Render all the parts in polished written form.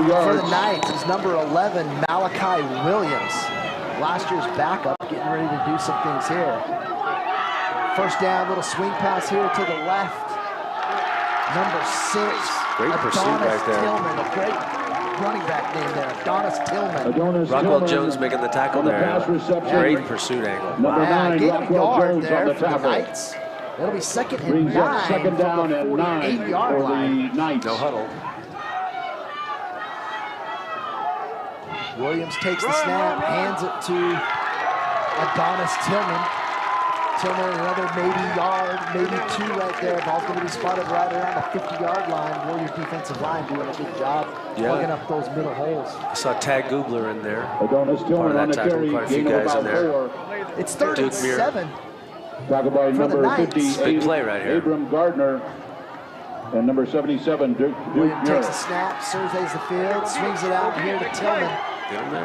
For the Knights is number 11, Malachi Williams. Last year's backup, getting ready to do some things here. First down, little swing pass here to the left. Number 6, great pursuit right there. Tillman, a great running back name there, Adonis Tillman. Rockwell Jones making the tackle there. Great pursuit angle. Number 9, gain of a yard there for the Knights. It'll be second and 9 second down from the at 48-yard line. No huddle. Williams takes the snap, hands it to Adonis Tillman. Tillman another maybe yard, maybe 2 right there. Ball's going to be spotted right around the 50-yard line. Warriors defensive line doing a good job plugging up those middle holes. I saw Tag Goobler in there. Adonis Tillman on the carry, quite a few guys in there. It's 3rd and 7. Talk about number 58, big play right here. Abram Gardner, and number 77, Duke Williams takes the snap, surveys the field, swings it out here to Tillman. Get him there.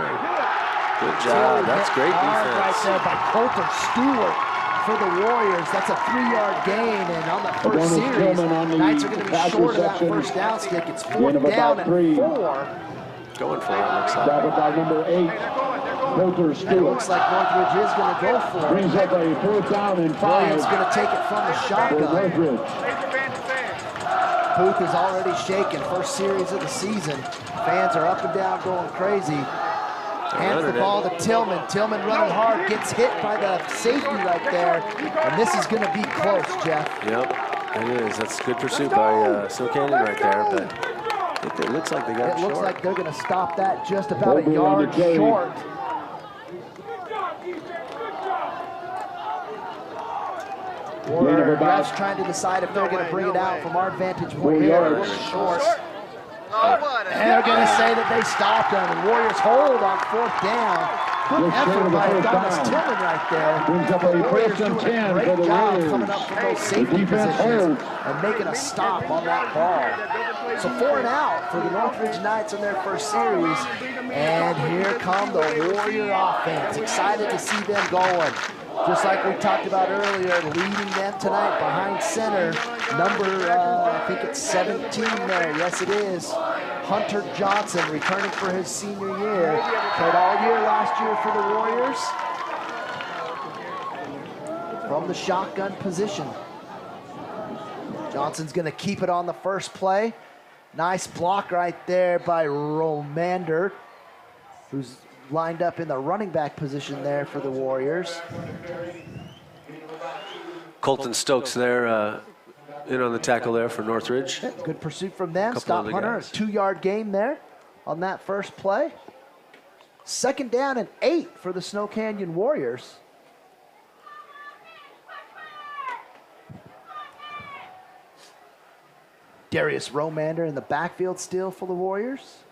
Good job. That's great defense. Right there by Colter Stewart for the Warriors. That's a 3-yard gain, and on that first series, Knights are going to be short of that first down stick. It's 4th down and 4. Going for it, looks like. Tackled by number 8, Colter Stewart. It looks like Northridge is going to go for it. Brings up a 4th down and 5. Williams going to take it from the shotgun. Booth is already shaken. First series of the season. Fans are up and down going crazy. Hands the ball to Tillman. Tillman running hard, gets hit by the safety right there. And this is going to be close, Jeff. Yep, it is. That's good pursuit by Snow Canyon right there. But it looks like they got it short. Looks like they're going to stop that just about a yard short. Warriors refs trying to decide if they're going to bring it out from our vantage point here. It looks short. And they're going to say that they stopped them. And Warriors hold on 4th down. Good effort by Adonis Tillman right there. The Warriors doing a great job coming up from those safety positions and making a stop on that ball. So 4 and out for the Northridge Knights in their first series. And here come the Warrior offense. Excited to see them going. Just like we talked about earlier, leading them tonight behind center, number, I think it's 17 there. Yes, it is. Hunter Johnson returning for his senior year. Played all year last year for the Warriors. From the shotgun position. Johnson's going to keep it on the first play. Nice block right there by Romander, who's lined up in the running back position there for the Warriors. Colton Stokes there in on the tackle there for Northridge. Good pursuit from them. Stop Hunter, a 2-yard gain there on that first play. 2nd down and 8 for the Snow Canyon Warriors. Darius Romander in the backfield still for the Warriors.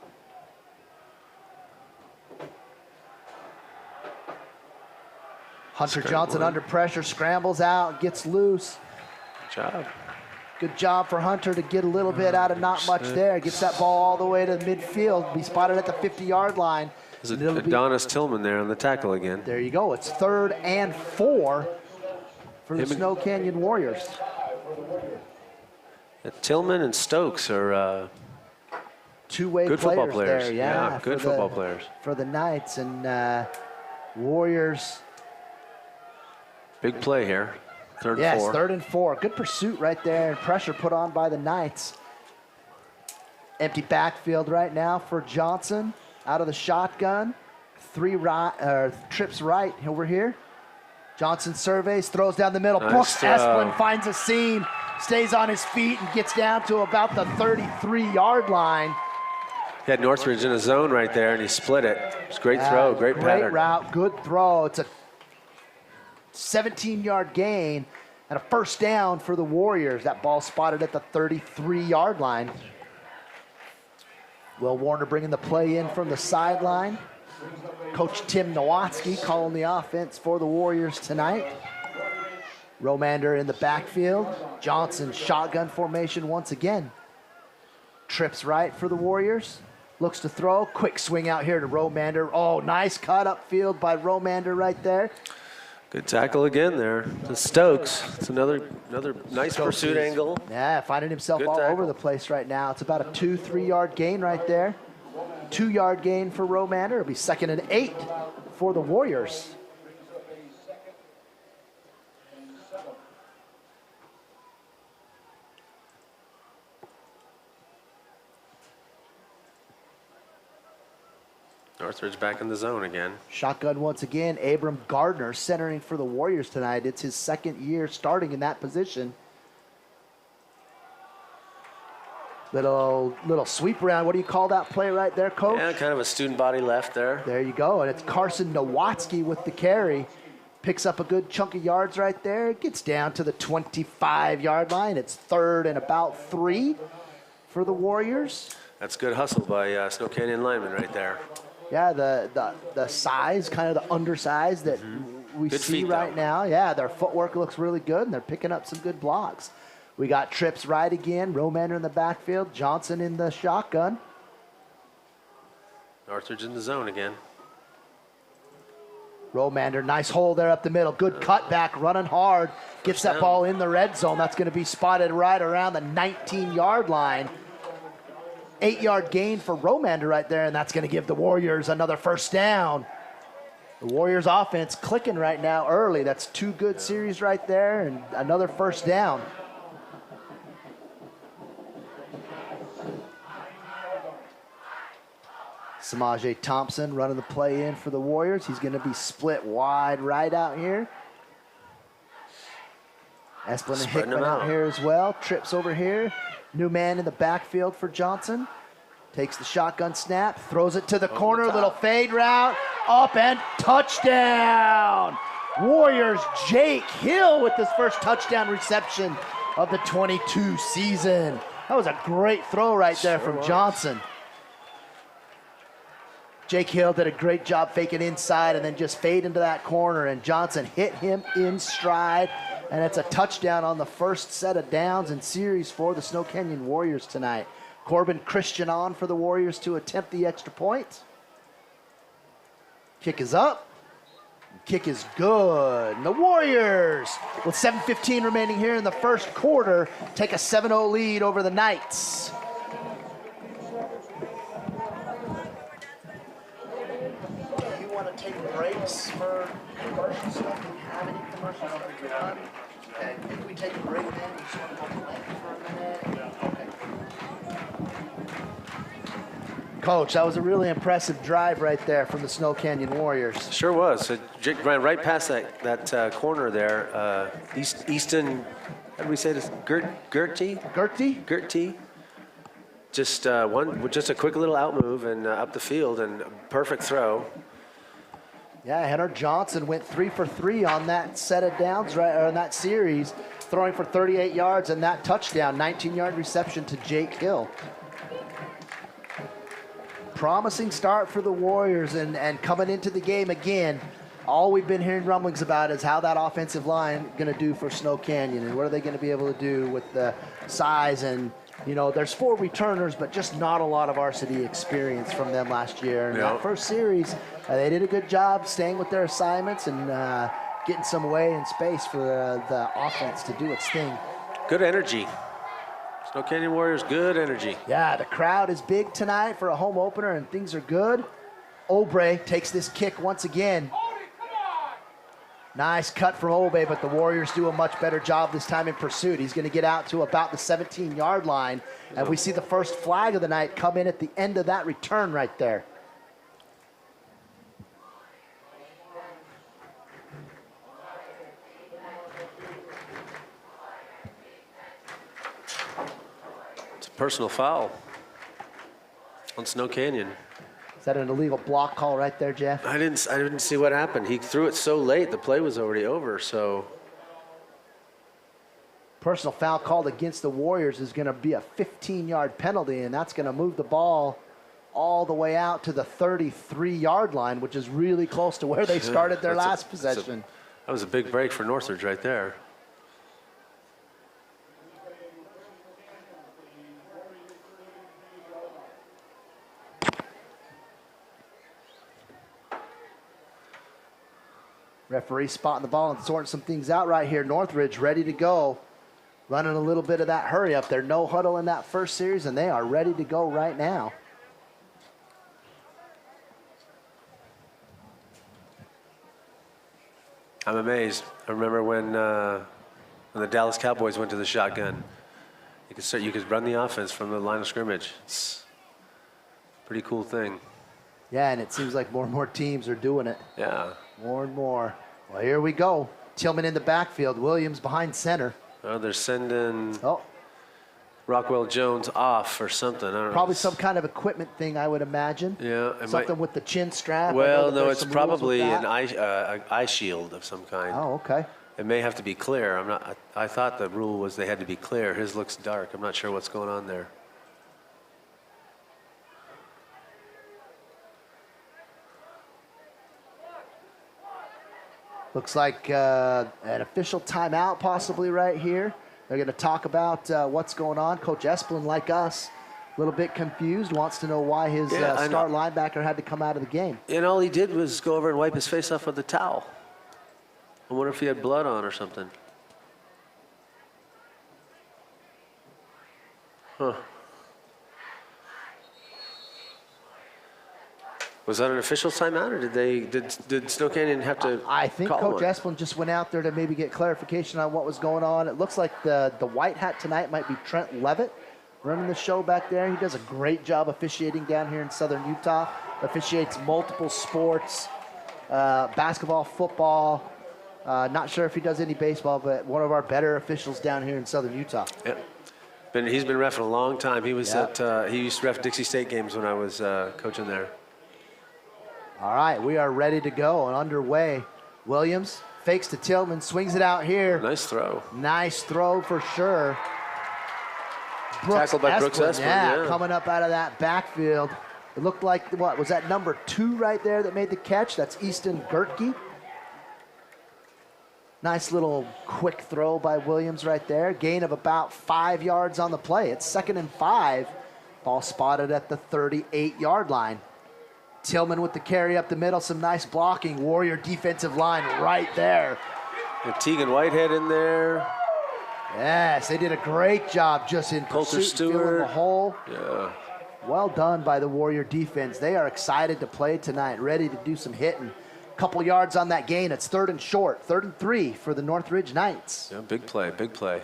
Hunter Johnson under pressure, scrambles out, gets loose. Good job. Good job for Hunter to get a little bit out of not much there. Gets that ball all the way to midfield. Be spotted at the 50-yard line. Is it Adonis Tillman there on the tackle again? There you go. It's 3rd and 4 for the Snow Canyon Warriors. Tillman and Stokes are two-way good football players. There, yeah, good football players. For the Knights and Warriors. Big play here. 3rd and 4. Yes, 3rd and 4. Good pursuit right there and pressure put on by the Knights. Empty backfield right now for Johnson out of the shotgun. 3 trips right over here. Johnson surveys, throws down the middle. Brooks Esplin finds a seam, stays on his feet and gets down to about the 33-yard line. He had Northridge in a zone right there and he split it. It's a great throw, great pattern. Great route, good throw. It's a 17-yard gain and a 1st down for the Warriors. That ball spotted at the 33-yard line. Will Warner bringing the play in from the sideline. Coach Tim Nowatzki calling the offense for the Warriors tonight. Romander in the backfield. Johnson shotgun formation once again. Trips right for the Warriors. Looks to throw. Quick swing out here to Romander. Oh, nice cut upfield by Romander right there. Good tackle again there to Stokes. It's another nice Stokes pursuit angle. Yeah, finding himself all over the place right now. It's about a 2-3 yard gain right there. 2-yard gain for Romander. It'll be 2nd and 8 for the Warriors. Northridge back in the zone again. Shotgun once again. Abram Gardner centering for the Warriors tonight. It's his 2nd year starting in that position. Little sweep around. What do you call that play right there, Coach? Yeah, kind of a student body left there. There you go. And it's Carson Nowatzki with the carry. Picks up a good chunk of yards right there. Gets down to the 25-yard line. It's 3rd and about 3 for the Warriors. That's good hustle by Snow Canyon lineman right there. Yeah, the size, kind of the undersized that we good see feet, right though. now. Yeah, their footwork looks really good, and they're picking up some good blocks. We got trips right again. Romander in the backfield. Johnson in the shotgun. Northridge in the zone again. Romander, nice hole there up the middle. Good cutback, running hard. Gets that ball in the red zone. That's going to be spotted right around the 19-yard line. 8-yard gain for Romander right there, and that's going to give the Warriors another 1st down. The Warriors offense clicking right now early. That's 2 good series right there, and another 1st down. Samaje Thompson running the play in for the Warriors. He's going to be split wide right out here. Esplin and Hickman out here as well. Trips over here. New man in the backfield for Johnson. Takes the shotgun snap, throws it to the corner, little fade route, up and touchdown. Warriors, Jake Hill with his first touchdown reception of the 22 season. That was a great throw right there from Johnson. Jake Hill did a great job faking inside and then just fade into that corner, and Johnson hit him in stride, and it's a touchdown on the first set of downs and series for the Snow Canyon Warriors tonight. Corbin Christian on for the Warriors to attempt the extra point. Kick is up. Kick is good. And the Warriors, with 7:15 remaining here in the first quarter, take a 7-0 lead over the Knights. Take breaks for commercials. Do we have any commercials that we've done? Okay, if we take a break then, we just want to go blank for a minute. Okay. Coach, that was a really impressive drive right there from the Snow Canyon Warriors. Sure was. So Jake ran right past that corner there. Easton, how do we say this? Gertie? Just a quick little out move and up the field, and a perfect throw. Yeah, Henner Johnson went 3 for 3 on that set of downs, right, or on that series, throwing for 38 yards and that touchdown, 19-yard reception to Jake Hill. Promising start for the Warriors, and coming into the game again, all we've been hearing rumblings about is how that offensive line going to do for Snow Canyon, and what are they going to be able to do with the size. And you know, there's 4 returners, but just not a lot of varsity experience from them last year. In that first series, they did a good job staying with their assignments and getting some way and space for the offense to do its thing. Good energy. Snow Canyon Warriors, good energy. Yeah, the crowd is big tonight for a home opener, and things are good. Obrey takes this kick once again. Nice cut from Obrey, but the Warriors do a much better job this time in pursuit. He's going to get out to about the 17-yard line, and we see the first flag of the night come in at the end of that return right there. It's a personal foul on Snow Canyon. Is that an illegal block call right there, Jeff? I didn't see what happened. He threw it so late, the play was already over, so. Personal foul called against the Warriors is going to be a 15-yard penalty, and that's going to move the ball all the way out to the 33-yard line, which is really close to where they started their last possession. That was a big break for Northridge right there. Referee spotting the ball and sorting some things out right here. Northridge ready to go. Running a little bit of that hurry up. They're no huddle in that first series, and they are ready to go right now. I'm amazed. I remember when the Dallas Cowboys went to the shotgun. You could run the offense from the line of scrimmage. It's a pretty cool thing. Yeah, and it seems like more and more teams are doing it. Yeah. More and more. Well, here we go. Tillman in the backfield. Williams behind center. Oh, they're sending Rockwell Jones off or something. I don't know. Probably some kind of equipment thing, I would imagine. Yeah. Something with the chin strap. Well, no, it's probably an eye shield of some kind. Oh, okay. It may have to be clear. I thought the rule was they had to be clear. His looks dark. I'm not sure what's going on there. Looks like an official timeout possibly right here. They're going to talk about what's going on. Coach Esplin, like us, a little bit confused, wants to know why his star linebacker had to come out of the game. And all he did was go over and wipe his face off with a towel. I wonder if he had blood on or something. Huh. Was that an official timeout, or did Snow Canyon have to I think call Coach one? Esplin just went out there to maybe get clarification on what was going on. It looks like the white hat tonight might be Trent Levitt running the show back there. He does a great job officiating down here in Southern Utah. Officiates multiple sports, basketball, football. Not sure if he does any baseball, but one of our better officials down here in Southern Utah. Yep. He's been reffing a long time. He was he used to ref Dixie State games when I was coaching there. All right, we are ready to go and underway. Williams fakes to Tillman, swings it out here. Nice throw. Nice throw for sure. Tackled by Brooks Esplin, yeah. Coming up out of that backfield. It looked like, what, was that number 2 right there that made the catch? That's Easton Gertke. Nice little quick throw by Williams right there. Gain of about 5 yards on the play. It's 2nd and 5. Ball spotted at the 38-yard line. Tillman with the carry up the middle. Some nice blocking. Warrior defensive line right there. And Teagan Whitehead in there. Yes, they did a great job just in pursuit, filling the hole. Yeah. Well done by the Warrior defense. They are excited to play tonight, ready to do some hitting. Couple yards on that gain. It's 3rd and short, 3rd and 3 for the Northridge Knights. Yeah, big play, big play.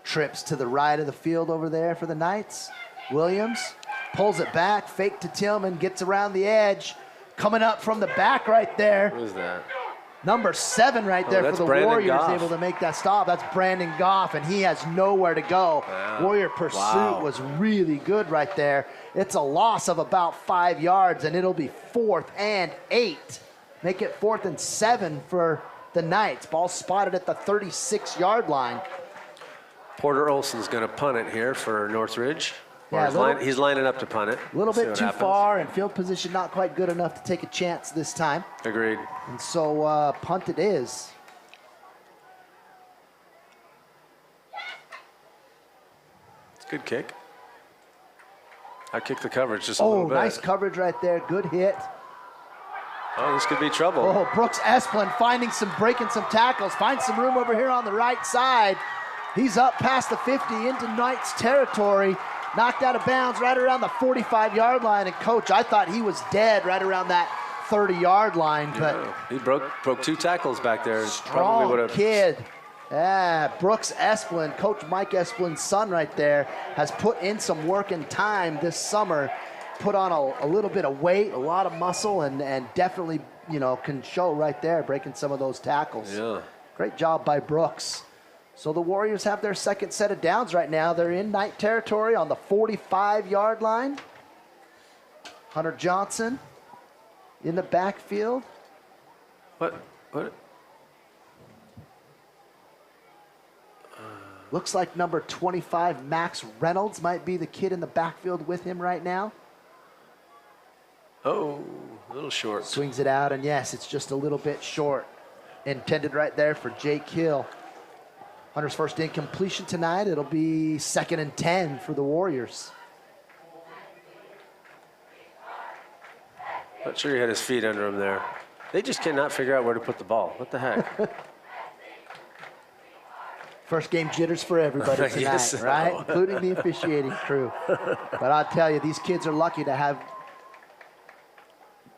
Trips to the right of the field over there for the Knights. Williams pulls it back, fake to Tillman, gets around the edge. Coming up from the back right there. What is that? Number 7 right there for the Brandon Warriors, Goff. able to make that stop. That's Brandon Goff, and he has nowhere to go. Wow. Warrior pursuit was really good right there. It's a loss of about 5 yards, and it'll be 4th and 8. Make it 4th and 7 for the Knights. Ball spotted at the 36-yard line. Porter Olson's going to punt it here for Northridge. Yeah, He's lining up to punt it. A little bit too far, and field position not quite good enough to take a chance this time. Agreed. And so punt it is. It's a good kick. I kicked the coverage just a little bit. Oh, nice coverage right there. Good hit. Oh, this could be trouble. Oh, Brooks Esplin breaking some tackles. Finds some room over here on the right side. He's up past the 50 into Knights territory. Knocked out of bounds right around the 45-yard line. And, Coach, I thought he was dead right around that 30-yard line. But yeah, he broke 2 tackles back there. Strong kid. Yeah, Brooks Esplin, Coach Mike Esplin's son right there, has put in some work and time this summer. Put on a little bit of weight, a lot of muscle, and definitely, can show right there, breaking some of those tackles. Yeah. Great job by Brooks. So the Warriors have their 2nd set of downs right now. They're in Knight territory on the 45-yard line. Hunter Johnson in the backfield. What? Looks like number 25, Max Reynolds, might be the kid in the backfield with him right now. Oh, a little short. Swings it out, and yes, it's just a little bit short. Intended right there for Jake Hill. Hunter's first incompletion tonight. It'll be 2nd and 10 for the Warriors. Not sure he had his feet under him there. They just cannot figure out where to put the ball. What the heck? First game jitters for everybody tonight, Yes, so. right? Including the officiating crew. But I'll tell you, these kids are lucky to have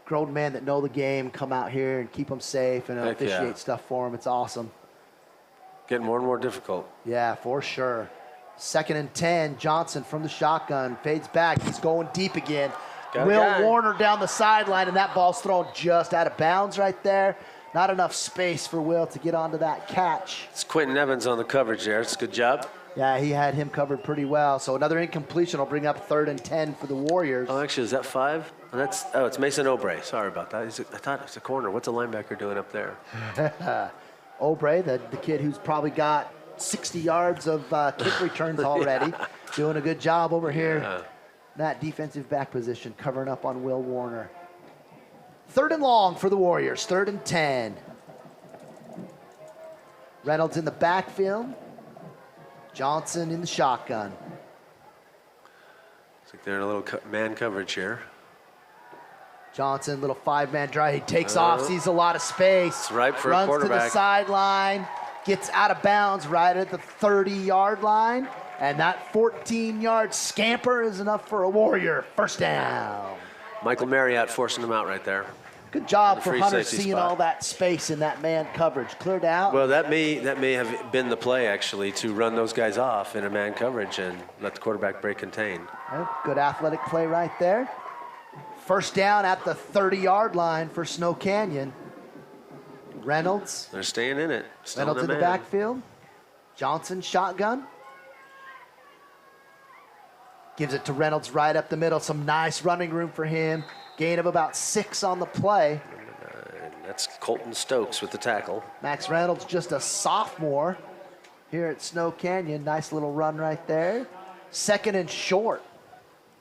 grown men that know the game come out here and keep them safe and Heck officiate yeah. stuff for them. It's awesome. Getting more and more difficult. Yeah, for sure. 2nd and 10, Johnson from the shotgun, fades back. He's going deep again. Got a Will guy. Warner down the sideline, and that ball's thrown just out of bounds right there. Not enough space for Will to get onto that catch. It's Quentin Evans on the coverage there. It's a good job. Yeah, he had him covered pretty well. So another incompletion will bring up 3rd and 10 for the Warriors. Oh, actually, is that 5? Oh, it's Mason Obrey. Sorry about that. I thought it was a corner. What's a linebacker doing up there? Obrey, the kid who's probably got 60 yards of kick returns already, doing a good job over here. Yeah. That defensive back position, covering up on Will Warner. 3rd and long for the Warriors, 3rd and 10. Reynolds in the backfield. Johnson in the shotgun. Looks like they're in a little man coverage here. Johnson, little 5-man drive. He takes off, sees a lot of space. It's ripe for a runs to the quarterback. sideline, gets out of bounds right at the 30-yard line. And that 14-yard scamper is enough for a Warrior. First down. Michael Marriott forcing him out right there. Good job The for free Hunter safety seeing spot. all that space in that man coverage. Cleared out. Well, that may have been the play, actually, to run those guys off in a man coverage and let the quarterback break contain. Good athletic play right there. First down at the 30-yard line for Snow Canyon. Reynolds. They're staying in it. Still Reynolds in the man. backfield. Johnson shotgun. Gives it to Reynolds right up the middle. Some nice running room for him. Gain of about 6 on the play. And that's Colton Stokes with the tackle. Max Reynolds, just a sophomore here at Snow Canyon. Nice little run right there. 2nd and short.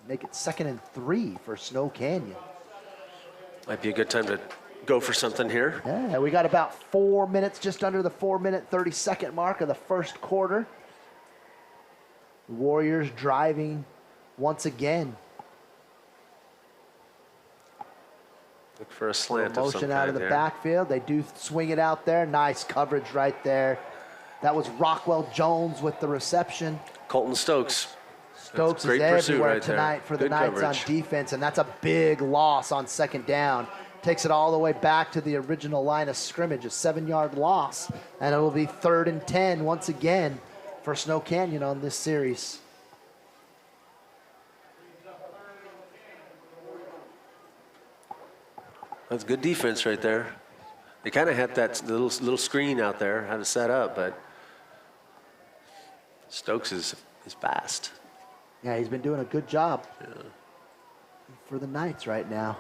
Make it 2nd and 3 for Snow Canyon. Might be a good time to go for something here. Yeah, we got about 4 minutes, just under the 4-minute, 30-second mark of the first quarter. Warriors driving once again. Look for a slant of some Motion out of kind the here. backfield. They do swing it out there. Nice coverage right there. That was Rockwell Jones with the reception. Colton Stokes. Stokes That's great is pursuit everywhere right there. tonight for the Good Knights coverage. on defense, and that's a big loss on 2nd down. Takes it all the way back to the original line of scrimmage, a 7-yard loss, and it will be 3rd and 10 once again for Snow Canyon on this series. That's good defense right there. They kind of had that little screen out there, had it set up, but Stokes is fast. Yeah, he's been doing a good job for the Knights right now.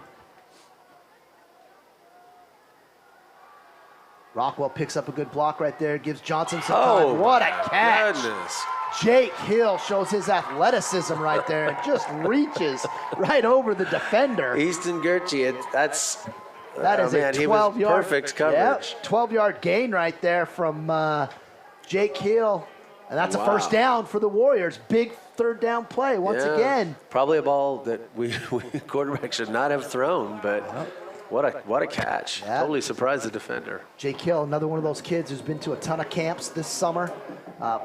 Rockwell picks up a good block right there, gives Johnson some time. What a catch! Goodness. Jake Hill shows his athleticism right there and just reaches right over the defender. Easton Gertje, That is a he was 12-yard perfect coverage. 12-yard gain right there from Jake Hill. And that's a Wow. first down for the Warriors. Big 3rd down play once Yeah. again. Probably a ball that we quarterback should not have thrown, but what a catch. Yeah. Totally surprised the defender. Jake Hill, another one of those kids who's been to a ton of camps this summer,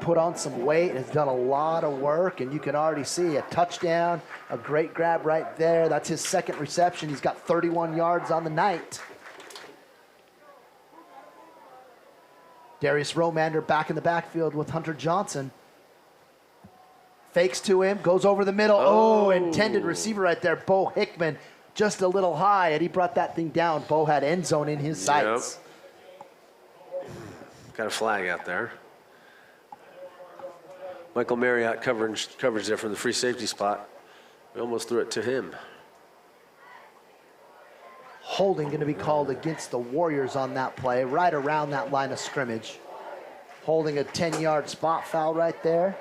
put on some weight, has done a lot of work, and you can already see a touchdown, a great grab right there. That's his 2nd reception. He's got 31 yards on the night. Darius Romander back in the backfield with Hunter Johnson. Fakes to him, goes over the middle. Oh, intended receiver right there, Bo Hickman. Just a little high, and he brought that thing down. Bo had end zone in his sights. Got a flag out there. Michael Marriott coverage there from the free safety spot. We almost threw it to him. Holding going to be called against the Warriors on that play, right around that line of scrimmage. Holding a 10-yard spot foul right there.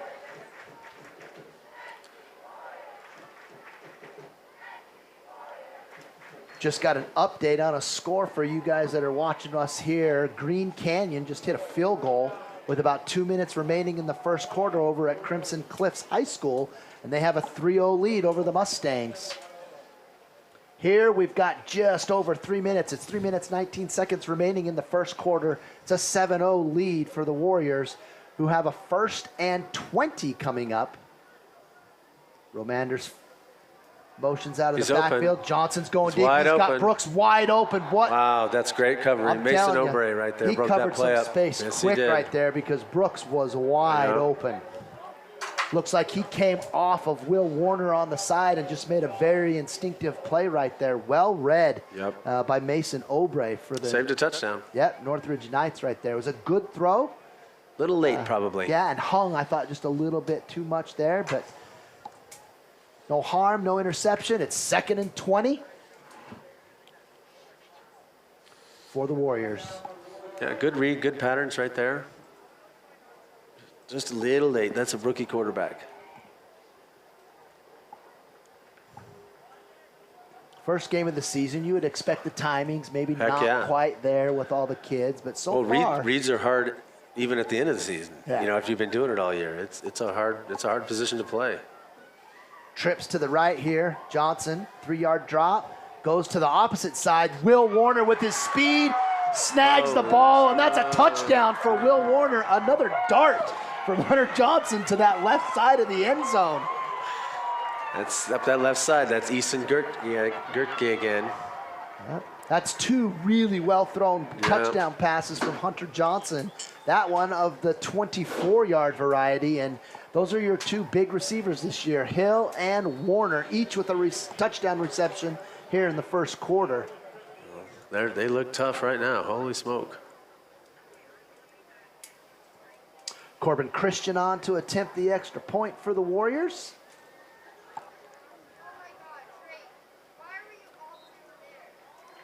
Just got an update on a score for you guys that are watching us here. Green Canyon just hit a field goal with about 2 minutes remaining in the first quarter over at Crimson Cliffs High School, and they have a 3-0 lead over the Mustangs. Here we've got just over 3 minutes. It's 3 minutes, 19 seconds remaining in the first quarter. It's a 7-0 lead for the Warriors. who have a 1st and 20 coming up. Romander's motions out of the backfield. Johnson's going deep. He's got Brooks wide open. What? Wow, that's great covering. Mason Obrey right there broke that play up. He covered some space quick right there because Brooks was wide open. Looks like he came off of Will Warner on the side and just made a very instinctive play right there. Well read by Mason Obrey for the saved a touchdown. Yep, Northridge Knights right there. It was a good throw. Little late probably. Yeah, and hung, I thought, just a little bit too much there, but no harm, no interception. It's 2nd and 20 for the Warriors. Yeah, good read, good patterns right there. Just a little late. That's a rookie quarterback. First game of the season, you would expect the timings maybe not quite there with all the kids, but so far. Reads are hard even at the end of the season. Yeah. You know, after you've been doing it all year, it's a hard position to play. Trips to the right here. Johnson, 3-yard drop, goes to the opposite side. Will Warner with his speed snags the ball, and that's a touchdown for Will Warner. Another dart from Hunter Johnson to that left side of the end zone. That's up that left side. That's Easton Gertke again. Yep. That's 2 really well-thrown touchdown passes from Hunter Johnson. That one of the 24-yard variety, and those are your 2 big receivers this year, Hill and Warner, each with a touchdown reception here in the first quarter. They look tough right now. Holy smoke. Corbin Christian on to attempt the extra point for the Warriors.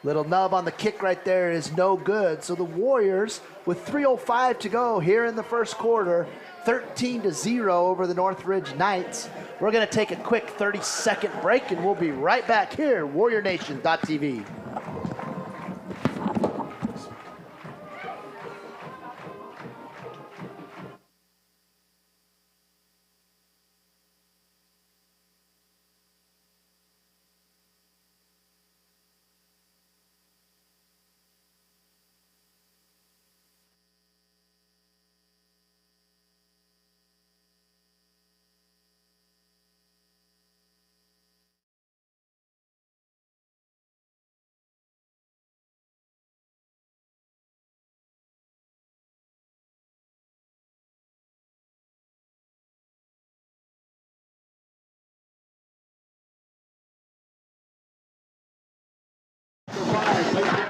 Little nub on the kick right there is no good. So the Warriors, with 3:05 to go here in the first quarter, 13-0 over the Northridge Knights. We're going to take a quick 30-second break, and we'll be right back here, WarriorNation.tv.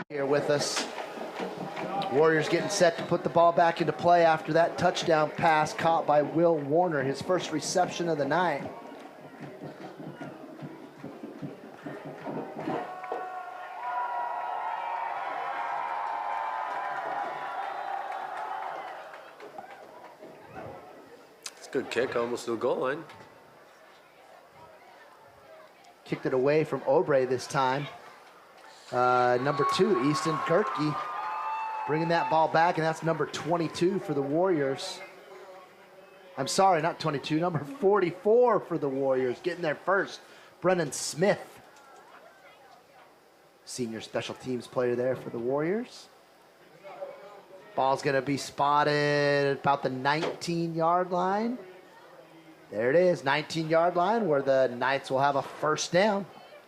Here with us. Warriors getting set to put the ball back into play after that touchdown pass caught by Will Warner, his first reception of the night. It's a good kick, almost to the goal line. Kicked it away from Obrey this time. Number 2, Easton Gertke, bringing that ball back, and that's number 22 for the Warriors. I'm sorry, not 22, number 44 for the Warriors, getting there first. Brennan Smith, senior special teams player there for the Warriors. Ball's going to be spotted about the 19-yard line. There it is, 19-yard line, where the Knights will have a first down.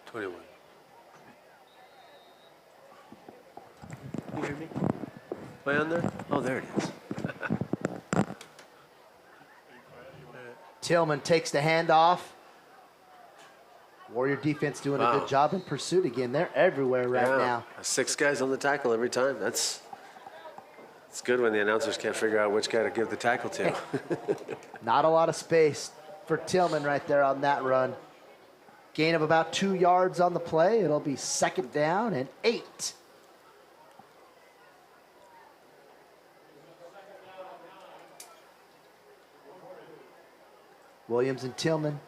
21. You hear me? Way on there? Oh, there it is. Tillman takes the handoff. Warrior defense doing a good job in pursuit again. They're everywhere right now. 6 guys on the tackle every time. It's good when the announcers can't figure out which guy to give the tackle to. Not a lot of space for Tillman right there on that run. Gain of about 2 yards on the play. It'll be 2nd down and 8. Williams and Tillman.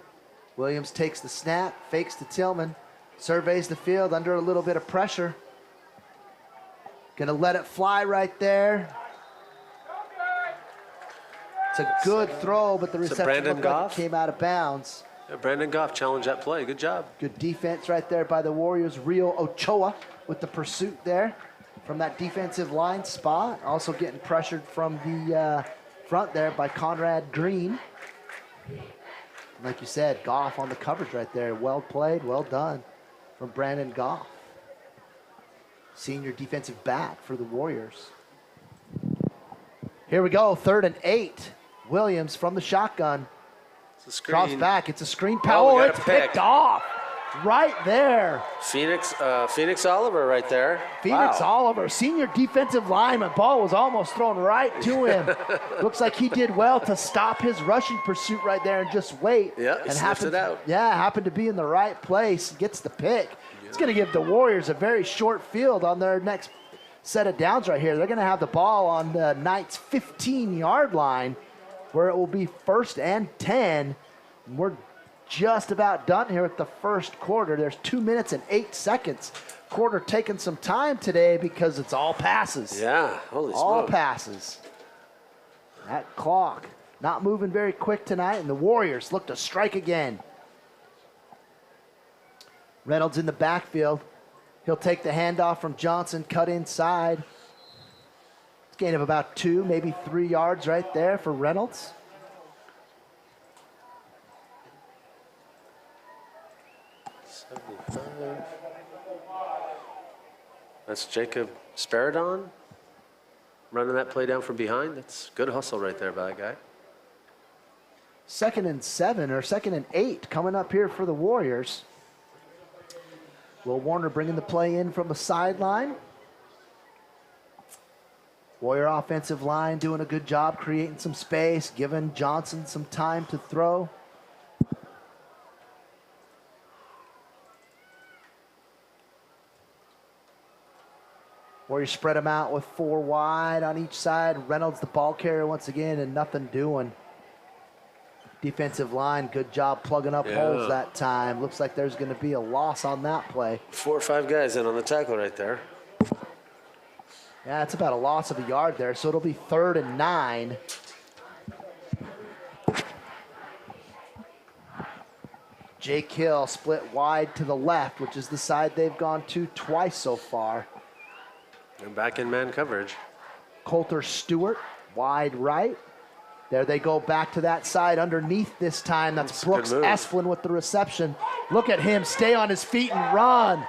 Williams takes the snap, fakes to Tillman, surveys the field under a little bit of pressure. Gonna let it fly right there. It's a good throw, but the reception looked like it came out of bounds. Yeah, Brandon Goff challenged that play. Good job. Good defense right there by the Warriors. Rio Ochoa with the pursuit there from that defensive line spot. Also getting pressured from the front there by Conrad Green. Like you said, Goff on the coverage right there. Well played, well done from Brandon Goff. Senior defensive back for the Warriors. Here we go, 3rd and 8. Williams from the shotgun. Drops back, it's a screen power. It's picked off right there. Phoenix Oliver right there. Phoenix Oliver, senior defensive lineman. Ball was almost thrown right to him. Looks like he did well to stop his rushing pursuit right there and just wait. Yeah, he sniffs it out. Yeah, happened to be in the right place. Gets the pick. It's going to give the Warriors a very short field on their next set of downs right here. They're going to have the ball on the Knights' 15-yard line where it will be 1st and 10. We're just about done here with the first quarter. There's 2 minutes and 8 seconds. Quarter taking some time today because it's all passes. Yeah, holy smoke. All passes. That clock not moving very quick tonight, and the Warriors look to strike again. Reynolds in the backfield. He'll take the handoff from Johnson, cut inside. It's a gain of about 2, maybe 3 yards right there for Reynolds. That's Jacob Sparadon running that play down from behind. That's good hustle right there by that guy. 2nd and 7 or 2nd and 8 coming up here for the Warriors. Will Warner bringing the play in from the sideline. Warrior offensive line doing a good job creating some space, giving Johnson some time to throw. Warriors spread them out with 4 wide on each side. Reynolds the ball carrier once again and nothing doing. Defensive line, good job plugging up holes that time. Looks like there's going to be a loss on that play. 4 or 5 guys in on the tackle right there. Yeah, it's about a loss of a yard there, so it'll be 3rd and 9. Jake Hill split wide to the left, which is the side they've gone to twice so far. And back in man coverage. Coulter Stewart, wide right. There they go back to that side underneath this time. That's Brooks Esplin with the reception. Look at him stay on his feet and run.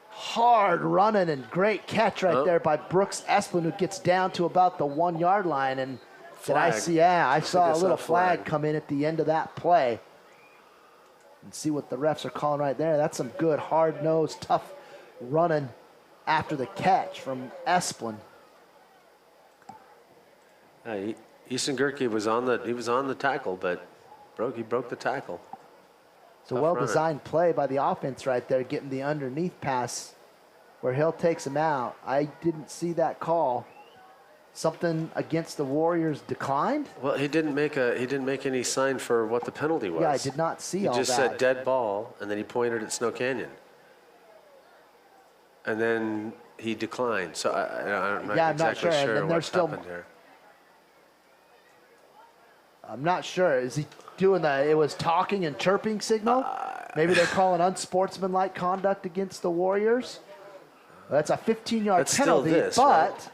Hard running and great catch right there by Brooks Esplin, who gets down to about the 1-yard line. And did I see? Yeah, I saw a little flag come in at the end of that play. And see what the refs are calling right there. That's some good, hard-nosed, tough running after the catch from Esplin. Easton Gerke was on the tackle, but he broke the tackle. It's a well-designed play by the offense right there, getting the underneath pass where Hill takes him out. I didn't see that call. Something against the Warriors declined? Well, he didn't make any sign for what the penalty was. Yeah, I did not see all that. He just said dead ball, and then he pointed at Snow Canyon. And then he declined. So I'm not exactly sure what's happened here. I'm not sure. Is he doing it was talking and chirping signal? Maybe they're calling unsportsmanlike conduct against the Warriors. That's a 15-yard penalty, but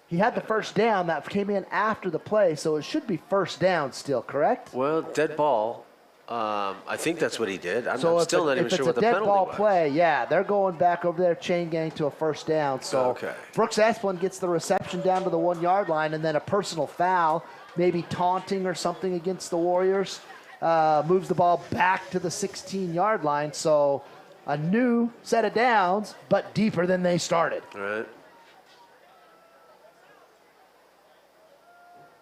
he had the first down that came in after the play, so it should be first down still, correct? Well, dead ball. I think that's what he did. I'm still not even sure what the penalty was. If it's a dead ball play, yeah, they're going back over there, chain gang to a first down. So Brooks Esplin gets the reception down to the 1-yard line, and then a personal foul, maybe taunting or something against the Warriors, moves the ball back to the 16-yard line. So a new set of downs, but deeper than they started. All right.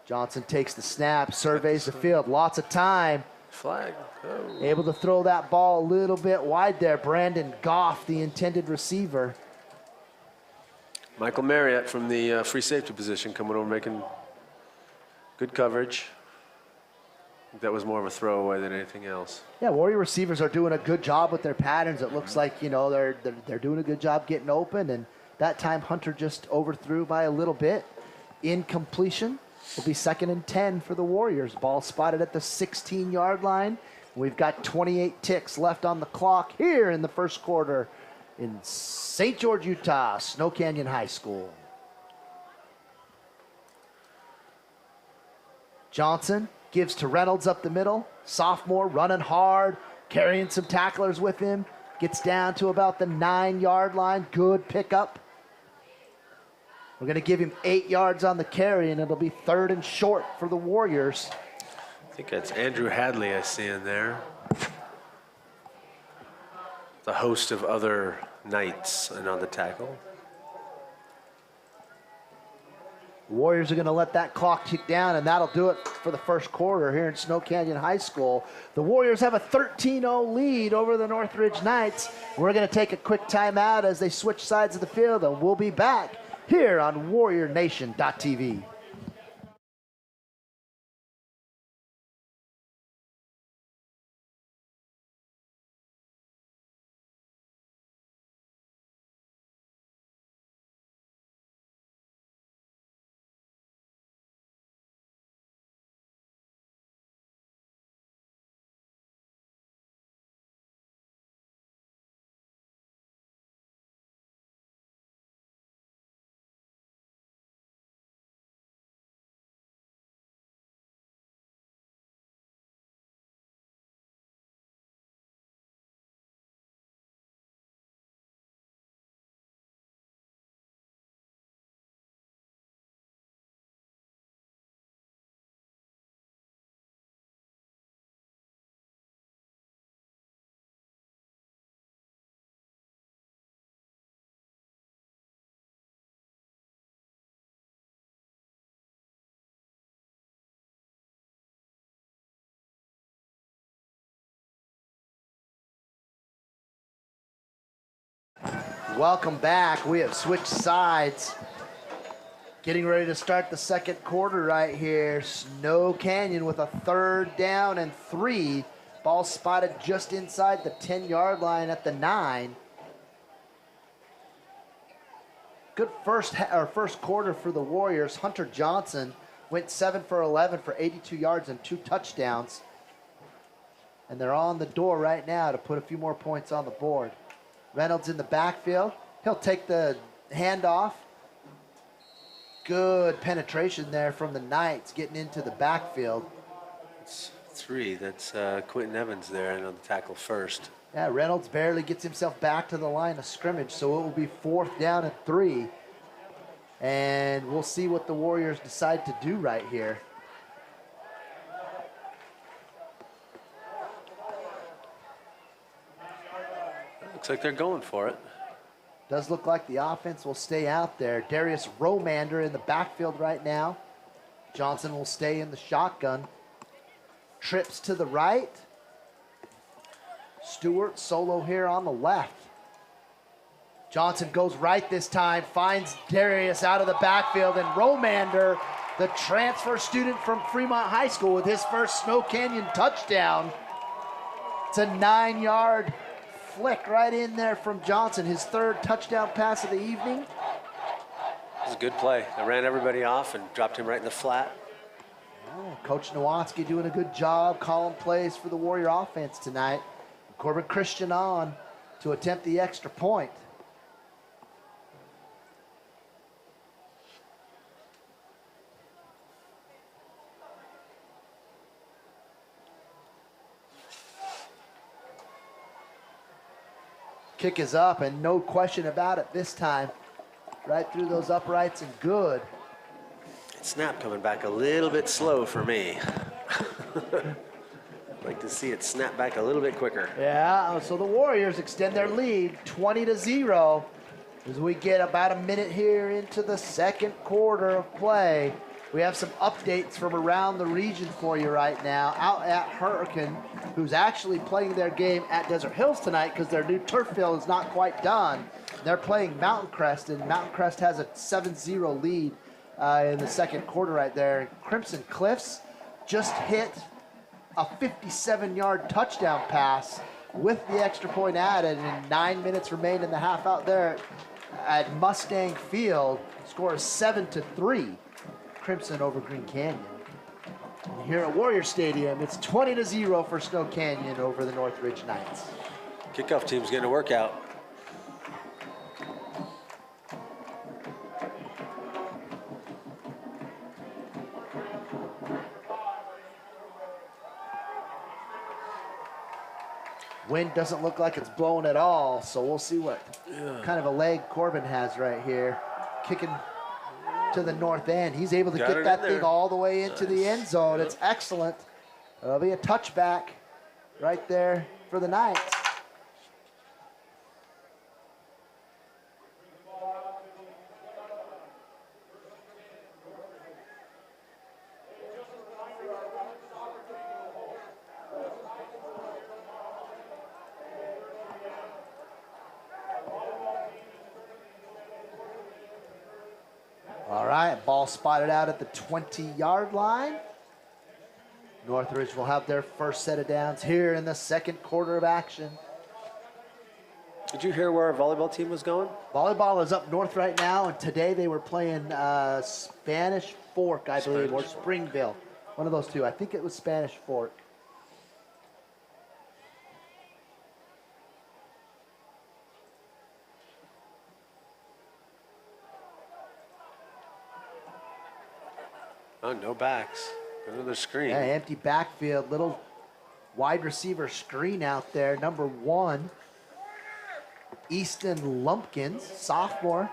Johnson takes the snap, surveys the field, lots of time. Flag. Oh. Able to throw that ball a little bit wide there. Brandon Goff, the intended receiver. Michael Marriott from the free safety position coming over, making good coverage. That was more of a throwaway than anything else. Yeah, Warrior receivers are doing a good job with their patterns. It looks like, they're doing a good job getting open, and that time Hunter just overthrew by a little bit. Incompletion. Will be 2nd and 10 for the Warriors. Ball spotted at the 16-yard line. We've got 28 ticks left on the clock here in the first quarter in St. George, Utah, Snow Canyon High School. Johnson gives to Reynolds up the middle. Sophomore running hard, carrying some tacklers with him. Gets down to about the 9-yard line. Good pickup. We're going to give him 8 yards on the carry, and it'll be 3rd and short for the Warriors. I think that's Andrew Hadley I see in there. The host of other nights and on the tackle. Warriors are going to let that clock tick down, and that'll do it for the first quarter here in Snow Canyon High School. The Warriors have a 13-0 lead over the Northridge Knights. We're going to take a quick timeout as they switch sides of the field, and we'll be back here on WarriorNation.tv. Welcome back. We have switched sides. Getting ready to start the second quarter right here. Snow Canyon with a 3rd down and 3. Ball spotted just inside the 10-yard line at the 9. Good first quarter for the Warriors. Hunter Johnson went 7 for 11 for 82 yards and 2 touchdowns. And they're on the door right now to put a few more points on the board. Reynolds in the backfield. He'll take the handoff. Good penetration there from the Knights getting into the backfield. It's 3. That's Quentin Evans there and on the tackle first. Yeah, Reynolds barely gets himself back to the line of scrimmage, so it will be 4th down and 3. And we'll see what the Warriors decide to do right here. Looks like they're going for it. Does look like the offense will stay out there. Darius Romander in the backfield right now. Johnson will stay in the shotgun. Trips to the right. Stewart solo here on the left. Johnson goes right this time, finds Darius out of the backfield, and Romander, the transfer student from Fremont High School, with his first Snow Canyon touchdown. It's a 9-yard flick right in there from Johnson, his 3rd touchdown pass of the evening. It was a good play. They ran everybody off and dropped him right in the flat. Oh, Coach Nowatzki doing a good job calling plays for the Warrior offense tonight. Corbin Christian on to attempt the extra point. Kick is up, and no question about it this time. Right through those uprights and good. Snap coming back a little bit slow for me. I'd like to see it snap back a little bit quicker. Yeah, so the Warriors extend their lead 20-0 as we get about a minute here into the second quarter of play. We have some updates from around the region for you right now. Out at Hurricane, who's actually playing their game at Desert Hills tonight because their new turf field is not quite done. They're playing Mountain Crest, and Mountain Crest has a 7-0 lead in the second quarter right there. Crimson Cliffs just hit a 57-yard touchdown pass with the extra point added, and 9 minutes remain in the half out there at Mustang Field. Score is 7-3. Crimson over Green Canyon. And here at Warrior Stadium, it's 20-0 for Snow Canyon over the Northridge Knights. Kickoff team's getting a workout. Wind doesn't look like it's blowing at all, so we'll see what kind of a leg Corbin has right here. Kicking to the north end. He's able to get that thing all the way into the end zone. It's excellent. It'll be a touchback right there for the Knights. All right, ball spotted out at the 20-yard line. Northridge will have their first set of downs here in the second quarter of action. Did you hear where our volleyball team was going? Volleyball is up north right now, and today they were playing Spanish Fork, I believe, or Springville. One of those two. I think it was Spanish Fork. Oh, no backs. Another screen. Yeah, empty backfield. Little wide receiver screen out there. Number 1, Easton Lumpkins, sophomore.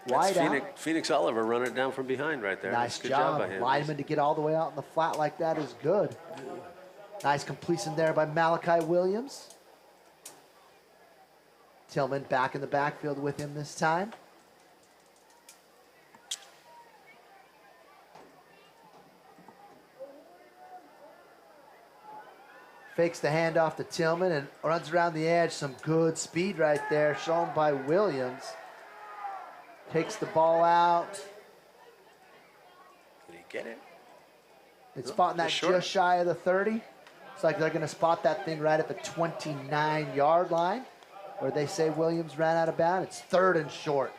Wide out. Phoenix Oliver running it down from behind right there. Nice Good job by him. Lineman to get all the way out in the flat like that is good. Nice completion there by Malachi Williams. Tillman back in the backfield with him this time. Fakes the handoff to Tillman and runs around the edge. Some good speed right there shown by Williams. Takes the ball out. Did he get it? It's spotting that just shy of the 30. Looks like they're going to spot that thing right at the 29-yard line where they say Williams ran out of bounds. It's 3rd and short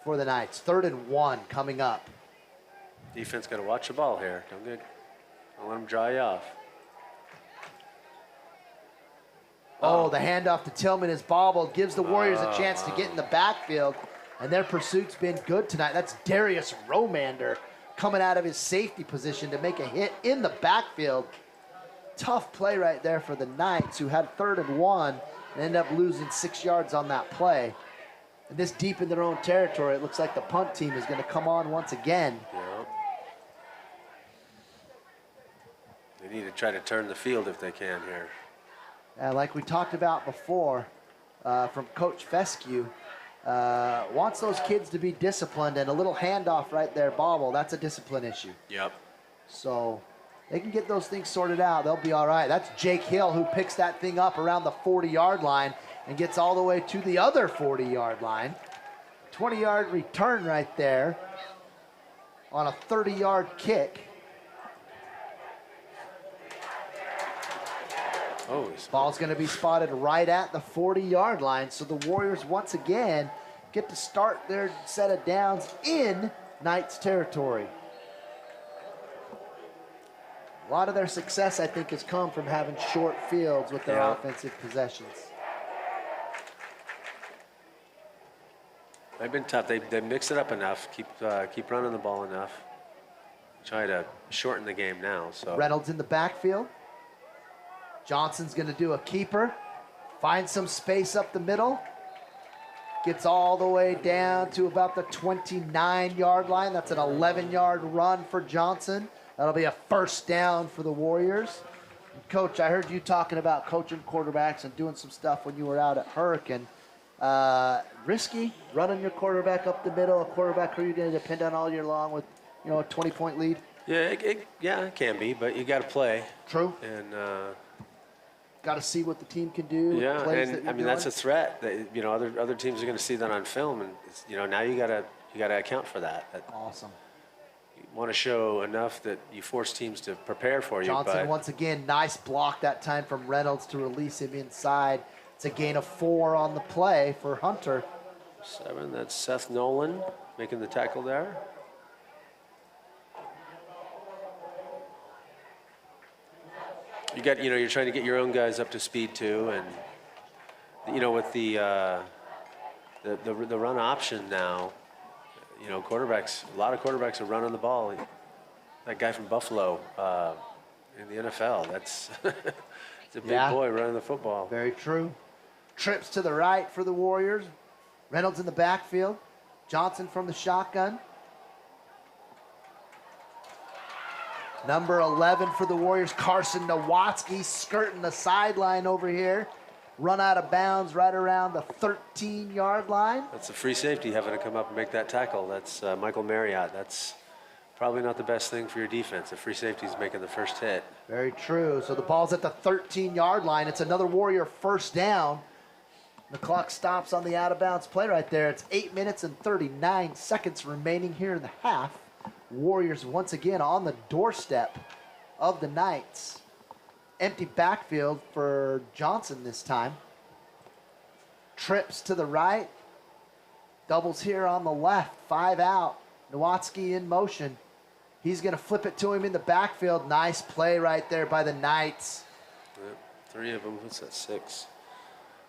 for the Knights. 3rd and 1 coming up. Defense got to watch the ball here. Don't let them dry you off. Oh, the handoff to Tillman is bobbled. Gives the Warriors a chance to get in the backfield. And their pursuit's been good tonight. That's Darius Romander coming out of his safety position to make a hit in the backfield. Tough play right there for the Knights, who had 3rd and 1 and ended up losing 6 yards on that play. And this deep in their own territory, it looks like the punt team is going to come on once again. Yeah. They need to try to turn the field if they can here. Like we talked about before from Coach Fescue, wants those kids to be disciplined, and a little handoff right there, bobble, that's a discipline issue. Yep. So they can get those things sorted out. They'll be all right. That's Jake Hill who picks that thing up around the 40-yard line and gets all the way to the other 40-yard line. 20-yard return right there on a 30-yard kick. Oh, ball's going to be spotted right at the 40-yard line. So the Warriors once again get to start their set of downs in Knights territory. A lot of their success, I think, has come from having short fields with their offensive possessions. They've been tough. They mix it up enough, keep running the ball enough. Try to shorten the game now. So Reynolds in the backfield. Johnson's going to do a keeper. Find some space up the middle. Gets all the way down to about the 29-yard line. That's an 11-yard run for Johnson. That'll be a first down for the Warriors. Coach, I heard you talking about coaching quarterbacks and doing some stuff when you were out at Hurricane. Risky running your quarterback up the middle, a quarterback who you're going to depend on all year long with, a 20-point lead? Yeah, it can be, but you got to play. True. And got to see what the team can do. Yeah, and I mean that's a threat. That, other teams are going to see that on film, and now you got to account for that. Awesome. You want to show enough that you force teams to prepare for you. Johnson once again, nice block that time from Reynolds to release him inside. It's a gain of 4 on the play for Hunter. 7. That's Seth Nolan making the tackle there. You're trying to get your own guys up to speed too, and with the run option now, quarterbacks. A lot of quarterbacks are running the ball. That guy from Buffalo in the NFL. That's It's a big boy running the football. Very true. Trips to the right for the Warriors. Reynolds in the backfield. Johnson from the shotgun. Number 11 for the Warriors, Carson Nowatzki, skirting the sideline over here. Run out of bounds right around the 13-yard line. That's a free safety having to come up and make that tackle. That's Michael Marriott. That's probably not the best thing for your defense. The free safety's making the first hit. Very true. So the ball's at the 13-yard line. It's another Warrior first down. The clock stops on the out-of-bounds play right there. It's 8 minutes and 39 seconds remaining here in the half. Warriors once again on the doorstep of the Knights. Empty backfield for Johnson this time. Trips to the right. Doubles here on the left. 5 out. Nowatzki in motion. He's going to flip it to him in the backfield. Nice play right there by the Knights. Yep. 3 of them. What's that, 6?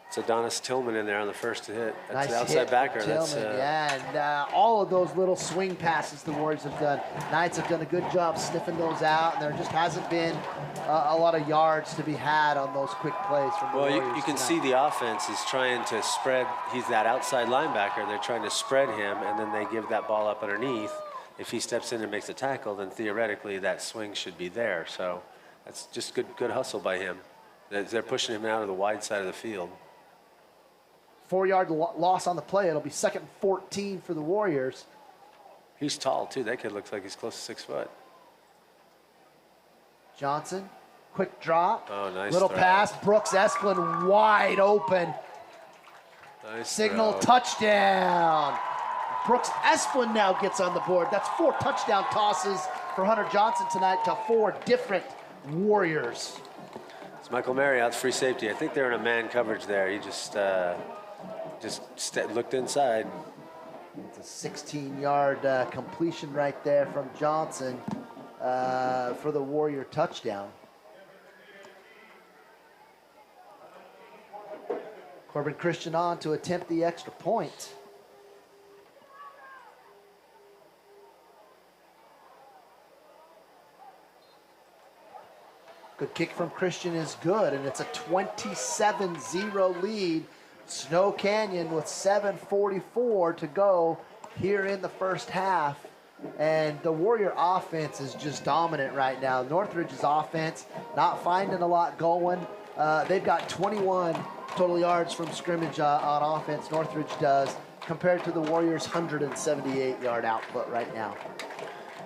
It's Adonis Tillman in there on the first hit. That's Nice the outside hit, backer. Tillman, and all of those little swing passes the Warriors have done. Knights have done a good job sniffing those out, and there just hasn't been a lot of yards to be had on those quick plays from the Warriors. Well, you can tonight. see the offense is trying to spread. He's that outside linebacker. They're trying to spread him, and then they give that ball up underneath. If he steps in and makes a tackle, then theoretically that swing should be there. So that's just good hustle by him. They're pushing him out of the wide side of the field. 4-yard loss on the play. It'll be 2nd and 14 for the Warriors. He's tall, too. That kid looks like he's close to 6 foot. Johnson, quick drop. Oh, nice little throw. pass. Brooks Esplin wide open. Nice Signal throw. touchdown. Brooks Esplin now gets on the board. That's 4 touchdown tosses for Hunter Johnson tonight to 4 different Warriors. It's Michael Marriott's free safety. I think they're in a man coverage there. He just looked inside. It's a 16-yard completion right there from Johnson for the Warrior touchdown. Corbin Christian on to attempt the extra point. Good kick from Christian is good, and it's a 27-0 lead. Snow Canyon with 7:44 to go here in the first half. And the Warrior offense is just dominant right now. Northridge's offense not finding a lot going. They've got 21 total yards from scrimmage on offense, Northridge does, compared to the Warriors' 178-yard output right now.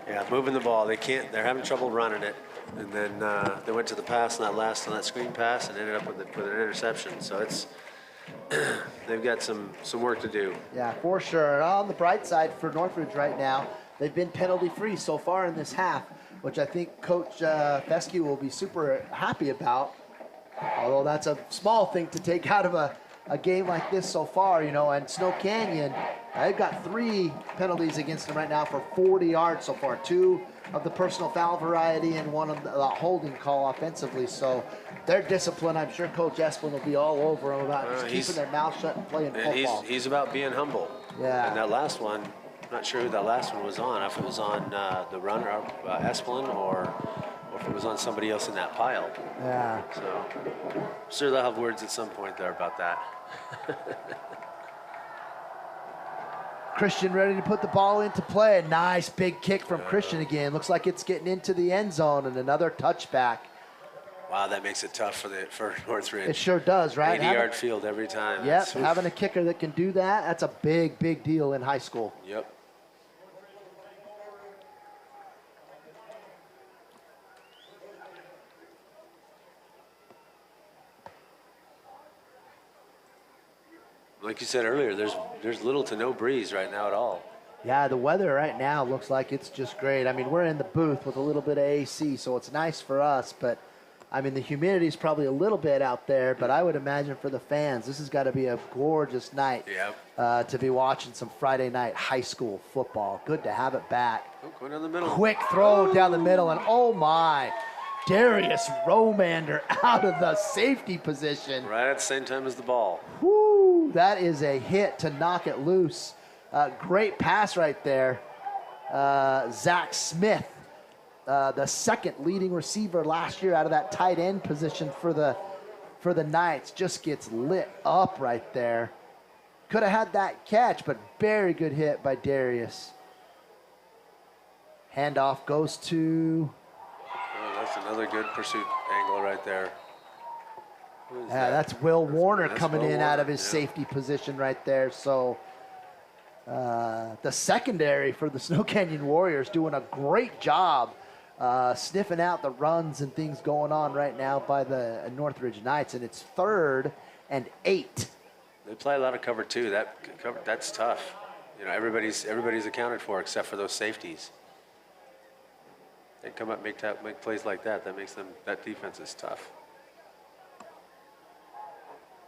Yeah, moving the ball. They're having trouble running it. And then they went to the pass on that screen pass and ended up with an interception. So it's they've got some work to do. Yeah, for sure. On the bright side for Northridge right now, they've been penalty-free so far in this half, which I think Coach Fescue will be super happy about. Although that's a small thing to take out of a game like this so far, you know. And Snow Canyon, they've got 3 penalties against them right now for 40 yards so far. 2 of the personal foul variety and 1 of the holding call offensively. So their discipline, I'm sure Coach Esplin will be all over them about just keeping their mouth shut and playing football. He's about being humble. Yeah. And that last one, I'm not sure who that last one was on. If it was on the runner, Esplin, or if it was on somebody else in that pile. Yeah. So I'm sure they'll have words at some point there about that. Christian ready to put the ball into play. A nice big kick from Christian again. Looks like it's getting into the end zone, and another touchback. Wow, that makes it tough for Northridge. It sure does, right? 80-yard field every time. Yep, having a kicker that can do that, that's a big, big deal in high school. Yep. Like you said earlier, there's little to no breeze right now at all. Yeah, the weather right now looks like it's just great. I mean, we're in the booth with a little bit of AC, so it's nice for us, but I mean, the humidity is probably a little bit out there, but I would imagine for the fans, this has got to be a gorgeous night to be watching some Friday night high school football. Good to have it back. Oh, going down the middle. Quick throw down the middle, and oh my, Darius Romander out of the safety position. Right at the same time as the ball. Woo, that is a hit to knock it loose. Great pass right there. Zach Smith the second leading receiver last year out of that tight end position for the Knights, just gets lit up right there. Could have had that catch, but very good hit by Darius. Handoff goes to... Oh, that's another good pursuit angle right there. Yeah, that's Will Warner coming Will in Warner, out of his yeah. safety position right there. So the secondary for the Snow Canyon Warriors doing a great job sniffing out the runs and things going on right now by the Northridge Knights. And it's 3rd and 8. They play a lot of cover too. That's tough. You know, everybody's accounted for except for those safeties. They come up, make plays like that. That defense is tough.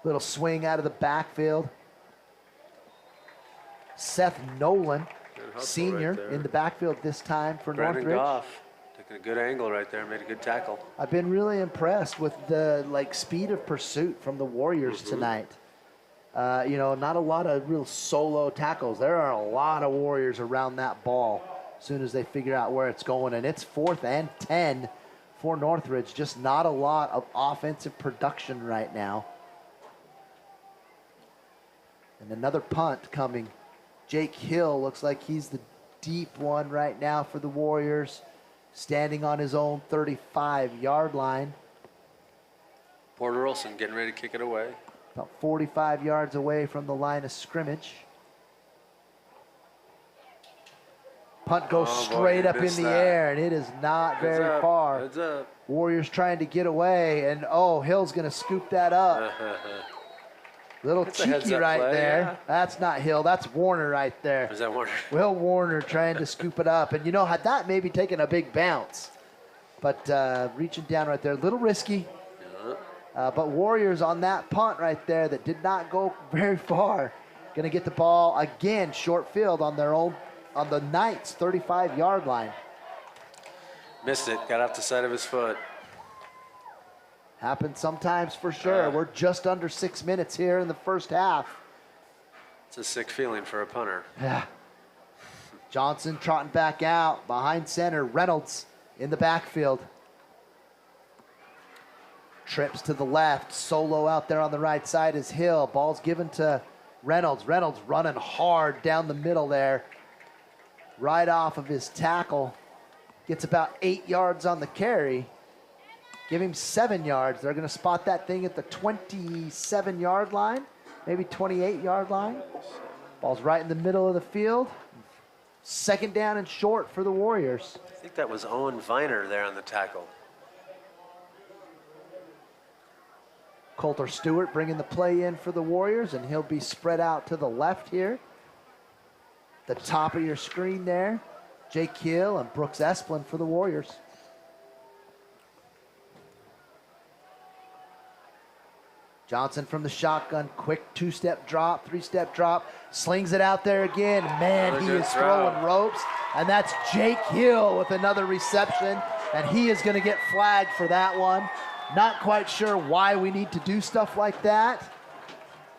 Little swing out of the backfield. Seth Nolan, senior, right there. in the backfield this time for Brandon Northridge. Goff taking a good angle right there, made a good tackle. I've been really impressed with the speed of pursuit from the Warriors tonight. You know, not a lot of real solo tackles. There are a lot of Warriors around that ball as soon as they figure out where it's going. And it's 4th and 10 for Northridge. Just not a lot of offensive production right now. And another punt coming. Jake Hill looks like he's the deep one right now for the Warriors, standing on his own 35-yard line. Porter Olson getting ready to kick it away. About 45 yards away from the line of scrimmage. Punt goes straight up in the air, and it is not very far. Heads up. Warriors trying to get away, and Hill's going to scoop that up. Little cheeky right play, there. yeah. That's not Hill. That's Warner right there. Is that Warner? Will Warner trying to scoop it up. And, you know, had that maybe taken a big bounce. But reaching down right there, a little risky. But Warriors on that punt right there that did not go very far. Going to get the ball again, short field on the Knights' 35-yard line. Missed it. Got off the side of his foot. Happens sometimes for sure. We're just under 6 minutes here in the first half. It's a sick feeling for a punter. Yeah. Johnson trotting back out behind center. Reynolds in the backfield. Trips to the left. Solo out there on the right side is Hill. Ball's given to Reynolds. Reynolds running hard down the middle there. Right off of his tackle. Gets about 8 yards on the carry. Give him 7 yards. They're going to spot that thing at the 27-yard line, maybe 28-yard line. Ball's right in the middle of the field. 2nd down and short for the Warriors. I think that was Owen Viner there on the tackle. Coulter Stewart bringing the play in for the Warriors, and he'll be spread out to the left here. The top of your screen there, Jake Hill and Brooks Esplin for the Warriors. Johnson from the shotgun, quick 2-step drop, 3-step drop, slings it out there again. Man, he is throwing ropes, and that's Jake Hill with another reception, and he is going to get flagged for that one. Not quite sure why we need to do stuff like that,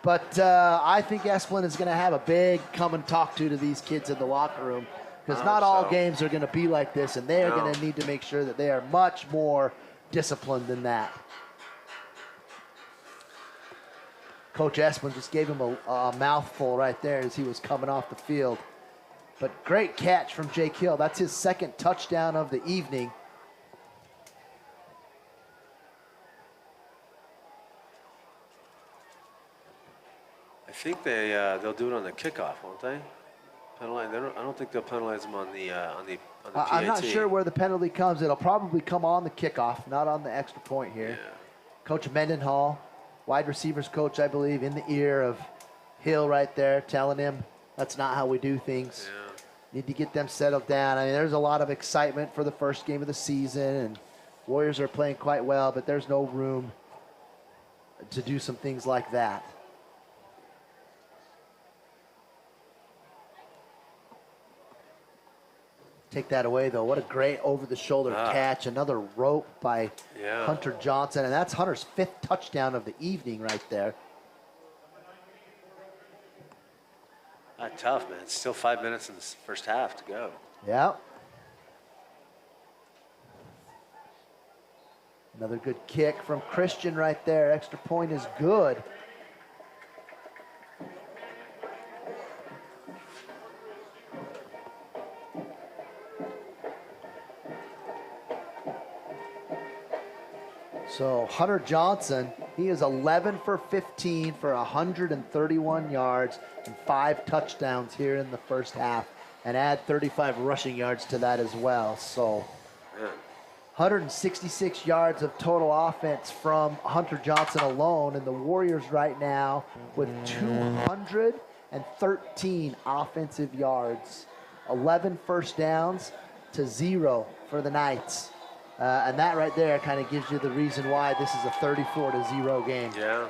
but I think Esplin is going to have a big come and talk to these kids in the locker room, because not all games are going to be like this, and they are going to need to make sure that they are much more disciplined than that. Coach Esplin just gave him a mouthful right there as he was coming off the field. But great catch from Jake Hill. That's his 2nd touchdown of the evening. I think they'll do it on the kickoff, won't they? Penalize. I don't think they'll penalize them on the PAT. I'm not sure where the penalty comes. It'll probably come on the kickoff, not on the extra point here. Yeah. Coach Mendenhall, wide receivers coach, I believe, in the ear of Hill right there, telling him that's not how we do things. Yeah. Need to get them settled down. I mean, there's a lot of excitement for the first game of the season, and Warriors are playing quite well, but there's no room to do some things like that. Take that away, though. What a great over-the-shoulder catch. Another rope by Hunter Johnson. And that's Hunter's 5th touchdown of the evening right there. Tough, man. It's still 5 minutes in the first half to go. Yeah. Another good kick from Christian right there. Extra point is good. So Hunter Johnson, he is 11 for 15 for 131 yards and 5 touchdowns here in the first half, and add 35 rushing yards to that as well. So 166 yards of total offense from Hunter Johnson alone, and the Warriors right now with 213 offensive yards, 11 first downs to 0 for the Knights. And that right there kind of gives you the reason why this is a 34-0 game. Yeah.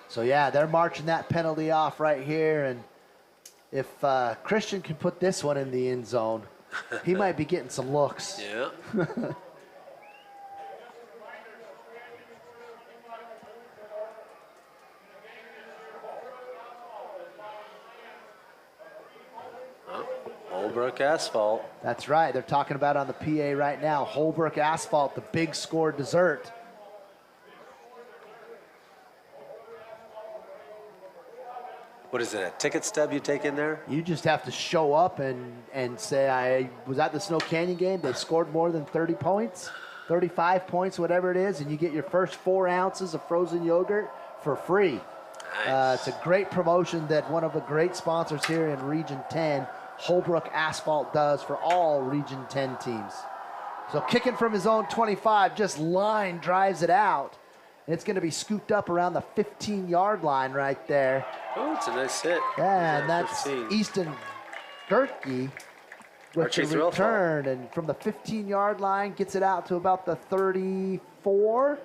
So yeah, they're marching that penalty off right here, and if Christian can put this one in the end zone, he might be getting some looks. Yeah. Holbrook Asphalt. That's right. They're talking about on the PA right now. Holbrook Asphalt, the big score dessert. What is it, a ticket stub you take in there? You just have to show up and say, I was at the Snow Canyon game. They scored more than 30 points, 35 points, whatever it is, and you get your first 4 ounces of frozen yogurt for free. Nice. It's a great promotion that one of the great sponsors here in Region 10, Holbrook Asphalt, does for all Region 10 teams. So kicking from his own 25, just line drives it out. And it's going to be scooped up around the 15-yard line right there. Oh, it's a nice hit. Yeah, and that's 15. Easton Gerke with Archie the return. And from the 15-yard line, gets it out to about the 34.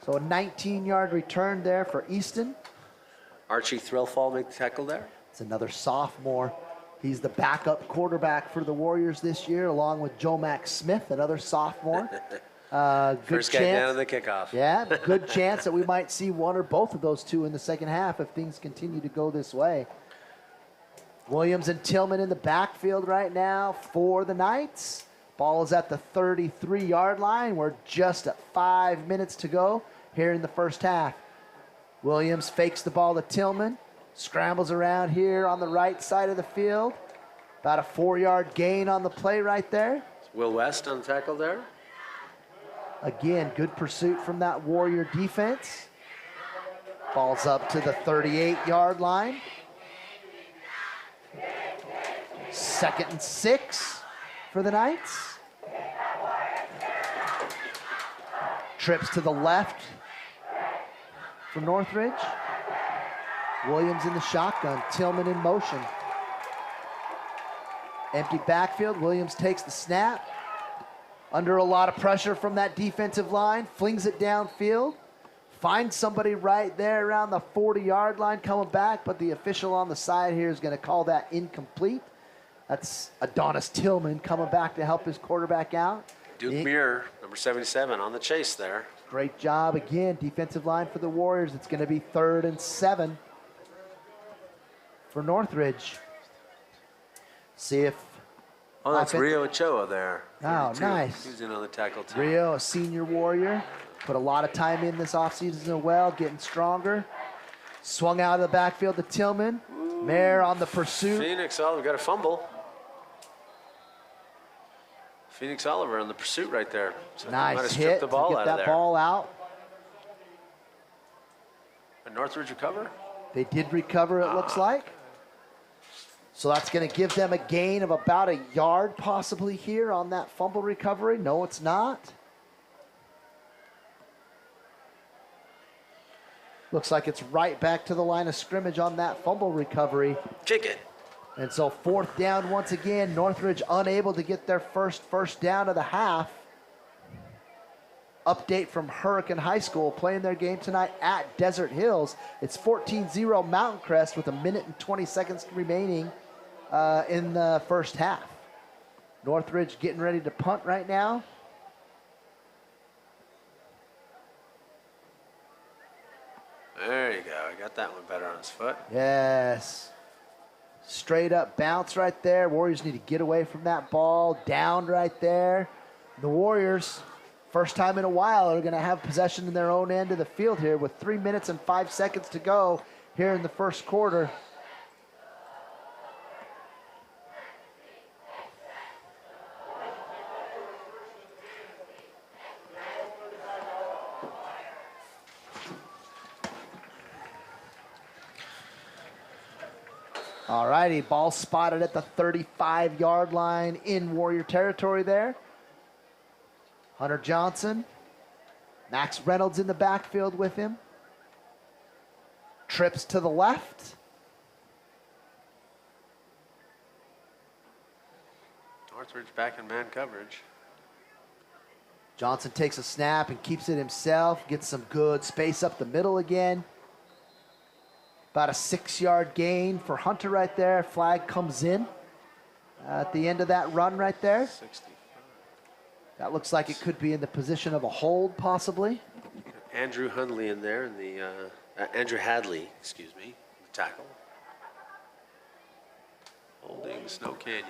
So a 19-yard return there for Easton. Archie Thrillfall make the tackle there. It's another sophomore. He's the backup quarterback for the Warriors this year, along with Joe Max Smith, another sophomore. Good First guy chance, down in the kickoff. yeah, good chance that we might see one or both of those two in the second half if things continue to go this way. Williams and Tillman in the backfield right now for the Knights. Ball is at the 33-yard line. We're just at 5 minutes to go here in the first half. Williams fakes the ball to Tillman. Scrambles around here on the right side of the field. About a 4-yard gain on the play right there. Will West on the tackle there. Again, good pursuit from that Warrior defense. Ball's up to the 38-yard line. 2nd and 6 for the Knights. Trips to the left for Northridge. Williams in the shotgun, Tillman in motion. Empty backfield, Williams takes the snap. Under a lot of pressure from that defensive line, flings it downfield. Finds somebody right there around the 40-yard line coming back, but the official on the side here is going to call that incomplete. That's Adonis Tillman coming back to help his quarterback out. Duke Muir, number 77, on the chase there. Great job again, defensive line for the Warriors. It's going to be 3rd and 7 for Northridge. See if... Oh, that's Rio Ochoa there. Oh, 32. nice. He's in on the tackle too. Rio, a senior Warrior, put a lot of time in this offseason as well, getting stronger. Swung out of the backfield to Tillman. Mayer on the pursuit. Phoenix Oliver got a fumble. Phoenix Oliver on the pursuit right there. So might have Nice stripped hit the to ball get out that of there. ball out. And Northridge recover? They did recover, it looks like. So that's going to give them a gain of about a yard possibly here on that fumble recovery. No, it's not. Looks like it's right back to the line of scrimmage on that fumble recovery. Kick it. And so 4th down once again. Northridge unable to get their first down of the half. Update from Hurricane High School playing their game tonight at Desert Hills. It's 14-0 Mountain Crest with 1 minute and 20 seconds remaining in the first half. Northridge getting ready to punt right now. There you go. I got that one better on his foot. Yes. Straight up bounce right there. Warriors need to get away from that ball. Down right there. The Warriors, first time in a while, are going to have possession in their own end of the field here with 3 minutes and 5 seconds to go here in the first quarter. All righty, ball spotted at the 35-yard line in Warrior territory there. Hunter Johnson, Max Reynolds in the backfield with him. Trips to the left. Northridge back in man coverage. Johnson takes a snap and keeps it himself, gets some good space up the middle again. About a 6-yard gain for Hunter right there. Flag comes in at the end of that run right there. 65. That looks like it could be in the position of a hold, possibly. Andrew Hundley in there, in the Andrew Hadley, excuse me, the tackle. Holding Snow Canyon.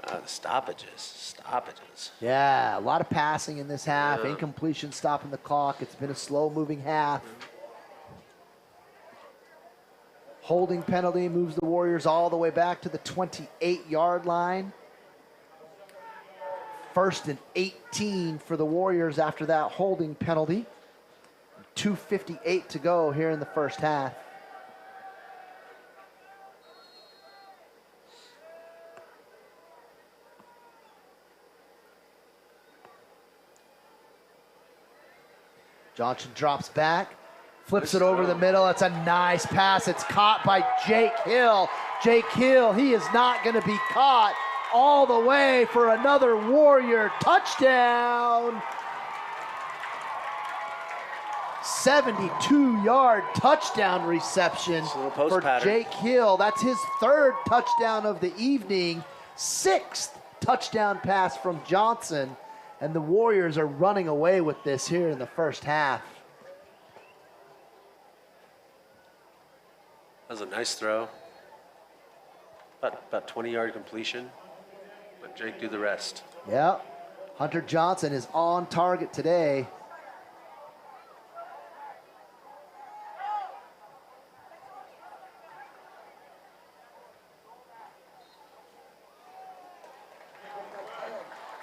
The stoppages. Yeah, a lot of passing in this half. Yeah. Incompletion stopping the clock. It's been a slow-moving half. Holding penalty moves the Warriors all the way back to the 28-yard line. 1st and 18 for the Warriors after that holding penalty. 2:58 to go here in the first half. Johnson drops back, flips it over the middle. That's a nice pass. It's caught by Jake Hill. Jake Hill, he is not going to be caught all the way for another Warrior touchdown. 72-yard touchdown reception for Jake Hill. That's his 3rd touchdown of the evening. 6th touchdown pass from Johnson. And the Warriors are running away with this here in the first half. That was a nice throw. About 20-yard completion. Let Jake do the rest. Yep. Hunter Johnson is on target today.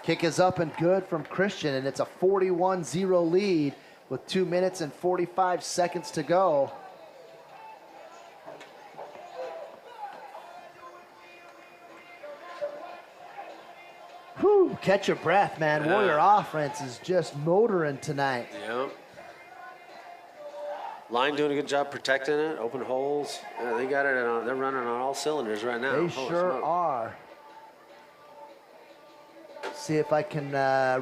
Kick is up and good from Christian, and it's a 41-0 lead with 2 minutes and 45 seconds to go. Whew, catch your breath, man. Yeah. Warrior offense is just motoring tonight. Yep. Line doing a good job protecting it, open holes. Yeah, they got it on, they're running on all cylinders right now. They sure are. See if I can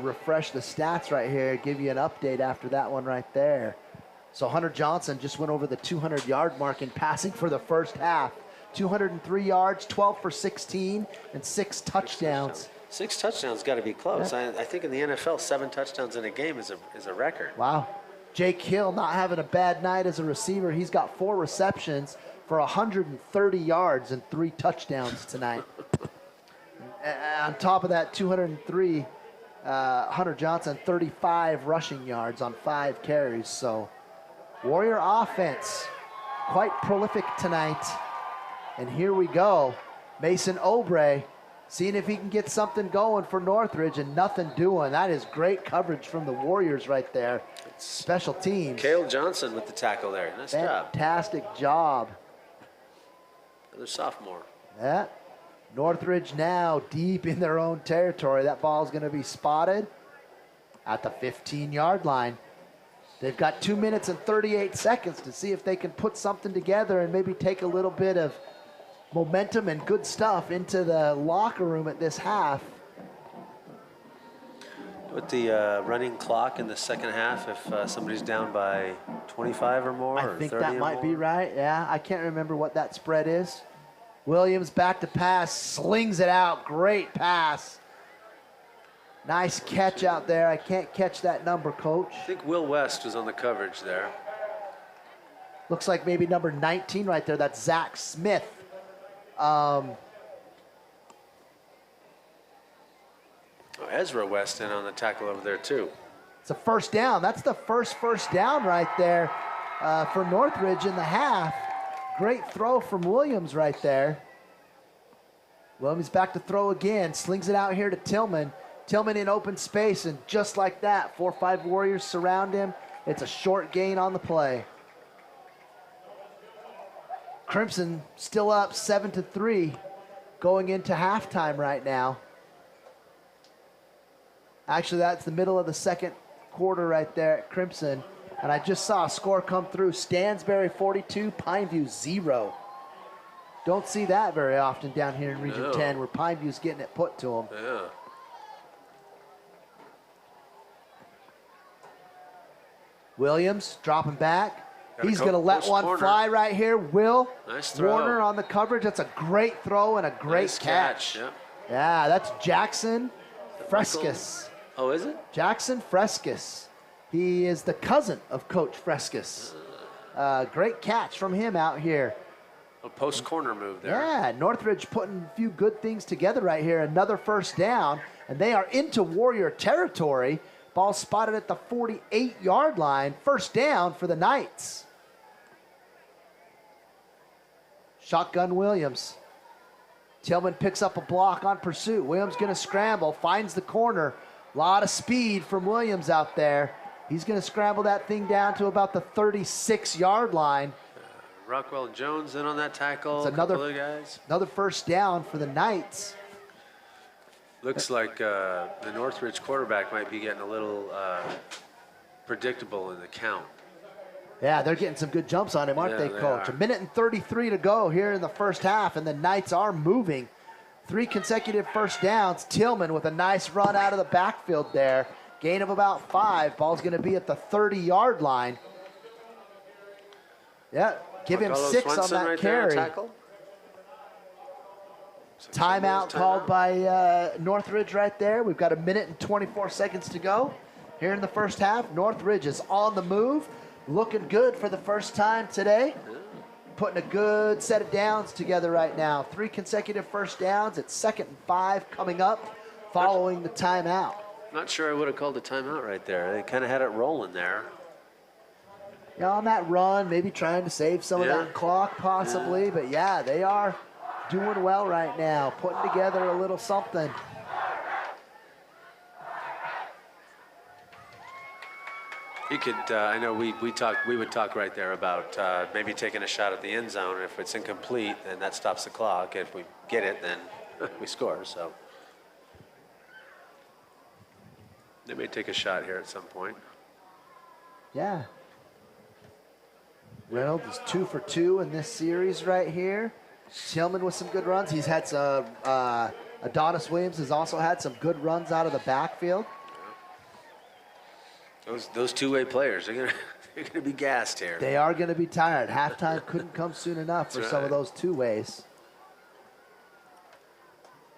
refresh the stats right here, give you an update after that one right there. So Hunter Johnson just went over the 200-yard mark in passing for the first half. 203 yards, 12 for 16, and 6 touchdowns. 6 touchdowns got to be close. Yeah. I think in the NFL, 7 touchdowns in a game is a record. Wow. Jake Hill not having a bad night as a receiver. He's got 4 receptions for 130 yards and 3 touchdowns tonight. On top of that, 203, Hunter Johnson, 35 rushing yards on 5 carries. So Warrior offense, quite prolific tonight. And here we go. Mason Obrey seeing if he can get something going for Northridge, and nothing doing. That is great coverage from the Warriors right there. Special teams. Cale Johnson with the tackle there. Nice job. Fantastic job. Another sophomore. Yeah. Northridge now deep in their own territory. That ball's going to be spotted at the 15-yard line. They've got 2 minutes and 38 seconds to see if they can put something together and maybe take a little bit of momentum and good stuff into the locker room at this half. With the running clock in the second half, if somebody's down by 25 or more, I think that might be right. Yeah, I can't remember what that spread is. Williams back to pass, slings it out. Great pass. Nice catch out there. I can't catch that number, Coach. I think Will West was on the coverage there. Looks like maybe number 19 right there. That's Zach Smith. Ezra West in on the tackle over there too. It's a first down. That's the first down right there for Northridge in the half. Great throw from Williams right there. Williams back to throw again. Slings it out here to Tillman. Tillman in open space, and just like that, 4 or 5 Warriors surround him. It's a short gain on the play. Crimson still up 7-3 going into halftime right now. Actually, that's the middle of the second quarter right there at Crimson. And I just saw a score come through. Stansbury 42, Pineview 0. Don't see that very often down here in Region 10 where Pineview's getting it put to them. Yeah. Williams dropping back. He's going to go let post one corner. fly right here. Nice throw. Warner on the coverage. That's a great throw and a great Nice catch. Yep. Yeah, that's Jackson Frescus. Oh, is it? Jackson Frescus. He is the cousin of Coach Frescus. Great catch from him out here. A post corner move there. Yeah, Northridge putting a few good things together right here. Another first down, and they are into Warrior territory. Ball spotted at the 48-yard line. First down for the Knights. Shotgun Williams. Tillman picks up a block on pursuit. Williams going to scramble, finds the corner. A lot of speed from Williams out there. He's going to scramble that thing down to about the 36-yard line. Rockwell Jones in on that tackle. It's another, couple of guys. another first down for the Knights. Looks like the Northridge quarterback might be getting a little predictable in the count. Yeah, they're getting some good jumps on him, aren't they, Coach? Are. 1 minute and 33 to go here in the first half, and the Knights are moving. 3 consecutive first downs. Tillman with a nice run out of the backfield there. Gain of about 5. Ball's going to be at the 30-yard line. Yeah, give him 6 on that right carry. Timeout called by Northridge right there. We've got 1 minute and 24 seconds to go here in the first half. Northridge is on the move, looking good for the first time today. Putting a good set of downs together right now. 3 consecutive first downs. It's 2nd and 5 coming up following the timeout. Not sure I would have called a timeout right there. They kind of had it rolling there. Yeah, on that run, maybe trying to save some of that clock possibly. But yeah, they are doing well right now, putting together a little something. You could, I know we would talk right there about maybe taking a shot at the end zone. If it's incomplete, then that stops the clock. If we get it, then we score. So they may take a shot here at some point. Yeah. Reynolds is 2 for 2 in this series right here. Tillman with some good runs. He's had some, Adonis Williams has also had some good runs out of the backfield. Those two-way players, they're gonna be gassed here. They are going to be tired. Halftime couldn't come soon enough for some of those two-ways.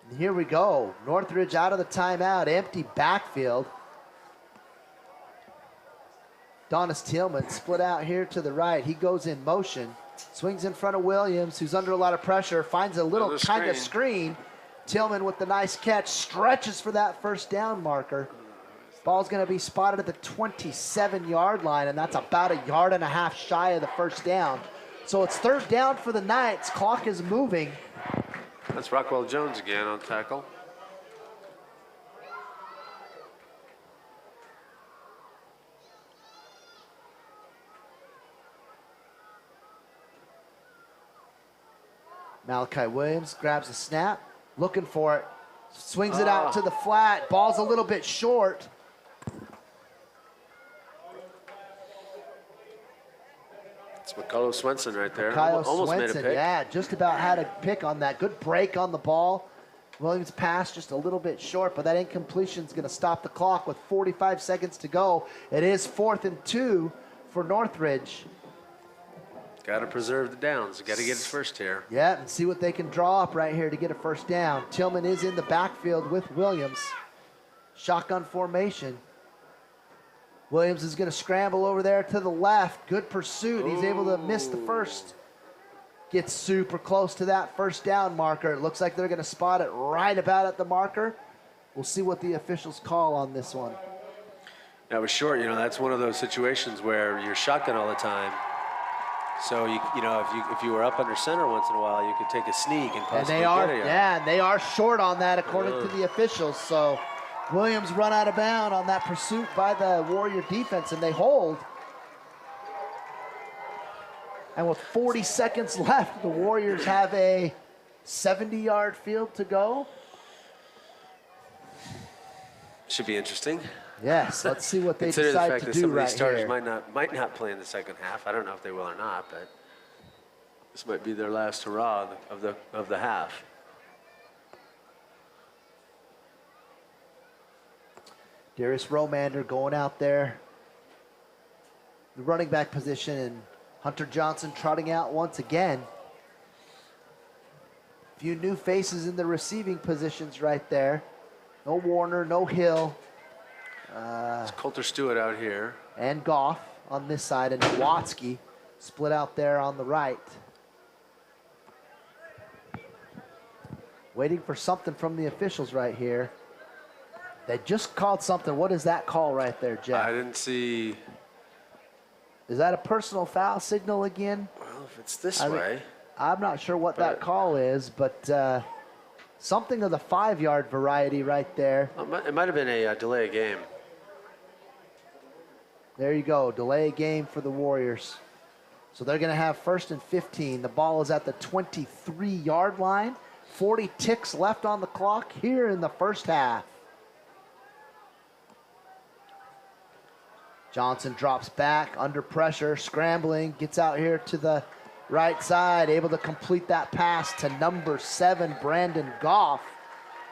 And here we go. Northridge out of the timeout. Empty backfield. Donis Tillman split out here to the right. He goes in motion. Swings in front of Williams, who's under a lot of pressure. Finds a little kind of screen. Tillman with the nice catch. Stretches for that first down marker. Ball's going to be spotted at the 27-yard line, and that's about 1.5 yards shy of the first down. So it's 3rd down for the Knights. Clock is moving. That's Rockwell Jones again on tackle. Malachi Williams grabs the snap, looking for it. Swings it out to the flat. Ball's a little bit short. It's McCullough Swenson right there. Kyle Almost Swenson, made a pick. yeah, just about had a pick on that. Good break on the ball. Williams' pass just a little bit short, but that incompletion is going to stop the clock with 45 seconds to go. It is 4th and 2 for Northridge. Got to preserve the downs. Got to get it first here. Yeah, and see what they can draw up right here to get a first down. Tillman is in the backfield with Williams. Shotgun formation. Williams is going to scramble over there to the left. Good pursuit. He's able to miss the first. Gets super close to that first down marker. It looks like they're going to spot it right about at the marker. We'll see what the officials call on this one. That was short. That's one of those situations where you're shotgun all the time. So if you were up under center once in a while, you could take a sneak and possibly get it. Yeah, and they are short on that according to the officials. So Williams run out of bounds on that pursuit by the Warrior defense, and they hold. And with 40 seconds left, the Warriors have a 70-yard field to go. Should be interesting. Yes, let's see what they Consider decide the fact to that do some of right these starters here. might not play in the second half. I don't know if they will or not, but this might be their last hurrah of the half. Darius Romander going out there. The running back position, and Hunter Johnson trotting out once again. A few new faces in the receiving positions right there. No Warner, no Hill. It's Coulter Stewart out here. And Goff on this side, and Watsky split out there on the right. Waiting for something from the officials right here. They just called something. What is that call right there, Jeff? I didn't see. Is that a personal foul signal again? Well, if it's this way. I'm not sure what that call is, but something of the 5-yard variety right there. It might have been a delay of game. There you go, delay game for the Warriors. So they're going to have 1st and 15. The ball is at the 23-yard line. 40 ticks left on the clock here in the first half. Johnson drops back under pressure, scrambling, gets out here to the right side, able to complete that pass to number 7, Brandon Goff.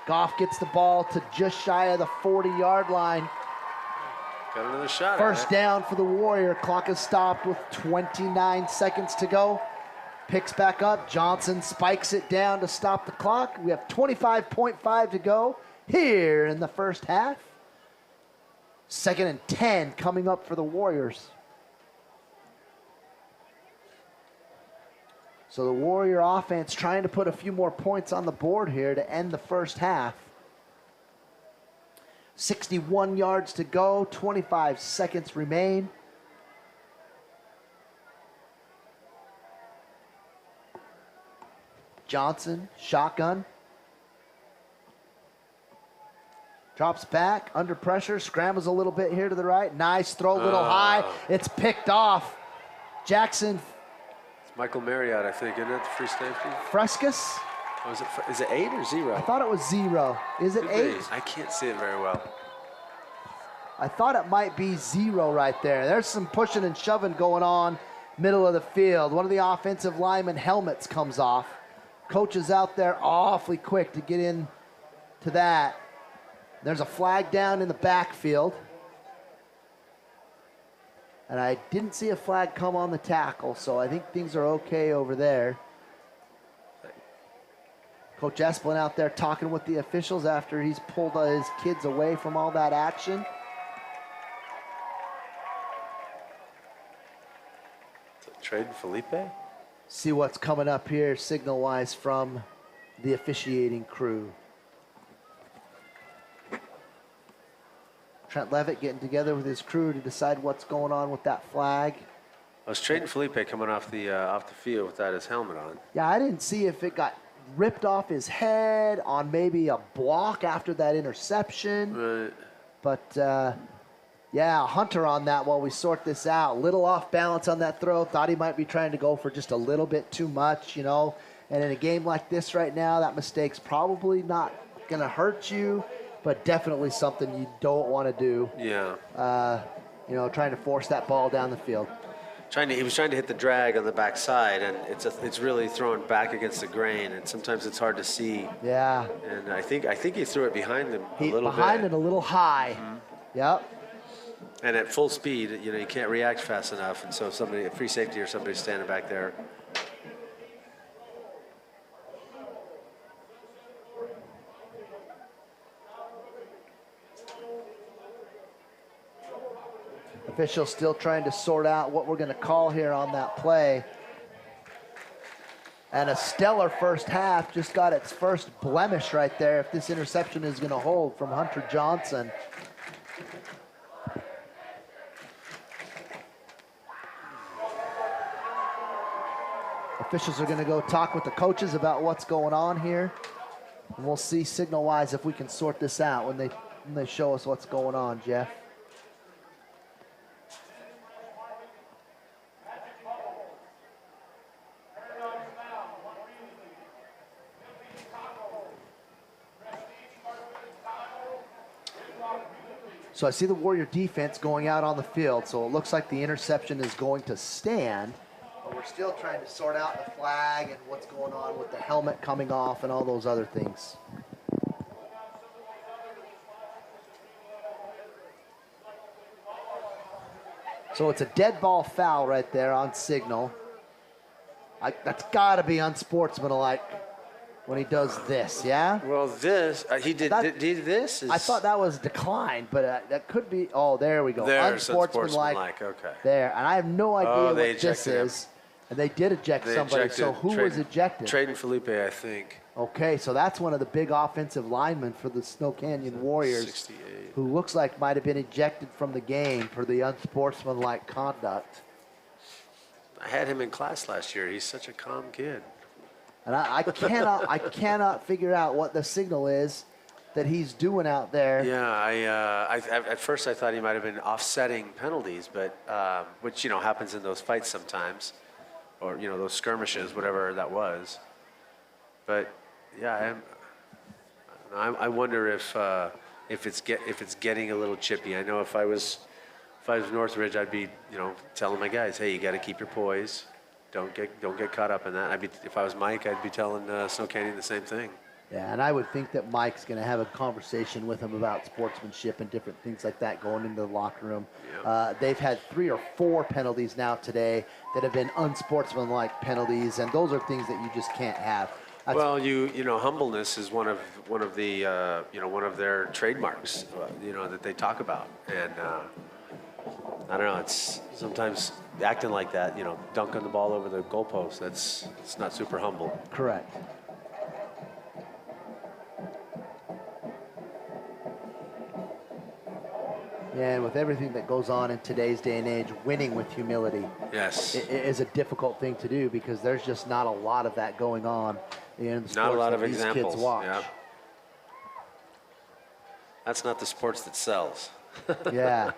Goff gets the ball to just shy of the 40-yard line. Got another shot. First down for the Warrior. Clock is stopped with 29 seconds to go. Picks back up. Johnson spikes it down to stop the clock. We have 25.5 to go here in the first half. 2nd and 10 coming up for the Warriors. So the Warrior offense trying to put a few more points on the board here to end the first half. 61 yards to go, 25 seconds remain. Johnson, shotgun. Drops back, under pressure, scrambles a little bit here to the right. Nice throw, a little high. It's picked off. Jackson. It's Michael Marriott, I think, isn't it, the free safety? Frescus? Oh, is it 8 or 0? I thought it was 0. Is it 8? I can't see it very well. I thought it might be 0 right there. There's some pushing and shoving going on middle of the field. One of the offensive lineman helmets comes off. Coach is out there awfully quick to get in to that. There's a flag down in the backfield. And I didn't see a flag come on the tackle, so I think things are okay over there. Coach Esplin out there talking with the officials after he's pulled his kids away from all that action. Trade Felipe? See what's coming up here signal-wise from the officiating crew. Trent Levitt getting together with his crew to decide what's going on with that flag. I was trading Felipe coming off the field without his helmet on. Yeah, I didn't see if it got ripped off his head on maybe a block after that interception. Right. But, yeah, Hunter on that while we sort this out. Little off balance on that throw. Thought he might be trying to go for just a little bit too much, you know. And in a game like this right now, that mistake's probably not going to hurt you, but definitely something you don't want to do. Yeah. You know, trying to force that ball down the field. He was trying to hit the drag on the backside, and it's really thrown back against the grain, and sometimes it's hard to see. Yeah. And I think he threw it behind him a little bit. Behind it a little high. Mm-hmm. Yep. And at full speed, you know, you can't react fast enough, and so a free safety or somebody standing back there. Officials still trying to sort out what we're going to call here on that play. And a stellar first half, just got its first blemish right there if this interception is going to hold from Hunter Johnson. Officials are going to go talk with the coaches about what's going on here. And we'll see signal-wise if we can sort this out when they show us what's going on, Jeff. So I see the Warrior defense going out on the field, so it looks like the interception is going to stand. But we're still trying to sort out the flag and what's going on with the helmet coming off and all those other things. So it's a dead ball foul right there on signal. That's got to be unsportsmanlike when he does this, yeah? Well, this, he did this? I thought that was declined, but that could be, oh, there we go. There's Unsportsmanlike. Okay. There, and I have no idea what this ejected him. is. And they did eject somebody, so who was ejected? Traden Felipe, I think. Okay, so that's one of the big offensive linemen for the Snow Canyon Warriors, 68. who looks like might have been ejected from the game for the unsportsmanlike conduct. I had him in class last year. He's such a calm kid. And I cannot figure out what the signal is that he's doing out there. Yeah, at first I thought he might have been offsetting penalties, but which happens in those fights sometimes, or those skirmishes, whatever that was. But yeah, I wonder if it's getting a little chippy. I know if I was Northridge, I'd be telling my guys, hey, you got to keep your poise. Don't get caught up in that. If I was Mike, I'd be telling Snow Canyon the same thing. Yeah, and I would think that Mike's going to have a conversation with him about sportsmanship and different things like that going into the locker room. Yep. They've had 3 or 4 penalties now today that have been unsportsmanlike penalties, and those are things that you just can't have. Well, humbleness is one of the one of their trademarks, that they talk about, and I don't know. It's sometimes acting like that, dunking the ball over the goalpost. It's not super humble. Correct. Yeah, and with everything that goes on in today's day and age, winning with humility, yes, is a difficult thing to do because there's just not a lot of that going on in the sports not a lot that of these examples. kids watch. Yeah. That's not the sports that sells. Yeah.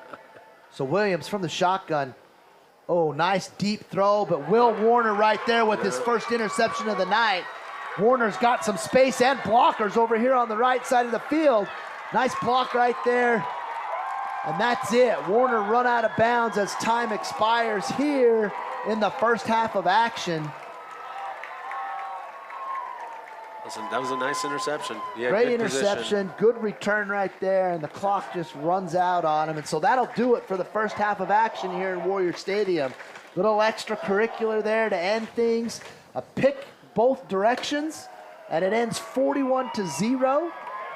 So Williams from the shotgun. Oh, nice deep throw, but Will Warner right there with his first interception of the night. Warner's got some space and blockers over here on the right side of the field. Nice block right there. And that's it. Warner run out of bounds as time expires here in the first half of action. That was a nice interception. Great interception, good return right there, and the clock just runs out on him. And so that'll do it for the first half of action here in Warrior Stadium. Little extracurricular there to end things. A pick both directions, and it ends 41-0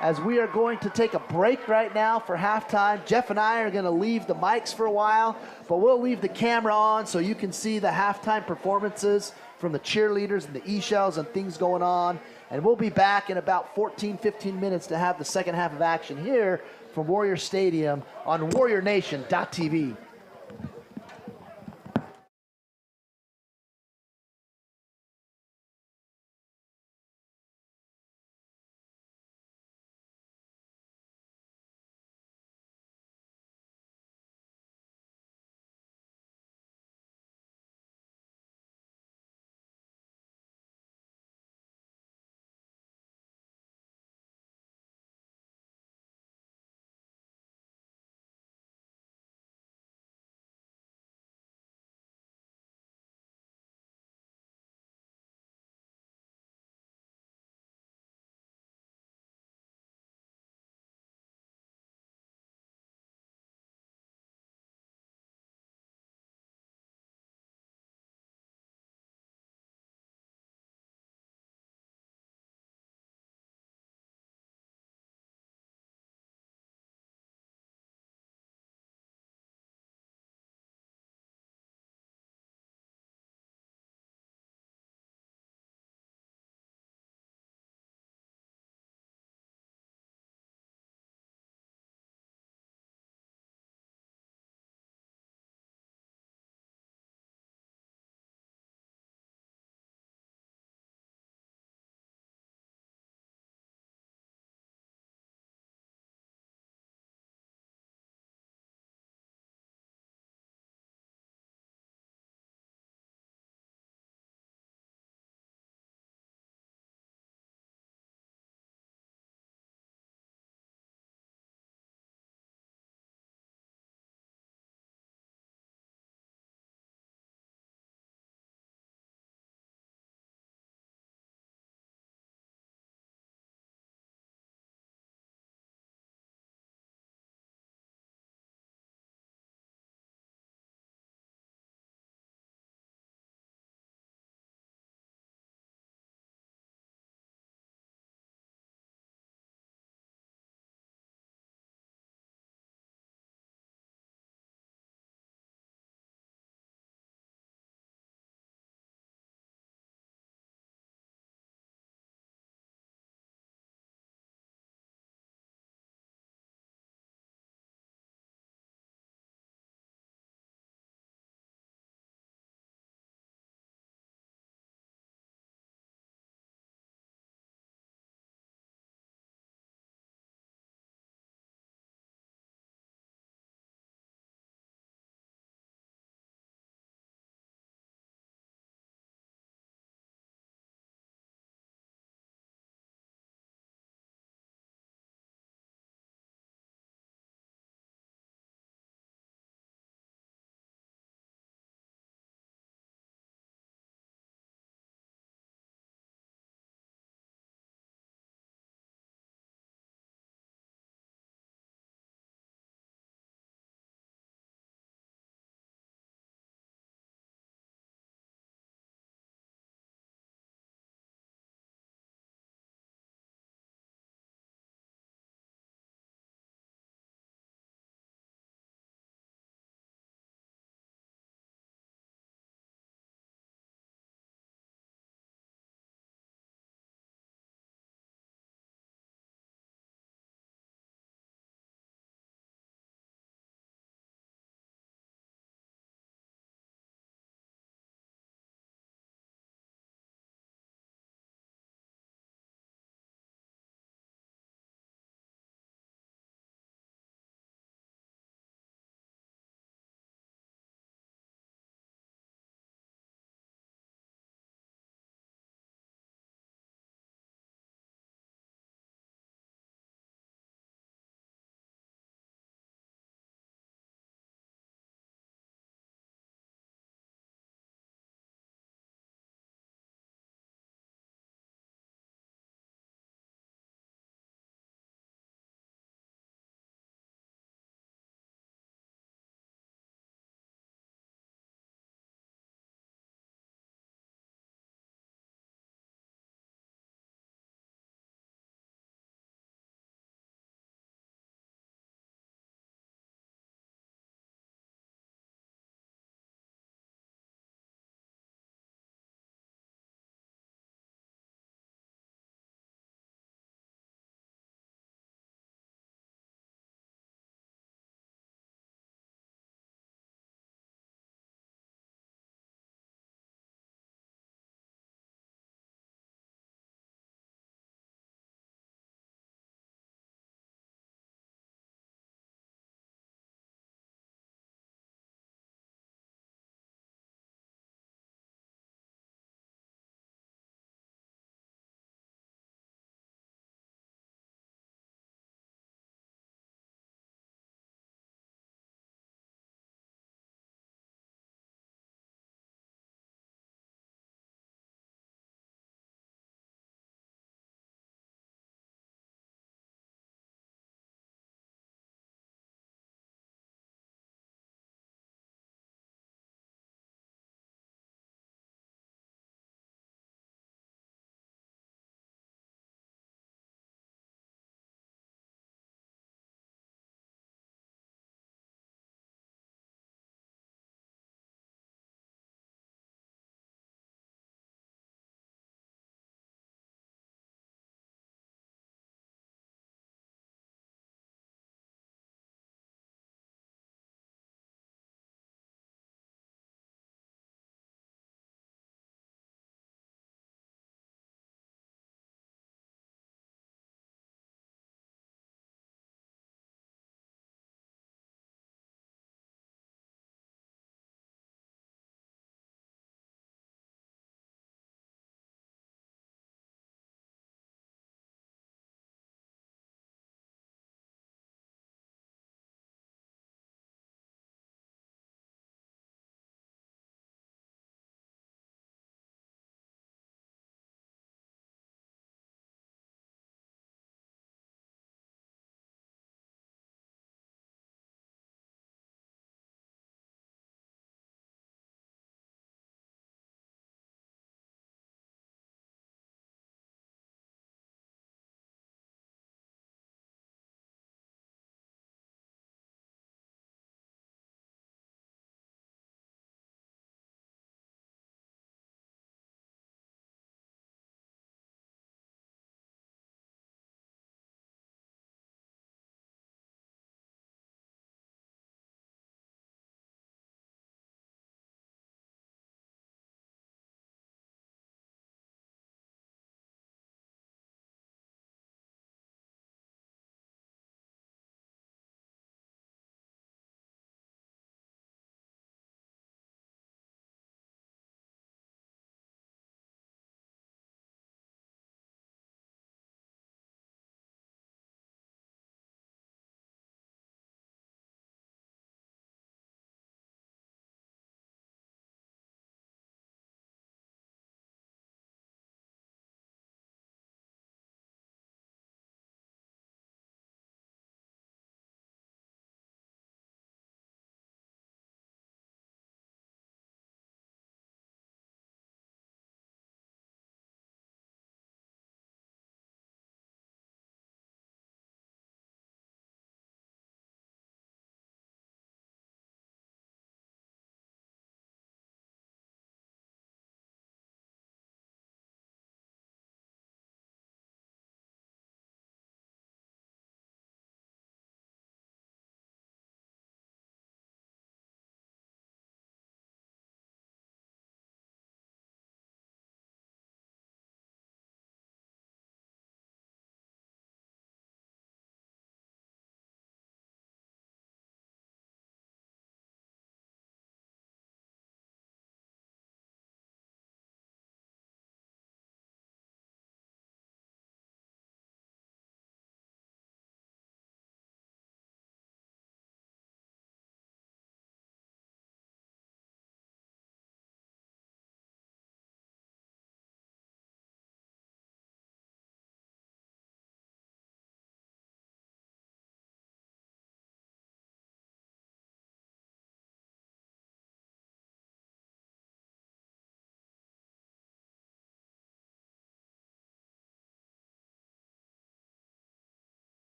as we are going to take a break right now for halftime. Jeff and I are going to leave the mics for a while, but we'll leave the camera on so you can see the halftime performances from the cheerleaders and the E-shells and things going on. And we'll be back in about 15 minutes to have the second half of action here from Warrior Stadium on WarriorNation.tv.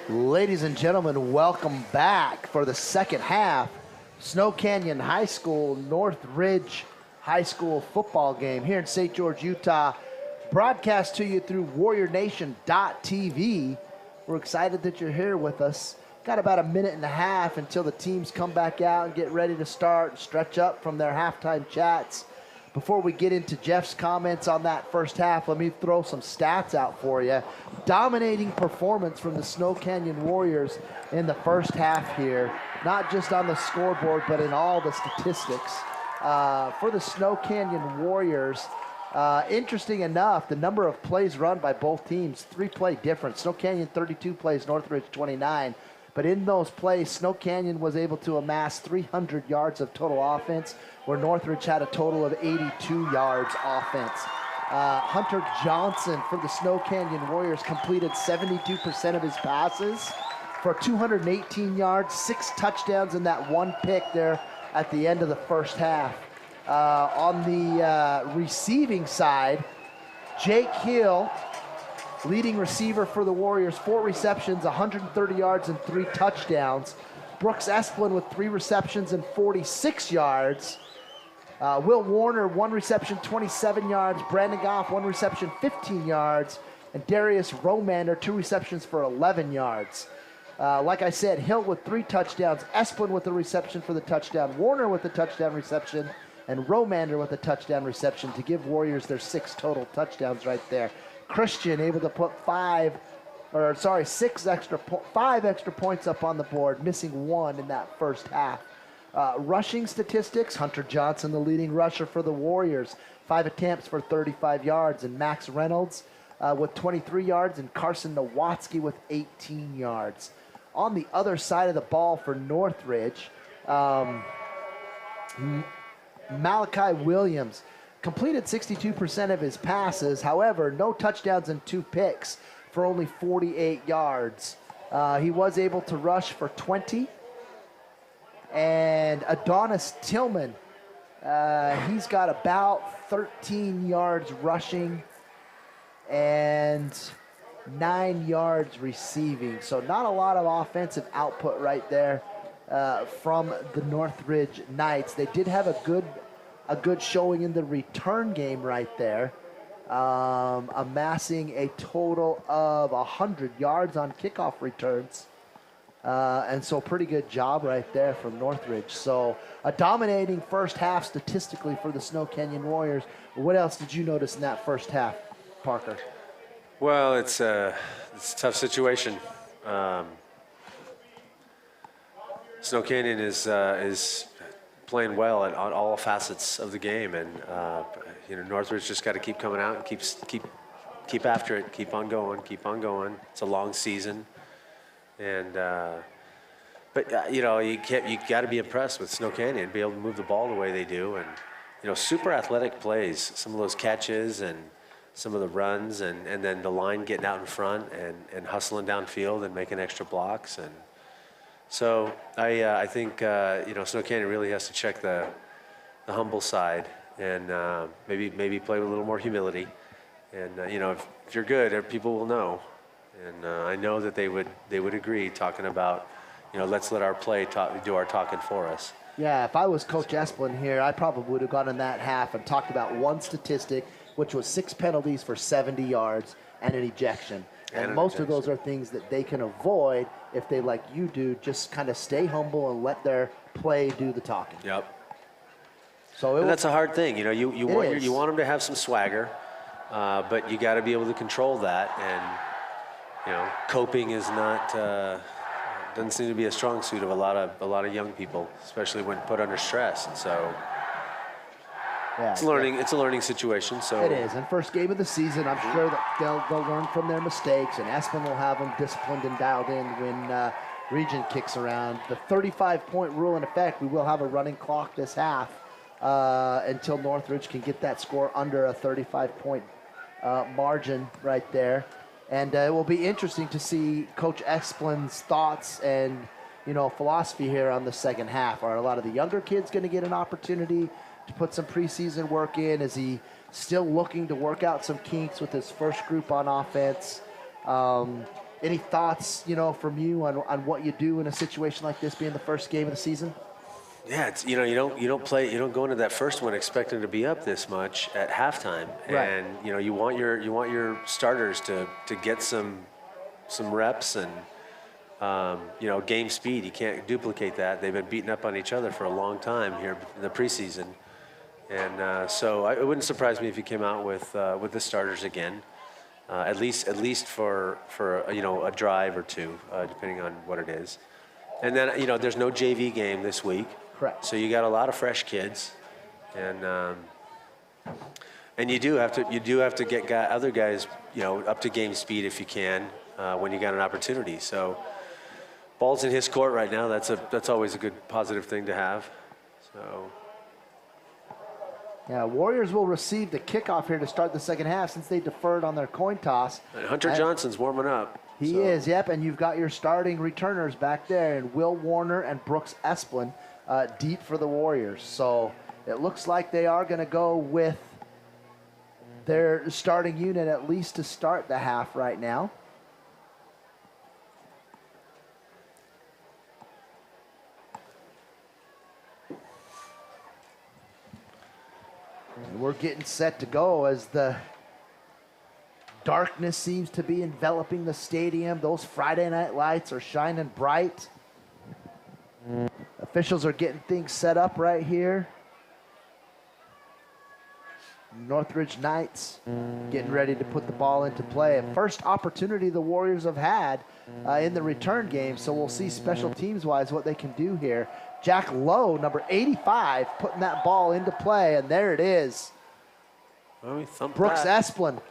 Ladies and gentlemen, welcome back for the second half. Snow Canyon High School, Northridge High School football game here in St. George, Utah. Broadcast to you through WarriorNation.tv. We're excited that you're here with us. Got about a minute and a half until the teams come back out and get ready to start and stretch up from their halftime chats. Before we get into Jeff's comments on that first half, let me throw some stats out for you. Dominating performance from the Snow Canyon Warriors in the first half here, not just on the scoreboard, but in all the statistics. For the Snow Canyon Warriors, interesting enough, the number of plays run by both teams, 3-play difference. Snow Canyon 32 plays, Northridge 29. But in those plays, Snow Canyon was able to amass 300 yards of total offense, where Northridge had a total of 82 yards offense. Hunter Johnson for the Snow Canyon Warriors completed 72% of his passes for 218 yards, 6 touchdowns, and that 1 pick there at the end of the first half. On the receiving side, Jake Hill, leading receiver for the Warriors, 4 receptions, 130 yards, and 3 touchdowns. Brooks Esplin with 3 receptions and 46 yards. Will Warner, 1 reception, 27 yards. Brandon Goff, 1 reception, 15 yards. And Darius Romander, 2 receptions for 11 yards. Like I said, Hill with 3 touchdowns. Esplin with a reception for the touchdown. Warner with a touchdown reception. And Romander with a touchdown reception to give Warriors their 6 total touchdowns right there. Christian able to put 5 extra points up on the board, missing 1 in that first half. Rushing statistics, Hunter Johnson, the leading rusher for the Warriors, 5 attempts for 35 yards, and Max Reynolds with 23 yards, and Carson Nowatzki with 18 yards. On the other side of the ball for Northridge, Malachi Williams completed 62% of his passes. However, no touchdowns and 2 picks for only 48 yards. He was able to rush for 20. And Adonis Tillman, he's got about 13 yards rushing and 9 yards receiving. So not a lot of offensive output right there from the Northridge Knights. They did have a good showing in the return game right there, amassing a total of 100 yards on kickoff returns. And so pretty good job right there from Northridge. So a dominating first half statistically for the Snow Canyon Warriors. What else did you notice in that first half, Parker? Well, it's a tough situation. Snow Canyon is playing well on all facets of the game, and Northridge just got to keep coming out and keep after it, keep on going. It's a long season, and but you got to be impressed with Snow Canyon, be able to move the ball the way they do, and super athletic plays, some of those catches and some of the runs, and then the line getting out in front and hustling downfield and making extra blocks. And so I think Snow Canyon really has to check the humble side and maybe play with a little more humility. And if you're good, people will know. And I know that they would agree, talking about let's let our play do our talking for us. Yeah, if I was Coach Esplin here, I probably would have gone in that half and talked about one statistic, which was 6 penalties for 70 yards and an ejection. And most of those are things that they can avoid if they, like you do, just kind of stay humble and let their play do the talking. Yep. So and that's a hard thing. You want them to have some swagger, but you got to be able to control that. And coping is not doesn't seem to be a strong suit of a lot of young people, especially when put under stress. And so yeah, it's a learning situation. So it is. And first game of the season, I'm sure that they'll learn from their mistakes, and Esplin will have them disciplined and dialed in when region kicks around. The 35-point rule in effect. We will have a running clock this half until Northridge can get that score under a 35-point margin right there. And it will be interesting to see Coach Esplin's thoughts and philosophy here on the second half. Are a lot of the younger kids going to get an opportunity to put some preseason work in? Is he still looking to work out some kinks with his first group on offense? Any thoughts, from you on what you do in a situation like this, being the first game of the season? Yeah, it's you don't go into that first one expecting to be up this much at halftime, Right. and you want your starters to get some reps and game speed. You can't duplicate that. They've been beating up on each other for a long time here in the preseason, and so it wouldn't surprise me if you came out with the starters again, at least for a drive or two, depending on what it is. And then there's no JV game this week. Correct. So you got a lot of fresh kids, and you do have to get other guys up to game speed if you can when you got an opportunity. So ball's in his court right now. That's always a good positive thing to have. So yeah, Warriors will receive the kickoff here to start the second half since they deferred on their coin toss. and Hunter Johnson's warming up. He is, yep, and you've got your starting returners back there, and Will Warner and Brooks Esplin deep for the Warriors. So it looks like they are going to go with their starting unit at least to start the half right now. And we're getting set to go as the darkness seems to be enveloping the stadium. Those Friday night lights are shining bright. Officials are getting things set up right here. Northridge Knights getting ready to put the ball into play. A first opportunity the Warriors have had in the return game, so we'll see special teams-wise what they can do here. Jack Lowe, number 85, putting that ball into play, and there it is. Brooks Esplin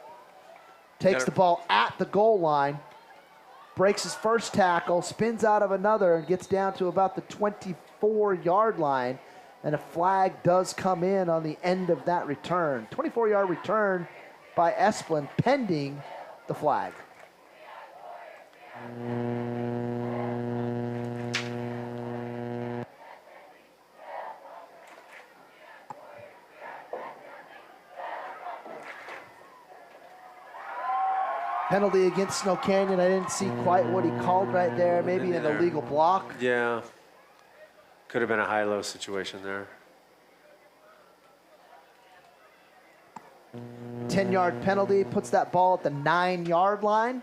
takes the ball at the goal line, breaks his first tackle, spins out of another, and gets down to about the 24-yard line. And a flag does come in on the end of that return. 24-yard return by Esplin pending the flag. Penalty against Snow Canyon. I didn't see quite what he called right there. Maybe an illegal block. Yeah. Could have been a high-low situation there. 10-yard penalty puts that ball at the 9-yard line.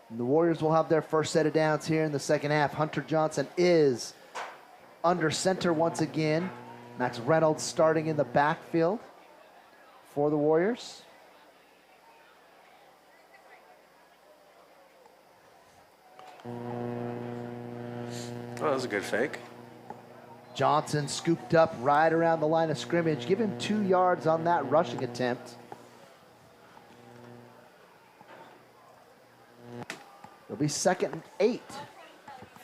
And the Warriors will have their first set of downs here in the second half. Hunter Johnson is under center once again. Max Reynolds starting in the backfield for the Warriors. Oh, that was a good fake. Johnson scooped up right around the line of scrimmage. Give him 2 yards on that rushing attempt. It'll be 2nd and 8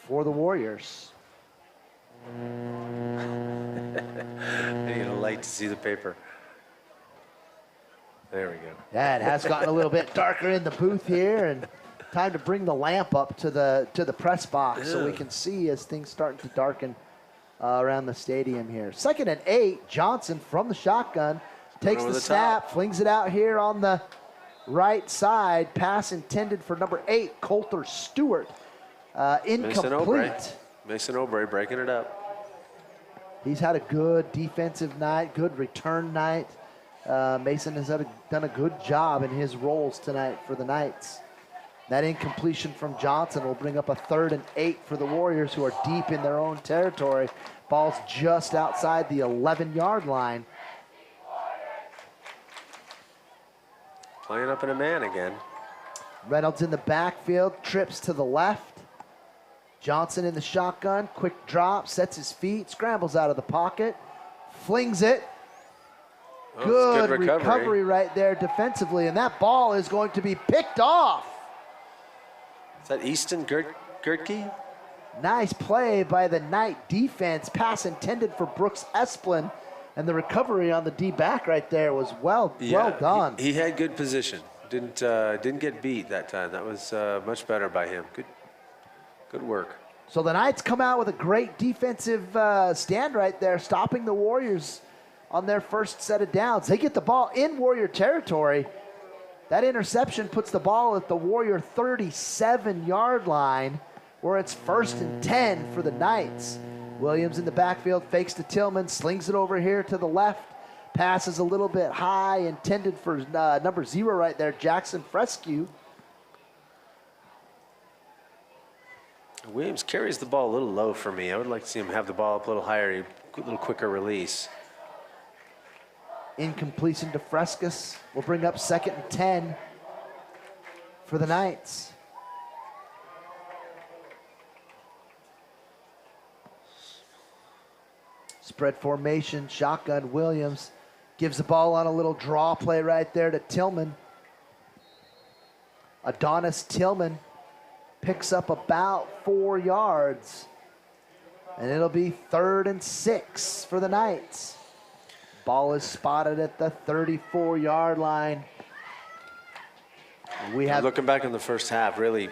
for the Warriors. I need a light to see the paper. There we go. Yeah, it has gotten a little bit darker in the booth here, and time to bring the lamp up to the press box so we can see as things start to darken around the stadium here. 2nd and 8, Johnson from the shotgun takes the snap, flings it out here on the right side. Pass intended for number 8, Coulter Stewart. Incomplete. Mason Obrey breaking it up. He's had a good defensive night, good return night. Mason has done a good job in his roles tonight for the Knights. That incompletion from Johnson will bring up a 3rd and 8 for the Warriors, who are deep in their own territory. Ball's just outside the 11-yard line. Playing up in a man again. Reynolds in the backfield, trips to the left. Johnson in the shotgun, quick drop, sets his feet, scrambles out of the pocket, flings it. Oh, good recovery right there defensively, and that ball is going to be picked off. Is that Easton Gertke? Nice play by the Knight defense. Pass intended for Brooks Esplin, and the recovery on the D-back right there was well done. He had good position. Didn't get beat that time. That was much better by him. Good work. So the Knights come out with a great defensive stand right there, stopping the Warriors on their first set of downs. They get the ball in Warrior territory, That interception puts the ball at the Warrior 37-yard line, where it's 1st and 10 for the Knights. Williams in the backfield, fakes to Tillman, slings it over here to the left. Passes a little bit high, intended for number 0 right there, Jackson Frescue. Williams carries the ball a little low for me. I would like to see him have the ball up a little higher, a little quicker release. Incompletion to Frescus will bring up 2nd and 10 for the Knights. Spread formation, shotgun. Williams gives the ball on a little draw play right there to Tillman. Adonis Tillman picks up about 4 yards, and it'll be 3rd and 6 for the Knights. Ball is spotted at the 34-yard line. We have looking back in the first half, really,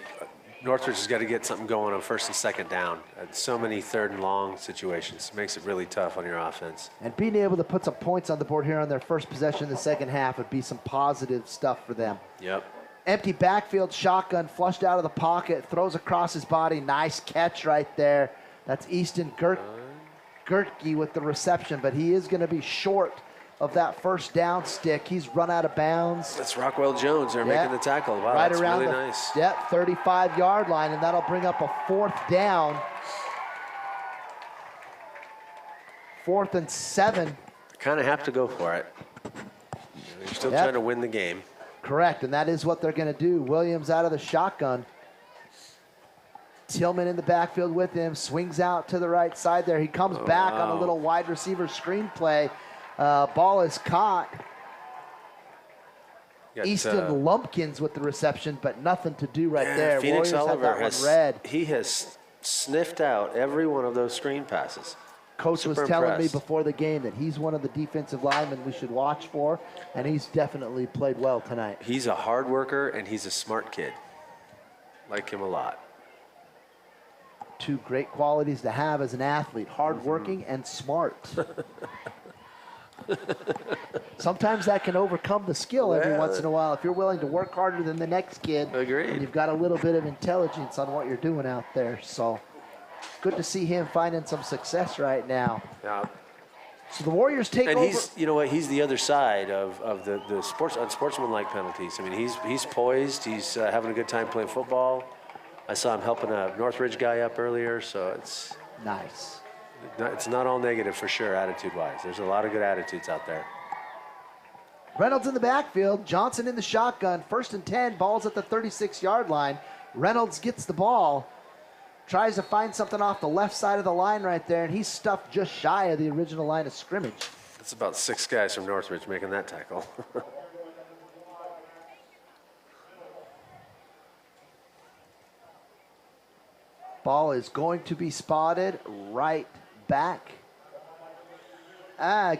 Northridge has got to get something going on 1st and 2nd down. So many 3rd and long situations. Makes it really tough on your offense. And being able to put some points on the board here on their first possession in the second half would be some positive stuff for them. Yep. Empty backfield, shotgun, flushed out of the pocket, throws across his body. Nice catch right there. That's Easton Gertke with the reception, but he is going to be short of that 1st down stick. He's run out of bounds. That's Rockwell Jones there making the tackle. Wow, right that's around really the nice. 35-yard line, and that'll bring up a 4th down. 4th and 7. Kind of have to go for it. You're still trying to win the game. Correct, and that is what they're going to do. Williams out of the shotgun. Tillman in the backfield with him, swings out to the right side there. He comes back on a little wide receiver screen play. Ball is caught. Easton Lumpkins with the reception, but nothing to do right there. Phoenix Warriors Oliver have that one read. He has sniffed out every one of those screen passes. Coach Super was telling impressed. me before the game that he's one of the defensive linemen we should watch for, and he's definitely played well tonight. He's a hard worker, and he's a smart kid. Like him a lot. 2 great qualities to have as an athlete, hardworking and smart. Sometimes that can overcome the skill every once in a while if you're willing to work harder than the next kid. Agreed. And you've got a little bit of intelligence on what you're doing out there. So good to see him finding some success right now. Yeah. So the Warriors take over. And he's, you know what, he's the other side of the sports unsportsmanlike penalties. I mean, he's poised. He's having a good time playing football. I saw him helping a Northridge guy up earlier, so it's nice. It's not all negative for sure, attitude-wise. There's a lot of good attitudes out there. Reynolds in the backfield, Johnson in the shotgun. 1st and 10, ball's at the 36-yard line. Reynolds gets the ball, tries to find something off the left side of the line right there, and he's stuffed just shy of the original line of scrimmage. That's about 6 guys from Northridge making that tackle. Ball is going to be spotted right back.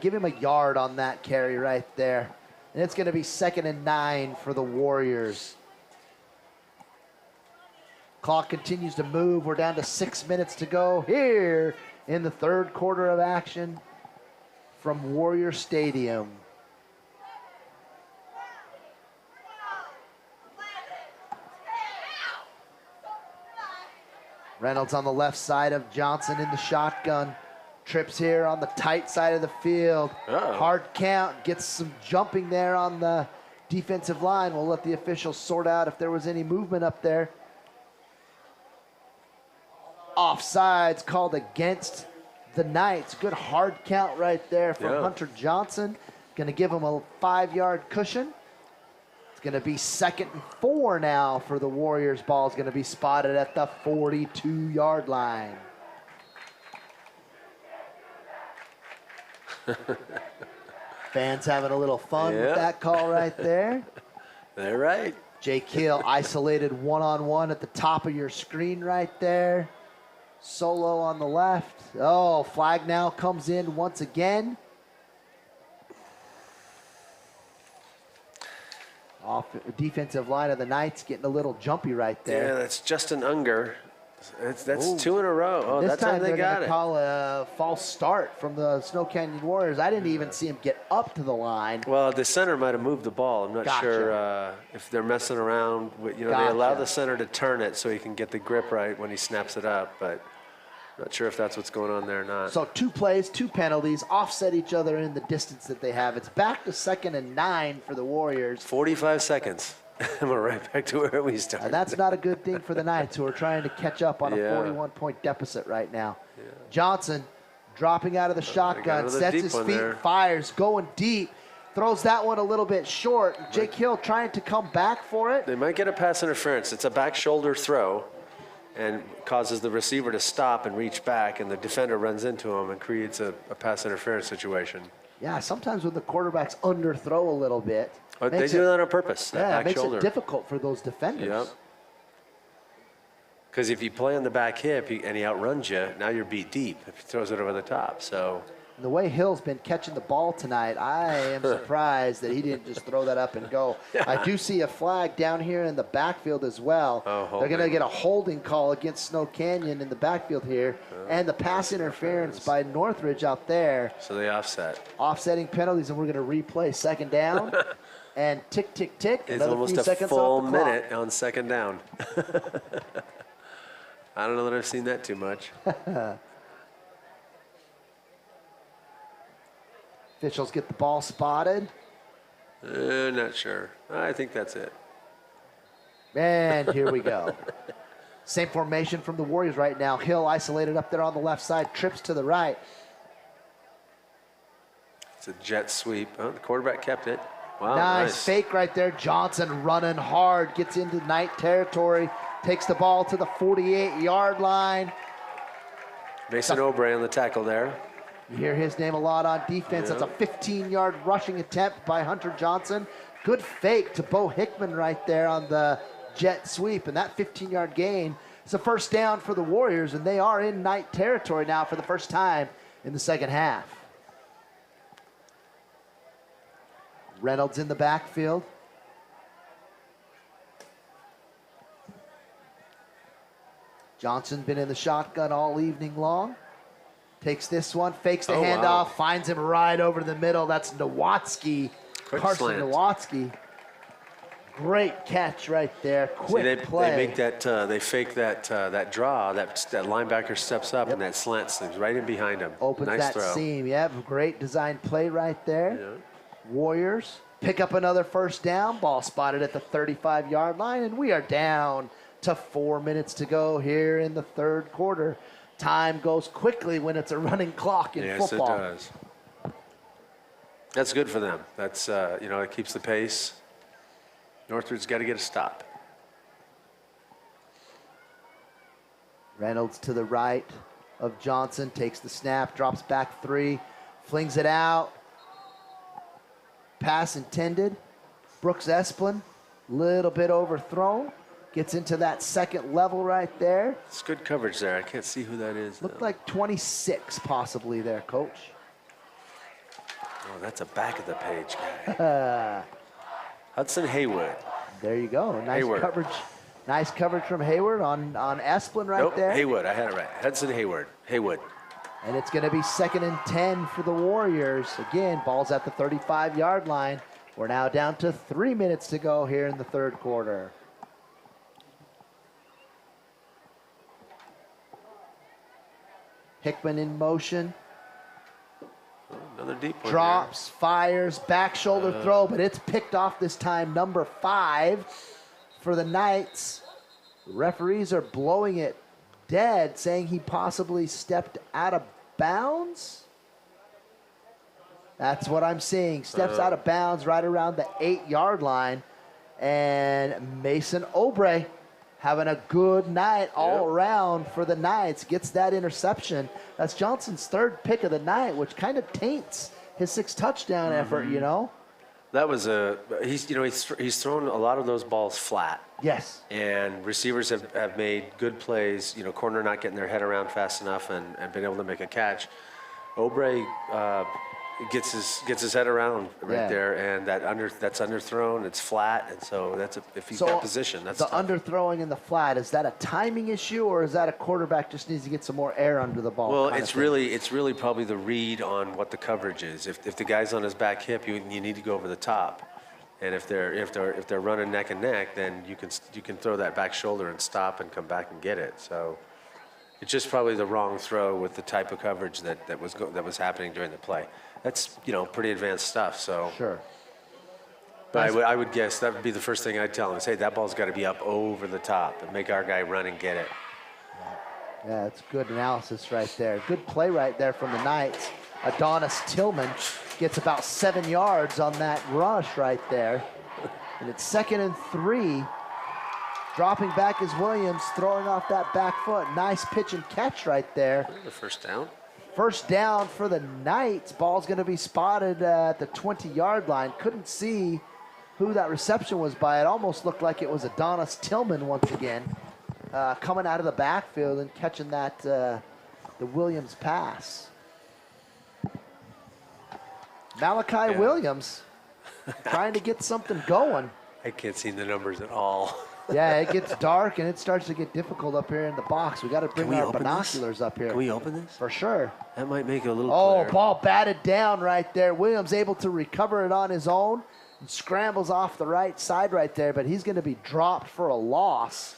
Give him a yard on that carry right there. And it's going to be 2nd and 9 for the Warriors. Clock continues to move. We're down to 6 minutes to go here in the 3rd quarter of action from Warrior Stadium. Reynolds on the left side of Johnson in the shotgun. Trips here on the tight side of the field. Hard count, gets some jumping there on the defensive line. We'll let the officials sort out if there was any movement up there. Offsides called against the Knights. Good hard count right there from Hunter Johnson. Going to give him a 5-yard cushion. It's going to be 2nd and 4 now for the Warriors. Ball is going to be spotted at the 42-yard line. Fans having a little fun with that call right there. They're right. Jake Hill isolated one-on-one at the top of your screen right there. Solo on the left. Oh, flag now comes in once again. Off defensive line of the Knights getting a little jumpy right there. Yeah, that's Justin Unger. That's 2 in a row. Oh, This that's time how they they're got going to it. call a false start from the Snow Canyon Warriors. I didn't even see him get up to the line. Well, the center might have moved the ball. I'm not Gotcha. sure if they're messing around. They allow the center to turn it so he can get the grip right when he snaps it up, but not sure if that's what's going on there or not. So 2 plays, 2 penalties, offset each other in the distance that they have. It's back to 2nd and 9 for the Warriors. 45 seconds. And we're right back to where we started. And that's not a good thing for the Knights, who are trying to catch up on a 41-point deficit right now. Yeah. Johnson dropping out of the shotgun, sets his feet, there. fires, going deep, throws that one a little bit short. Jake Hill trying to come back for it. They might get a pass interference. It's a back shoulder throw and causes the receiver to stop and reach back, and the defender runs into him and creates a pass interference situation. Yeah, sometimes when the quarterbacks underthrow a little bit. But they do that on purpose, that back it makes shoulder. it difficult for those defenders. Yep. Because if you play on the back hip and he outruns you, now you're beat deep if he throws it over the top. So The way Hill's been catching the ball tonight, I am surprised that he didn't just throw that up and go. I do see a flag down here in the backfield as well. They're going to get a holding call against Snow Canyon in the backfield here, and the pass interference by Northridge out there. So they offset. Offsetting penalties, and we're going to replay 2nd down. And tick, tick, tick. It's Another almost few a seconds full off the clock. minute on 2nd down. I don't know that I've seen that too much. Officials get the ball spotted. Not sure. I think that's it. And here we go. Same formation from the Warriors right now. Hill isolated up there on the left side, trips to the right. It's a jet sweep. Oh, the quarterback kept it. Wow, Nice fake right there. Johnson running hard, gets into Knight territory, takes the ball to the 48-yard line. Mason Obrey on the tackle there. You hear his name a lot on defense. That's a 15-yard rushing attempt by Hunter Johnson. Good fake to Bo Hickman right there on the jet sweep, and that 15-yard gain is a first down for the Warriors, and they are in Knight territory now for the first time in the second half. Reynolds in the backfield. Johnson been in the shotgun all evening long. Takes this one, fakes the handoff, finds him right over the middle. That's Nowatzki, Carson Nowatzki. Great catch right there. Quick play. They make that. They fake that draw. That linebacker steps up and that slant slips right in behind him. Opens nice that throw. seam. Yep, great design play right there. Yeah. Warriors pick up another first down. Ball spotted at the 35-yard line, and we are down to 4 minutes to go here in the third quarter. Time goes quickly when it's a running clock in football. Yes, it does. That's good for them. That's it keeps the pace. Northridge's got to get a stop. Reynolds to the right of Johnson, takes the snap, drops back 3, flings it out. Pass intended. Brooks Esplin, little bit overthrown. Gets into that second level right there. It's good coverage there. I can't see who that is. Looked like 26 possibly there, Coach. Oh, that's a back of the page guy. Hudson Haywood. There you go. Nice coverage. Nice coverage from Hayward on Esplin right there. Haywood. I had it right. Hudson Haywood. And it's going to be 2nd and 10 for the Warriors. Again, ball's at the 35-yard line. We're now down to 3 minutes to go here in the third quarter. Hickman in motion. Another deep one. Drops, fires, back shoulder throw, but it's picked off this time. Number 5 for the Knights. Referees are blowing it dead, saying he possibly stepped out of bounds. That's what I'm seeing. Steps out of bounds right around the 8-yard line. And Mason Obrey having a good night all around for the Knights. Gets that interception. That's Johnson's 3rd pick of the night, which kind of taints his 6th touchdown effort, you know? That was he's thrown a lot of those balls flat. Yes. And receivers have made good plays, corner not getting their head around fast enough and been able to make a catch. Obrey gets his head around right Yeah. there, and that's underthrown. It's flat, and so if he's got position, that's the tough. underthrowing in the flat, is that a timing issue, or is that a quarterback just needs to get some more air under the ball? Well, it's really probably the read on what the coverage is. If the guy's on his back hip, you need to go over the top, and if they're running neck and neck, then you can throw that back shoulder and stop and come back and get it. So it's just probably the wrong throw with the type of coverage that was happening during the play. That's pretty advanced stuff. So Sure. But I would guess that would be the first thing I'd tell him is, hey, that ball's got to be up over the top and make our guy run and get it. Yeah, that's good analysis right there. Good play right there from the Knights. Adonis Tillman gets about 7 yards on that rush right there. And it's 2nd and 3. Dropping back is Williams, throwing off that back foot. Nice pitch and catch right there. The first down. First down for the Knights. Ball's going to be spotted at the 20-yard line. Couldn't see who that reception was by. It almost looked like it was Adonis Tillman once again, coming out of the backfield and catching that the Williams pass. Malachi Williams trying to get something going. I can't see the numbers at all. Yeah, it gets dark and it starts to get difficult up here in the box. We got to bring our binoculars up here. Can we open this? For sure. That might make it a little clearer. Ball batted down right there. Williams able to recover it on his own and scrambles off the right side right there, but he's going to be dropped for a loss.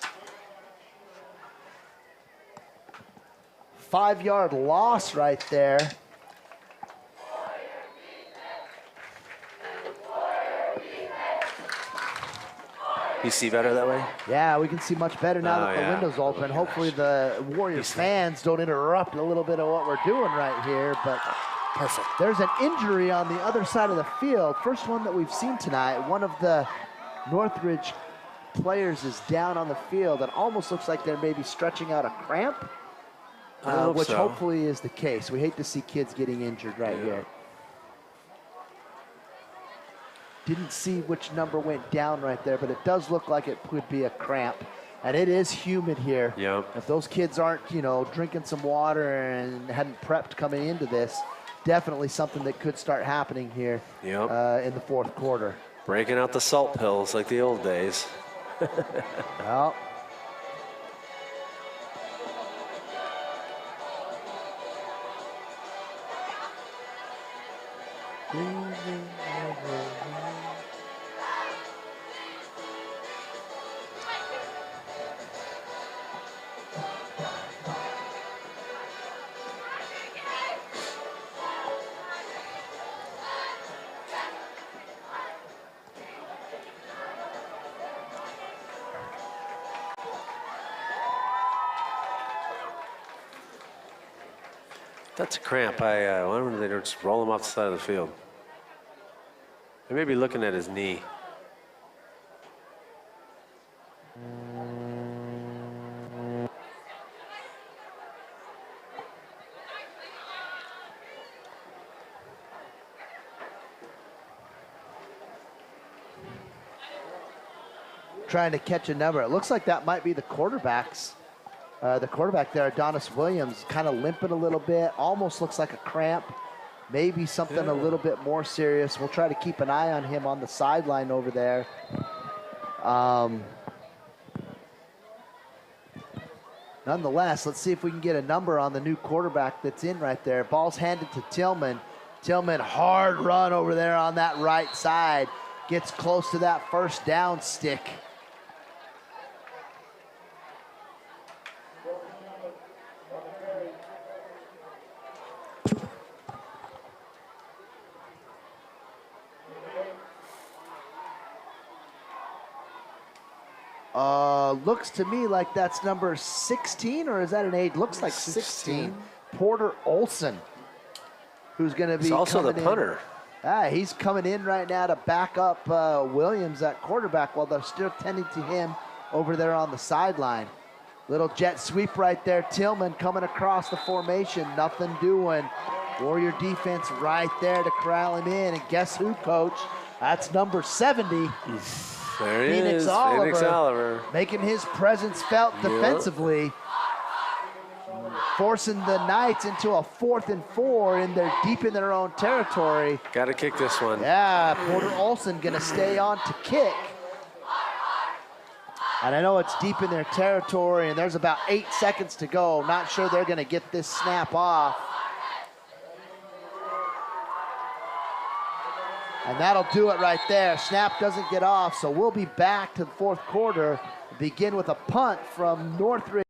5-yard loss right there. You see better that way? Yeah, we can see much better now that the window's open. Hopefully the Warriors fans don't interrupt a little bit of what we're doing right here, but perfect. There's an injury on the other side of the field. First one that we've seen tonight. One of the Northridge players is down on the field and almost looks like they're maybe stretching out a cramp, which hopefully is the case. We hate to see kids getting injured right here. Didn't see which number went down right there, but it does look like it could be a cramp. And it is humid here. Yep. If those kids aren't, drinking some water and hadn't prepped coming into this, definitely something that could start happening here in the fourth quarter. Breaking out the salt pills like the old days. Well, That's a cramp. I wonder if they don't just roll him off the side of the field. They may be looking at his knee. trying to catch a number. It looks like that might be the quarterbacks. The quarterback there, Adonis Williams, kind of limping a little bit. Almost looks like a cramp. Maybe something a little bit more serious. We'll try to keep an eye on him on the sideline over there. Nonetheless, let's see if we can get a number on the new quarterback that's in right there. Ball's handed to Tillman. Tillman, hard run over there on that right side. Gets close to that first down stick. Looks to me like that's number 16, or is that an 8? Looks like 16. Porter Olson, who's going to be also the punter. He's coming in right now to back up Williams at quarterback while they're still tending to him over there on the sideline. Little jet sweep right there. Tillman coming across the formation. Nothing doing. Warrior defense right there to corral him in. And guess who, Coach? That's number 70. There he is, Phoenix Oliver. Making his presence felt defensively. forcing the Knights into a 4th and 4 deep in their own territory. Got to kick this one. Yeah, Porter Olson gonna stay on to kick. And I know it's deep in their territory and there's about 8 seconds to go. Not sure they're gonna get this snap off. And that'll do it right there. Snap doesn't get off, so we'll be back to the 4th quarter. Begin with a punt from Northridge.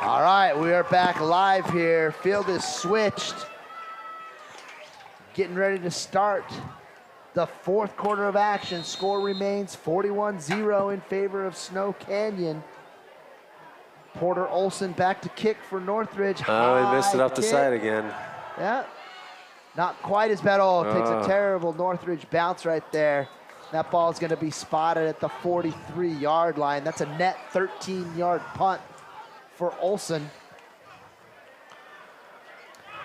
All right, we are back live here. Field is switched. Getting ready to start the 4th quarter of action. Score remains 41-0 in favor of Snow Canyon. Porter Olson back to kick for Northridge. Oh, he missed it off the side again. Yeah, not quite as bad. Oh, it takes a terrible Northridge bounce right there. That ball is going to be spotted at the 43-yard line. That's a net 13-yard punt for Olson.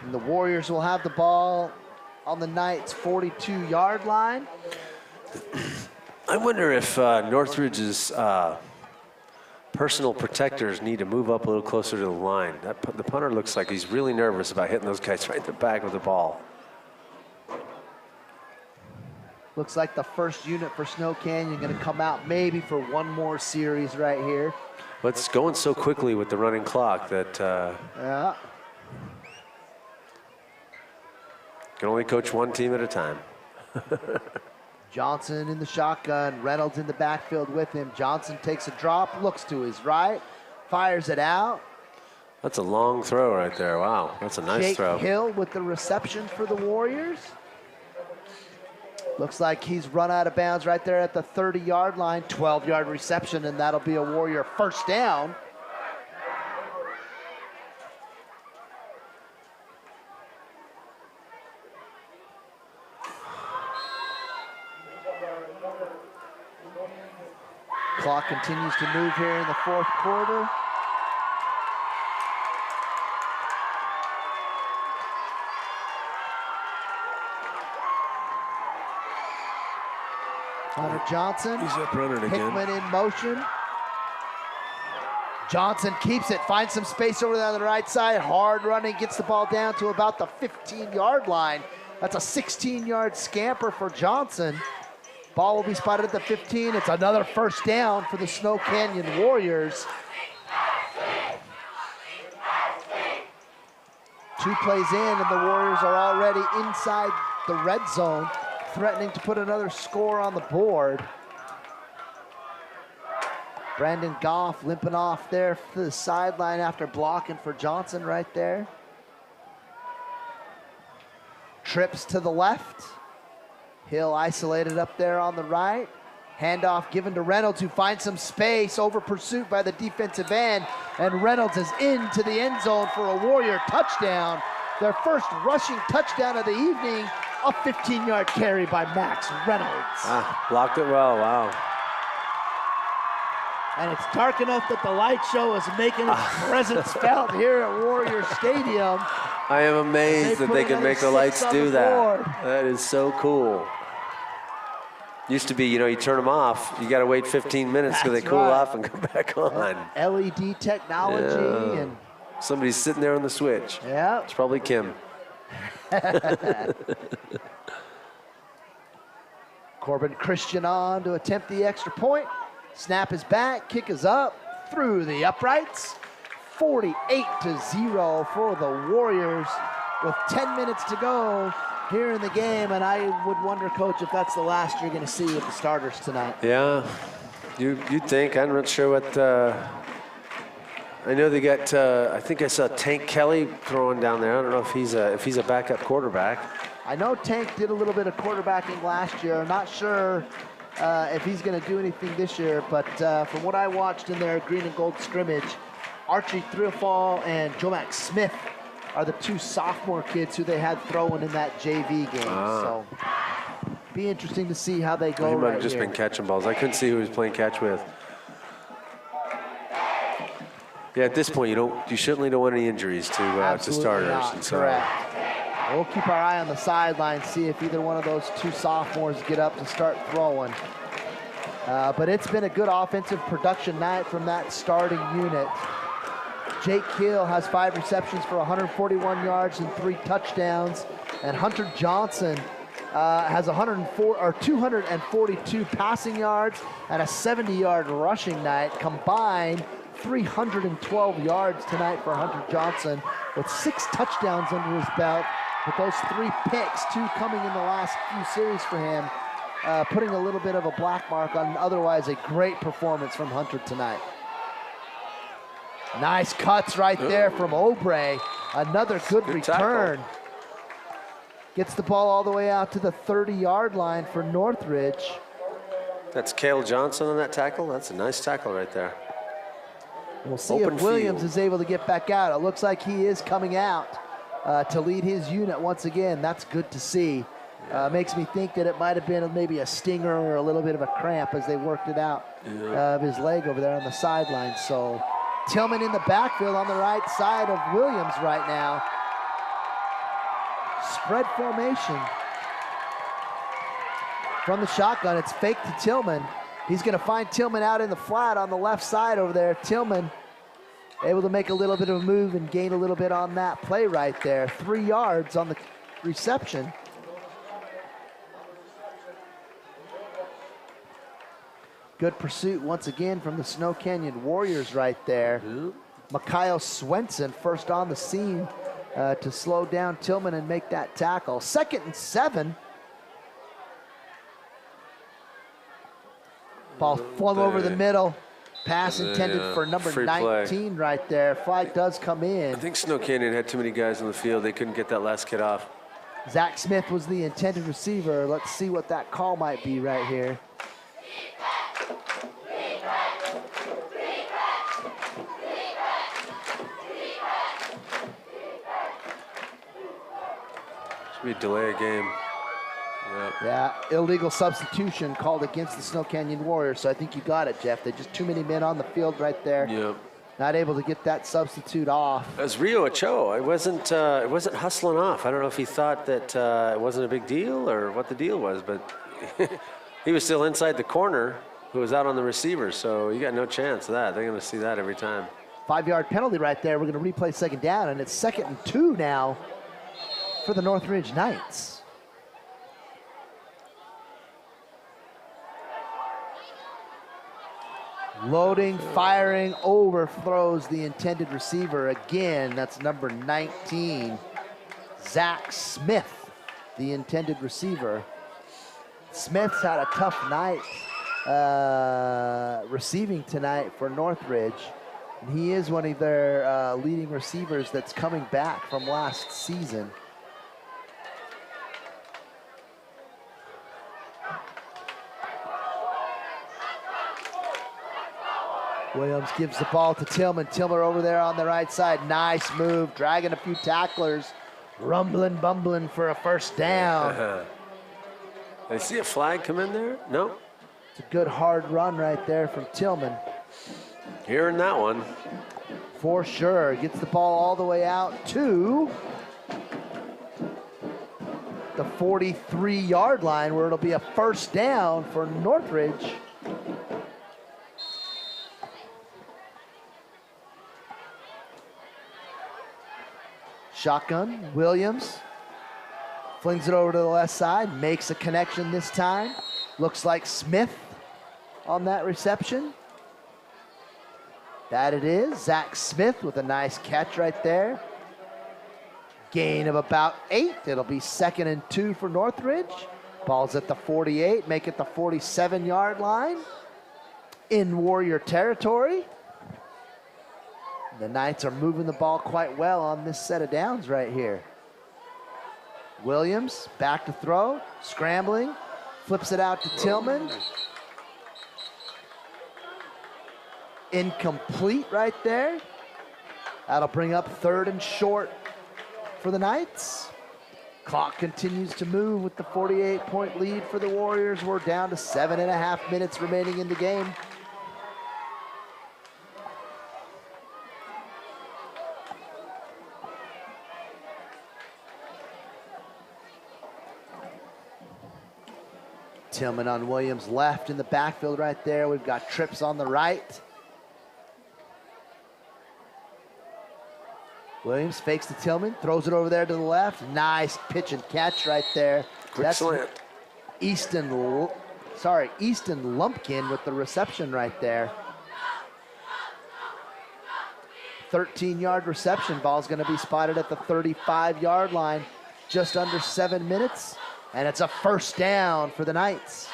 And the Warriors will have the ball on the Knights' 42-yard line. I wonder if Northridge's personal protectors need to move up a little closer to the line. The punter looks like he's really nervous about hitting those guys right in the back with the ball. Looks like the first unit for Snow Canyon going to come out maybe for one more series right here. But it's going so quickly with the running clock that yeah. Can only coach one team at a time. Johnson in the shotgun, Reynolds in the backfield with him. Johnson takes a drop, looks to his right, fires it out. That's a long throw right there. Wow, that's a nice throw. Jake Hill with the reception for the Warriors. Looks like he's run out of bounds right there at the 30-yard line. 12-yard reception, and that'll be a Warrior first down. Clock continues to move here in the 4th quarter. Hunter Johnson, he's up running Hickman again. In motion. Johnson keeps it, finds some space over there on the right side. Hard running, gets the ball down to about the 15-yard line. That's a 16-yard scamper for Johnson. Ball will be spotted at the 15. It's another first down for the Snow Canyon Warriors. 2 plays in, and the Warriors are already inside the red zone, threatening to put another score on the board. Brandon Goff limping off there to the sideline after blocking for Johnson right there. Trips to the left. Hill isolated up there on the right. Handoff given to Reynolds, who finds some space over pursuit by the defensive end. And Reynolds is into the end zone for a Warrior touchdown. Their first rushing touchdown of the evening. A 15-yard carry by Max Reynolds. Blocked it well, wow. And it's dark enough that the light show is making its presence felt here at Warrior Stadium. I am amazed that they can make the lights do that. That is so cool. Used to be, you know, you turn them off, you got to wait 15 minutes till they cool off and come back on. LED technology and somebody's sitting there on the switch. Yeah. It's probably Kim. Corbin Christian on to attempt the extra point. Snap is back, kick is up, through the uprights. 48-0 for the Warriors with 10 minutes to go here in the game. And I would wonder, Coach, if that's the last you're going to see with the starters tonight. Yeah, you'd think. I'm not sure what. I know they got. I think I saw Tank Kelly throwing down there. I don't know if he's a backup quarterback. I know Tank did a little bit of quarterbacking last year. I'm not sure if he's going to do anything this year, but from what I watched in their green and gold scrimmage, Archie Threafall and Jomax Smith are the 2 sophomore kids who they had throwing in that JV game. So be interesting to see how they go. He might right have just here. been catching balls. I couldn't see who he was playing catch with. Yeah, at this point, you certainly don't want any injuries to starters. Not. And so, correct. We'll keep our eye on the sideline, see if either one of those 2 sophomores get up to start throwing. But it's been a good offensive production night from that starting unit. Jake Hill has 5 receptions for 141 yards and 3 touchdowns. And Hunter Johnson has 242 passing yards and a 70-yard rushing night. Combined 312 yards tonight for Hunter Johnson with 6 touchdowns under his belt, with those 3 picks, 2 coming in the last few series for him, putting a little bit of a black mark on otherwise a great performance from Hunter tonight. Nice cuts right there from Obrey. Another good return. Tackle. Gets the ball all the way out to the 30-yard line for Northridge. That's Cale Johnson on that tackle. That's a nice tackle right there. We'll see Open if Williams field. is able to get back out. It looks like he is coming out to lead his unit once again. That's good to see. Makes me think that it might have been maybe a stinger or a little bit of a cramp as they worked it out of his leg over there on the sideline. So Tillman in the backfield on the right side of Williams right now. Spread formation. From the shotgun, it's fake to Tillman. He's going to find Tillman out in the flat on the left side over there. Tillman able to make a little bit of a move and gain a little bit on that play right there. 3 yards on the reception. Good pursuit once again from the Snow Canyon Warriors right there. Mikhail Swenson first on the scene to slow down Tillman and make that tackle. 2nd and 7. Ball flung over the middle. Pass intended for number 19 right there. Flag does come in. I think Snow Canyon had too many guys on the field. They couldn't get that last kid off. Zach Smith was the intended receiver. Let's see what that call might be right here. Should be a delay of game. Yep. Yeah, illegal substitution called against the Snow Canyon Warriors. So I think you got it, Jeff. There's just too many men on the field right there. Yep. Not able to get that substitute off. As Rio Ochoa, it wasn't hustling off. I don't know if he thought that it wasn't a big deal or what the deal was, but he was still inside the corner who was out on the receiver, so you got no chance of that. They're going to see that every time. 5-yard penalty right there. We're going to replay 2nd down, and it's 2nd and 2 now for the Northridge Knights. Loading, firing, overthrows the intended receiver again. That's number 19, Zach Smith, the intended receiver. Smith's had a tough night receiving tonight for Northridge. And he is one of their leading receivers that's coming back from last season. Williams gives the ball to Tillman. Tillman over there on the right side. Nice move, dragging a few tacklers. Rumbling, bumbling for a first down. Did I see a flag come in there? No. It's a good hard run right there from Tillman. Hearing that one. For sure. Gets the ball all the way out to the 43-yard line where it'll be a first down for Northridge. Shotgun, Williams flings it over to the left side, makes a connection this time. Looks like Smith on that reception. That it is, Zach Smith with a nice catch right there. Gain of about 8, it'll be 2nd and 2 for Northridge. Ball's at the 48, make it the 47-yard line in Warrior territory. The Knights are moving the ball quite well on this set of downs right here. Williams back to throw, scrambling, Flips it out to Tillman. Incomplete right there. That'll bring up 3rd and short for the Knights. Clock continues to move with the 48-point lead for the Warriors. We're down to 7.5 minutes remaining in the game. Tillman on Williams left in the backfield right there. We've got Trips on the right. Williams fakes to Tillman, throws it over there to the left. Nice pitch and catch right there. Quick slant. Easton Lumpkin with the reception right there. 13-yard reception. Ball's going to be spotted at the 35-yard line. Just under 7 minutes, and it's a first down for the Knights.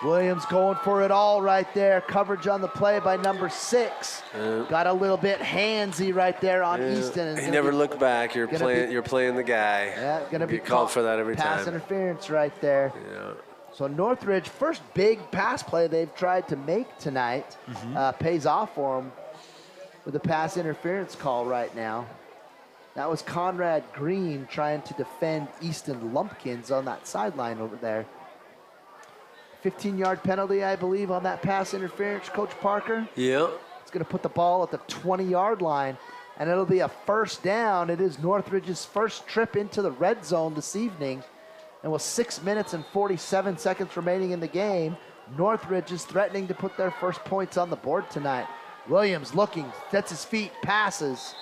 Williams going for it all right there. Coverage on the play by number 6. Got a little bit handsy right there on Easton. He never looked back. You're playing the guy. Yeah, gonna be called for that every time. Pass interference right there. Yeah. So Northridge, first big pass play they've tried to make tonight, pays off for them with a pass interference call right now. That was Conrad Green trying to defend Easton Lumpkins on that sideline over there. 15-yard penalty, I believe, on that pass interference, Coach Parker. Yeah. It's going to put the ball at the 20-yard line, and it'll be a first down. It is Northridge's first trip into the red zone this evening. And with 6 minutes and 47 seconds remaining in the game, Northridge is threatening to put their first points on the board tonight. Williams looking, sets his feet, passes,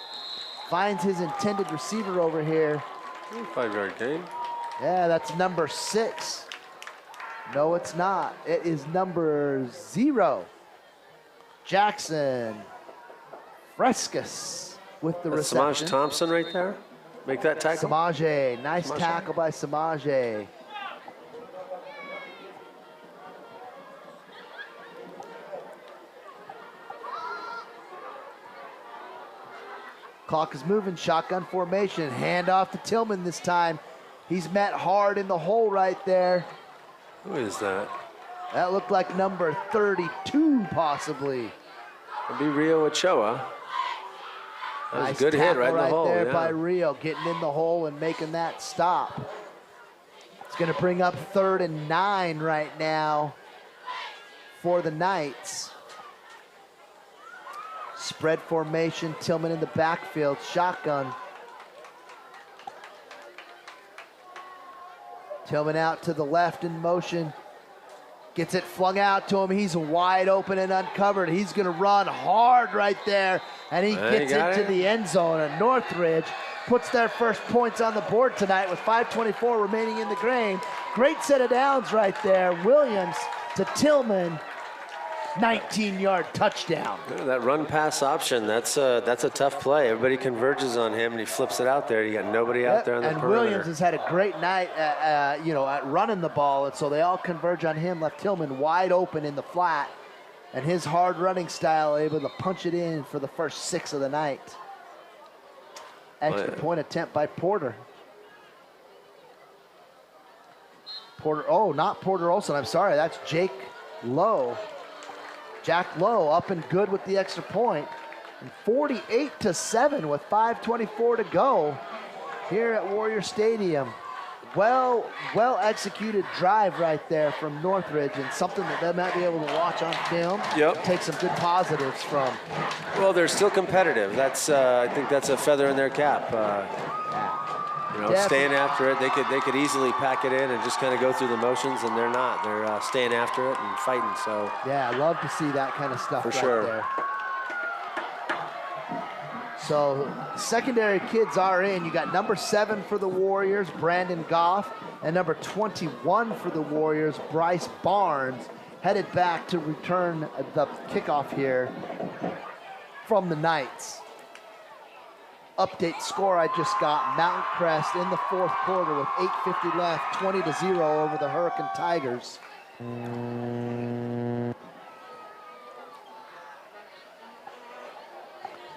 finds his intended receiver over here. 5-yard gain. Yeah, that's number 6. No, it's not. It is number 0. Jackson Frescus with the reception. Samaj Thompson right there. Make that tackle. Samaje, nice tackle by Samaje. Clock is moving, shotgun formation. Hand off to Tillman this time. He's met hard in the hole right there. Who is that? That looked like number 32, possibly. It'll be Rio Ochoa. That was Nice a good hit right in the hole. there Yeah. by Rio, getting in the hole and making that stop. It's going to bring up 3rd and 9 right now for the Knights. Spread formation, Tillman in the backfield, shotgun. Tillman out to the left in motion. Gets it flung out to him. He's wide open and uncovered. He's going to run hard right there, and he gets into the end zone. And Northridge puts their first points on the board tonight with 5:24 remaining in the game. Great set of downs right there. Williams to Tillman. 19-yard touchdown. That run pass option, that's a tough play. Everybody converges on him and he flips it out there. You got nobody out there on the perimeter. And Williams has had a great night at running the ball, and so they all converge on him. Left Tillman wide open in the flat, and his hard running style able to punch it in for the first 6 of the night. Extra point attempt by Porter. Not Porter Olson, I'm sorry, that's Jake Lowe. Jack Lowe up and good with the extra point. And 48-7 with 5:24 to go here at Warrior Stadium. Well executed drive right there from Northridge, and something that they might be able to watch on film. Yep. Take some good positives from. Well, they're still competitive. That's I think that's a feather in their cap. Staying after it. They could easily pack it in and just kind of go through the motions, and they're not. They're staying after it and fighting. So yeah, I love to see that kind of stuff for sure. There. So secondary kids are in. You got number 7 for the Warriors, Brandon Goff, and number 21 for the Warriors, Bryce Barnes, headed back to return the kickoff here from the Knights. Update score I just got. Mountain Crest in the 4th quarter with 8:50 left, 20-0 over the Hurricane Tigers.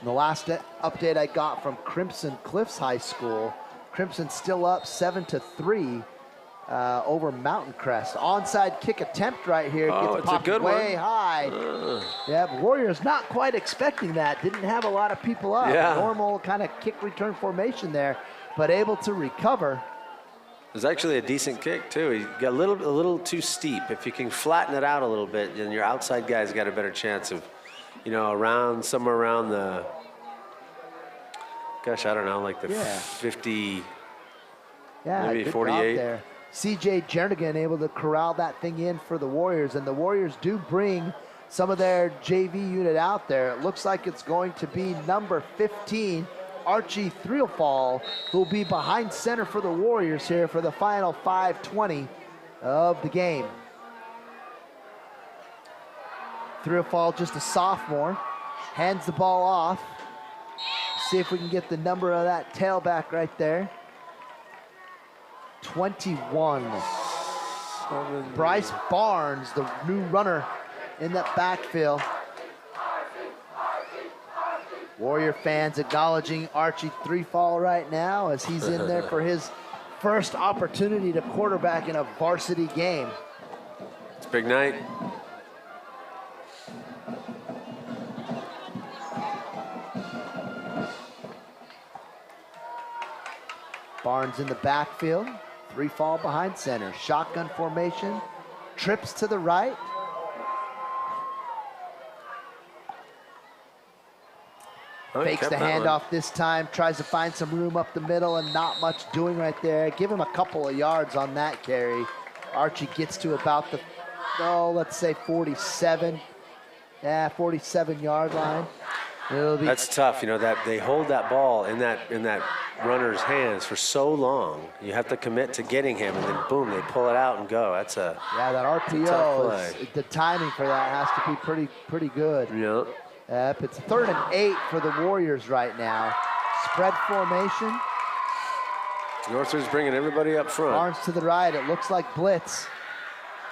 And the last update I got from Crimson Cliffs High School, Crimson still up 7-3 over Mountain Crest. Onside kick attempt right here. Oh, gets it's a popped good way one. high. Yeah, but Warriors not quite expecting that. Didn't have a lot of people up. Yeah. Normal kind of kick return formation there, but able to recover. It was actually a decent kick, too. He got a little too steep. If you can flatten it out a little bit, then your outside guy's got a better chance of, you know, somewhere around the, gosh, I don't know, like the 50, maybe good 48. job there. CJ Jernigan able to corral that thing in for the Warriors, and the Warriors do bring some of their JV unit out there. It looks like it's going to be number 15, Archie Threelfall, who will be behind center for the Warriors here for the final 5:20 of the game. Threelfall, just a sophomore, hands the ball off. See if we can get the number of that tailback right there. 21. Bryce Barnes, the new runner in that backfield. Warrior fans acknowledging Archie Threelfall right now as he's in there for his first opportunity to quarterback in a varsity game. It's a big night. Barnes in the backfield. Threelfall behind center. Shotgun formation. Trips to the right. Fakes the handoff this time, tries to find some room up the middle, and not much doing right there. Give him a couple of yards on that carry. Archie gets to about the, let's say 47. Yeah, 47-yard line. That's tough, you know, that they hold that ball in that runner's hands for so long. You have to commit to getting him, and then boom, they pull it out and go. That's a that RPO, the timing for that has to be pretty good. Yeah. It's 3rd and 8 for the Warriors right now. Spread formation. Northridge bringing everybody up front. Barnes to the right. It looks like blitz.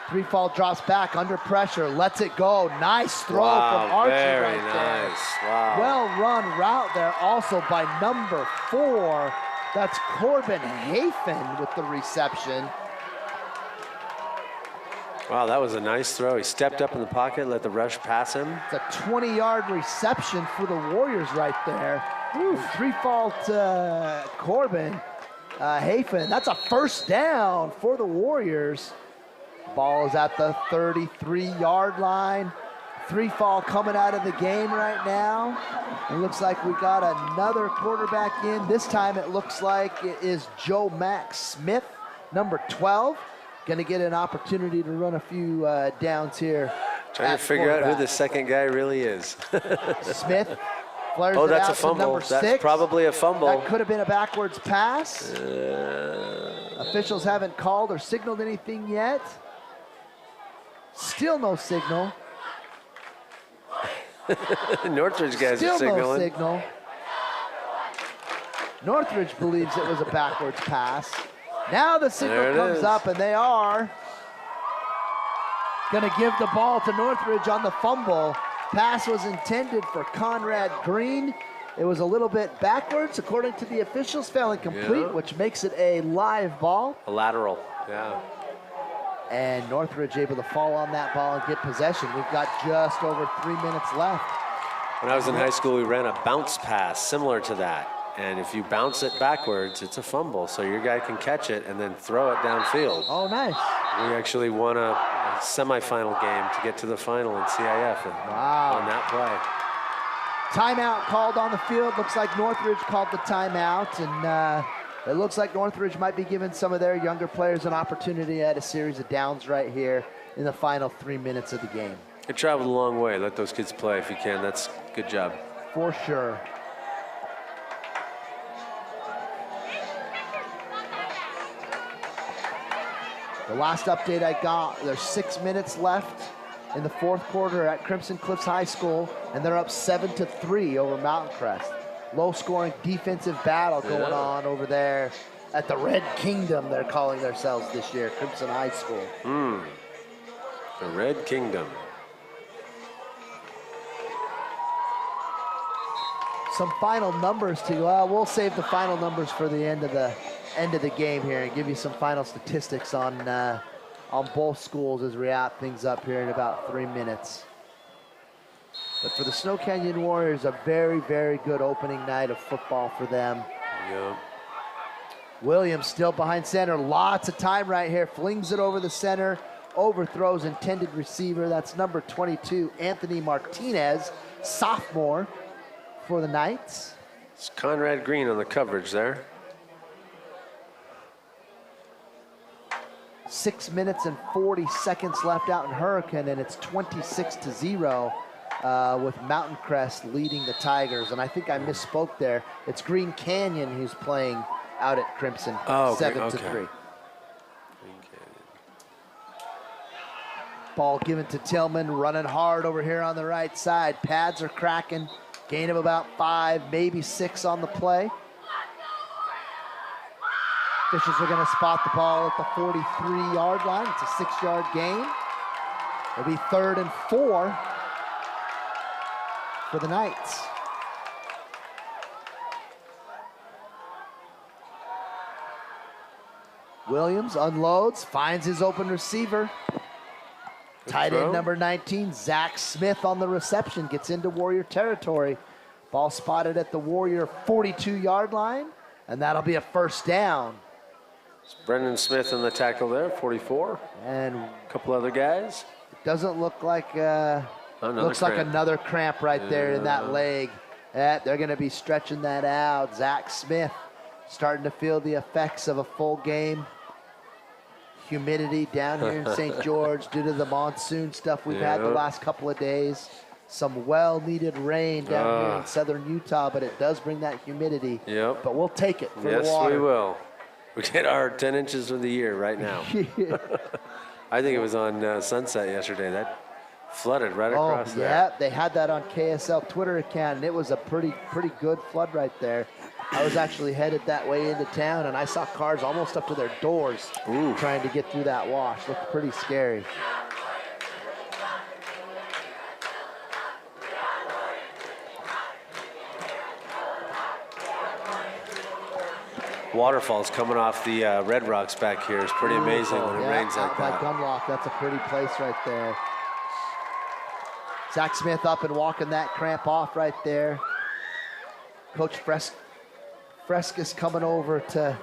Threelfall drops back under pressure. Lets it go. Nice throw from Archie very right there. nice. Wow. Well run route there also by number 4. That's Corbin Hafen with the reception. Wow, that was a nice throw. He stepped up in the pocket, let the rush pass him. It's a 20-yard reception for the Warriors right there. Threelfall to Corbin Hafen. That's a first down for the Warriors. Ball is at the 33-yard line. Threelfall coming out of the game right now. It looks like we got another quarterback in. This time it looks like it is Joe Max Smith, number 12. Going to get an opportunity to run a few downs here. Trying to figure out who the second guy really is. Smith flares oh, it that's out a fumble. To That's 6. probably a fumble. That could have been a backwards pass. Officials haven't called or signaled anything yet. Still no signal. Northridge guys Still are signaling. no signal. Northridge believes it was a backwards pass. Now the signal comes up, and they are going to give the ball to Northridge on the fumble. Pass was intended for Conrad Green. It was a little bit backwards, according to the officials, fell incomplete, which makes it a live ball. A lateral, yeah. And Northridge able to fall on that ball and get possession. We've got just over 3 minutes left. When I was in high school, we ran a bounce pass similar to that. And if you bounce it backwards, it's a fumble. So your guy can catch it and then throw it downfield. Oh, nice. We actually won a semifinal game to get to the final in CIF on that play. Timeout called on the field. Looks like Northridge called the timeout. And it looks like Northridge might be giving some of their younger players an opportunity at a series of downs right here in the final 3 minutes of the game. It traveled a long way. Let those kids play if you can. That's good job. For sure. The last update I got, there's 6 minutes left in the 4th quarter at Crimson Cliffs High School, and they're up 7-3 over Mountain Crest. Low-scoring defensive battle going on over there at the Red Kingdom, they're calling themselves this year, Crimson High School. The Red Kingdom. some final numbers to go. Well, we'll save the final numbers for the end of the game here and give you some final statistics on both schools as we wrap things up here in about 3 minutes. But for the Snow Canyon Warriors, a very, very good opening night of football for them. Yep. Williams still behind center. Lots of time right here. Flings it over the center. Overthrows intended receiver. That's number 22, Anthony Martinez, sophomore for the Knights. It's Conrad Green on the coverage there. 6 minutes and 40 seconds left out in Hurricane, and it's 26-0 with Mountain Crest leading the Tigers. And I think I misspoke there. It's Green Canyon who's playing out at Crimson, 7-3. Ball given to Tillman, running hard over here on the right side. Pads are cracking. Gain of about 5, maybe 6 on the play. Officials are going to spot the ball at the 43-yard line. It's a 6-yard gain. It'll be 3rd and 4 for the Knights. Williams unloads, finds his open receiver. Tight end number 19, Zach Smith on the reception, gets into Warrior territory. Ball spotted at the Warrior 42-yard line, and that'll be a first down. It's Brendan Smith in the tackle there, 44. And a couple other guys. It doesn't look like, looks like another cramp right there in that leg. They're gonna be stretching that out. Zach Smith starting to feel the effects of a full game. Humidity down here in St. George due to the monsoon stuff we've had the last couple of days. Some well-needed rain down here in southern Utah, but it does bring that humidity. Yep. But we'll take it for the water. Yes, we will. We get our 10 inches of the year right now. I think it was on Sunset yesterday. That flooded right across there. Yeah, they had that on KSL Twitter account, and it was a pretty good flood right there. I was actually headed that way into town, and I saw cars almost up to their doors trying to get through that wash. Looked pretty scary. Waterfalls coming off the Red Rocks back here is pretty amazing when it rains like that. By Gunlock, that's a pretty place right there. Zach Smith up and walking that cramp off right there. Coach Frescus coming over to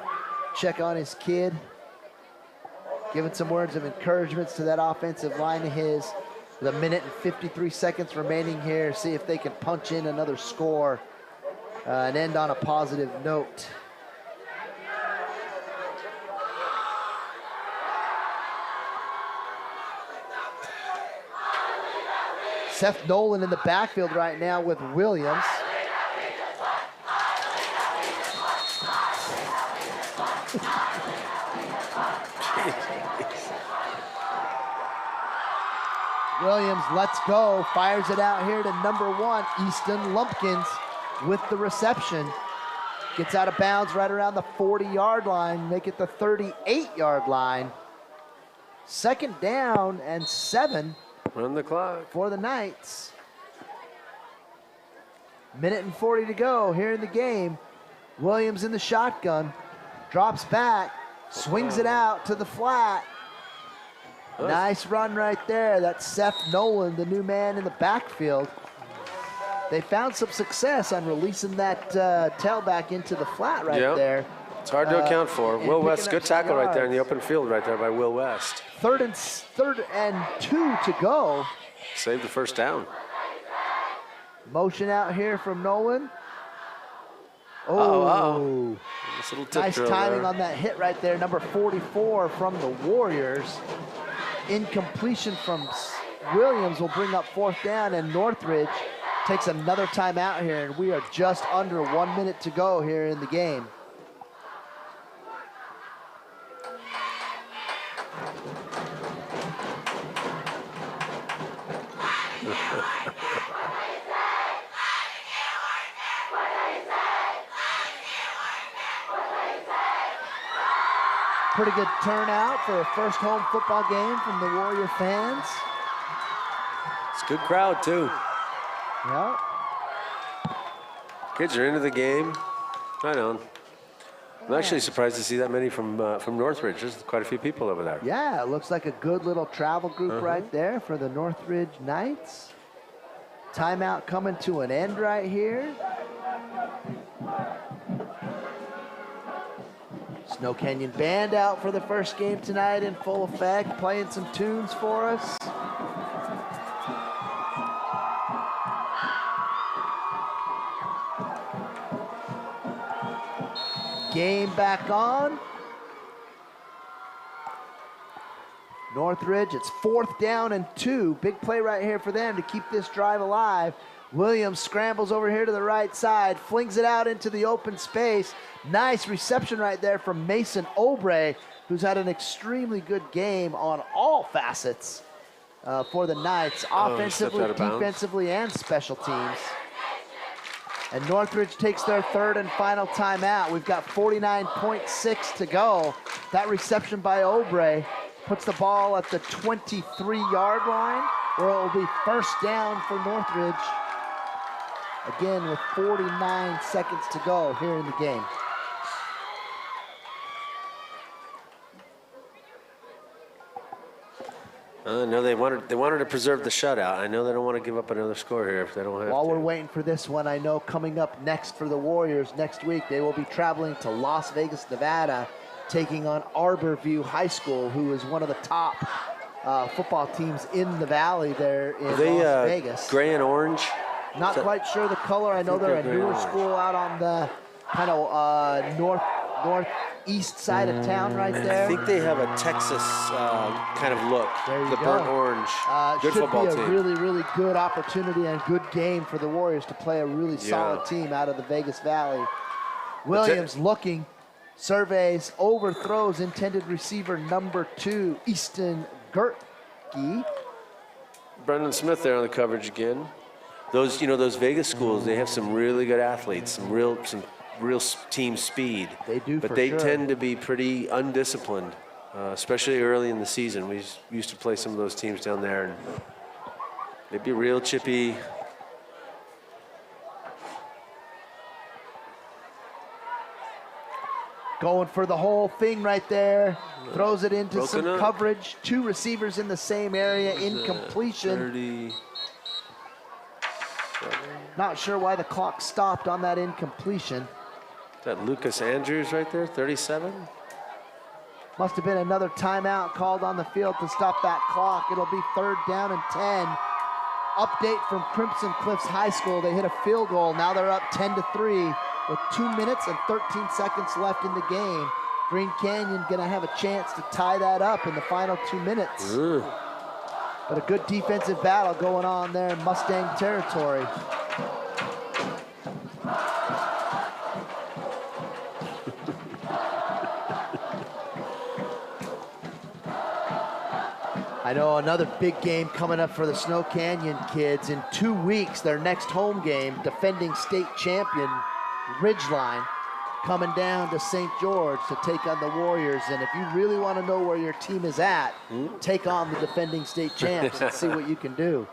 check on his kid, giving some words of encouragement to that offensive line of his. With 1 minute and 53 seconds remaining here, see if they can punch in another score and end on a positive note. Seth Nolan in the backfield right now with Williams. Williams lets go, fires it out here to number 1, Easton Lumpkins with the reception. Gets out of bounds right around the 40-yard line, make it the 38-yard line. 2nd down and 7. Run the clock for the Knights. 1 minute and 40 to go here in the game. Williams in the shotgun, drops back, swings it out to the flat. Nice run right there. That's Seth Nolan, the new man in the backfield. They found some success on releasing that tailback into the flat right there. It's hard to account for. Will West, good tackle right there in the open field right there by Will West. 3rd and 2 to go. Saved the first down. Motion out here from Nolan. Nice timing on that hit right there. Number 44 from the Warriors. Incompletion from Williams will bring up 4th down, and Northridge takes another timeout here, and we are just under 1 minute to go here in the game. Pretty good turnout for a first home football game from the Warrior fans. It's a good crowd too. Yeah. Kids are into the game. Right on. I'm actually surprised to see that many from Northridge. There's quite a few people over there. Yeah, it looks like a good little travel group right there for the Northridge Knights. Timeout coming to an end right here. Snow Canyon Band out for the first game tonight in full effect, playing some tunes for us. Game back on. Northridge, it's 4th down and 2. Big play right here for them to keep this drive alive. Williams scrambles over here to the right side, flings it out into the open space. Nice reception right there from Mason Obrey, who's had an extremely good game on all facets for the Knights, offensively, defensively, and special teams. And Northridge takes their 3rd and final timeout. We've got 49.6 to go. That reception by Obrey puts the ball at the 23-yard line, where it will be 1st down for Northridge. Again, with 49 seconds to go here in the game. No, they wanted to preserve the shutout. I know they don't want to give up another score here if they don't have to. While we're waiting for this one, I know coming up next for the Warriors next week, they will be traveling to Las Vegas, Nevada, taking on Arborview High School, who is one of the top football teams in the Valley there in Las Vegas. Gray and orange? Not quite sure the color. I know they're a newer school out on the kind of northeast side of town right there. I think they have a Texas kind of look. There you the go. burnt orange. Good football team. Should be a really, really good opportunity and good game for the Warriors to play a really solid team out of the Vegas Valley. Williams looking, surveys, overthrows intended receiver number 2, Easton Gertke. Brendan Smith there on the coverage again. Those Vegas schools, they have some really good athletes, some real team speed. They do, but they tend to be pretty undisciplined, especially early in the season. We used to play some of those teams down there, and they'd be real chippy. Going for the whole thing right there. Throws it into some coverage. 2 receivers in the same area. Incompletion. 30. Not sure why the clock stopped on that incompletion. Is that Lucas Andrews right there, 37? Must have been another timeout called on the field to stop that clock. It'll be 3rd down and 10. Update from Crimson Cliffs High School. They hit a field goal. Now they're up 10-3 with 2 minutes and 13 seconds left in the game. Green Canyon gonna have a chance to tie that up in the final 2 minutes. But a good defensive battle going on there in Mustang territory. I know another big game coming up for the Snow Canyon kids. In 2 weeks, their next home game, defending state champion Ridgeline, coming down to St. George to take on the Warriors. And if you really want to know where your team is at, take on the defending state champs and see what you can do.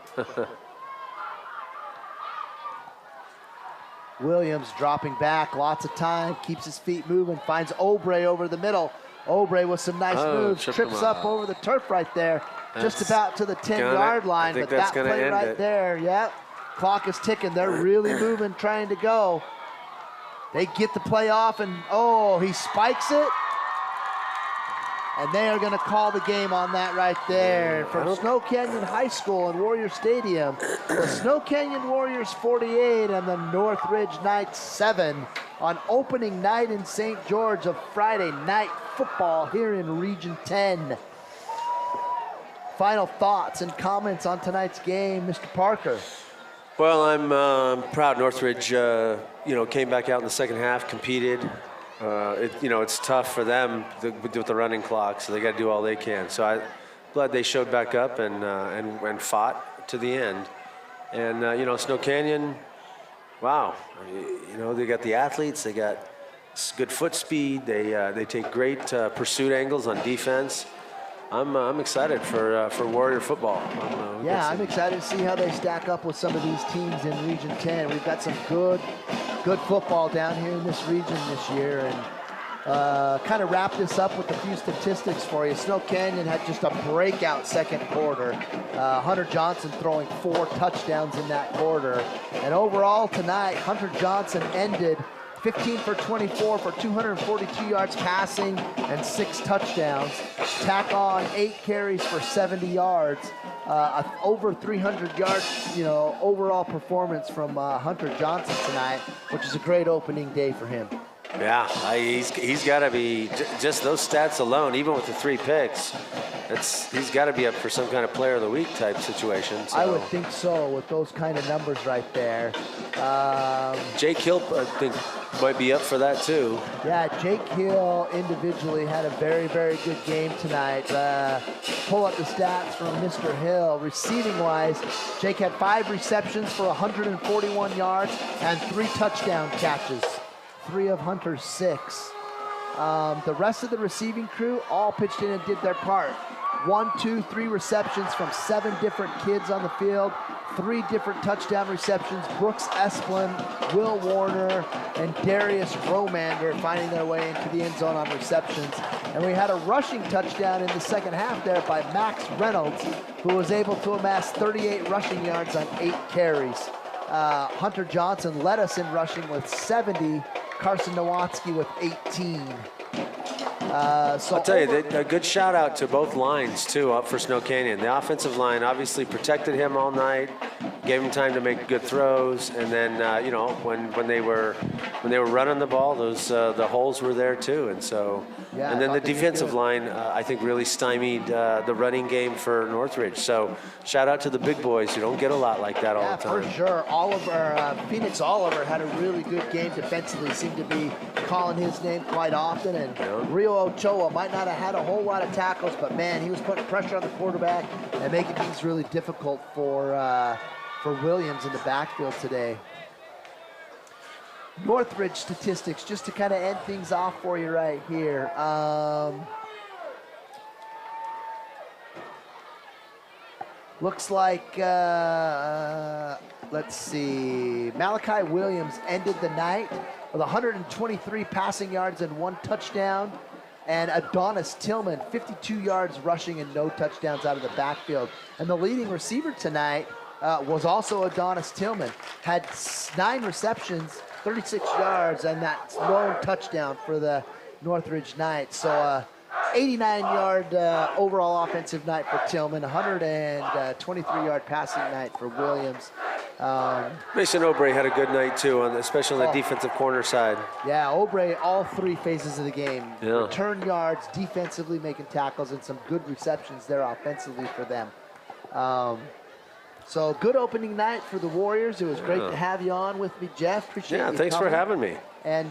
Williams dropping back, lots of time, keeps his feet moving, finds Obrey over the middle. Obrey with some nice moves, trips up over the turf right there, just about to the 10-yard line, but that play right there, clock is ticking. They're really moving, trying to go. They get the play off, and he spikes it. And they are going to call the game on that right there. From Snow Canyon High School and Warrior Stadium, the Snow Canyon Warriors 48 and the Northridge Knights 7 on opening night in St. George of Friday night football here in Region 10. Final thoughts and comments on tonight's game, Mr. Parker. Well, I'm proud Northridge, came back out in the second half, competed. It's tough for them with the running clock, so they got to do all they can. So I'm glad they showed back up and fought to the end. And Snow Canyon, wow, they got the athletes, they got good foot speed, they take great pursuit angles on defense. I'm excited for Warrior football. I'm excited to see how they stack up with some of these teams in Region 10. We've got some good good football down here in this region this year. And kind of wrap this up with a few statistics for you. Snow Canyon had just a breakout second quarter. Hunter Johnson throwing 4 touchdowns in that quarter. And overall tonight, Hunter Johnson ended 15 for 24 for 242 yards passing and 6 touchdowns. Tack on 8 carries for 70 yards. Over 300 yards, overall performance from Hunter Johnson tonight, which is a great opening day for him. Yeah, he's got to be, just those stats alone, even with the 3 picks, he's got to be up for some kind of player of the week type situation. So. I would think so with those kind of numbers right there. Jake Hill, I think, might be up for that too. Yeah, Jake Hill individually had a very, very good game tonight. Pull up the stats from Mr. Hill. Receiving-wise, Jake had 5 receptions for 141 yards and 3 touchdown catches. 3 of Hunter's 6. The rest of the receiving crew all pitched in and did their part. 1, 2, 3 receptions from 7 different kids on the field. 3 different touchdown receptions. Brooks Esplin, Will Warner, and Darius Romander finding their way into the end zone on receptions. And we had a rushing touchdown in the second half there by Max Reynolds, who was able to amass 38 rushing yards on 8 carries. Hunter Johnson led us in rushing with 70. Carson Nowatzki with 18. I'll tell you, a good shout out to both lines too up for Snow Canyon. The offensive line obviously protected him all night, gave him time to make good throws, and then when they were running the ball, those the holes were there too, and so. Yeah, and then the defensive line, I think, really stymied the running game for Northridge. So shout out to the big boys who don't get a lot like that all the time. For sure. Phoenix Oliver had a really good game defensively. Seemed to be calling his name quite often. And Rio Ochoa might not have had a whole lot of tackles, but man, he was putting pressure on the quarterback and making things really difficult for Williams in the backfield today. Northridge statistics, just to kind of end things off for you right here. Looks like, let's see, Malachi Williams ended the night with 123 passing yards and 1 touchdown. And Adonis Tillman, 52 yards rushing and no touchdowns out of the backfield. And the leading receiver tonight was also Adonis Tillman. Had 9 receptions, 36 yards, and that lone touchdown for the Northridge Knights. So 89-yard overall offensive night for Tillman, 123-yard passing night for Williams. Mason Obrey had a good night too, especially on the defensive corner side. Yeah, Obrey, all 3 phases of the game. Yeah. Return yards, defensively making tackles, and some good receptions there offensively for them. So good opening night for the Warriors. It was great to have you on with me, Jeff. Appreciate you thanks coming. for having me. And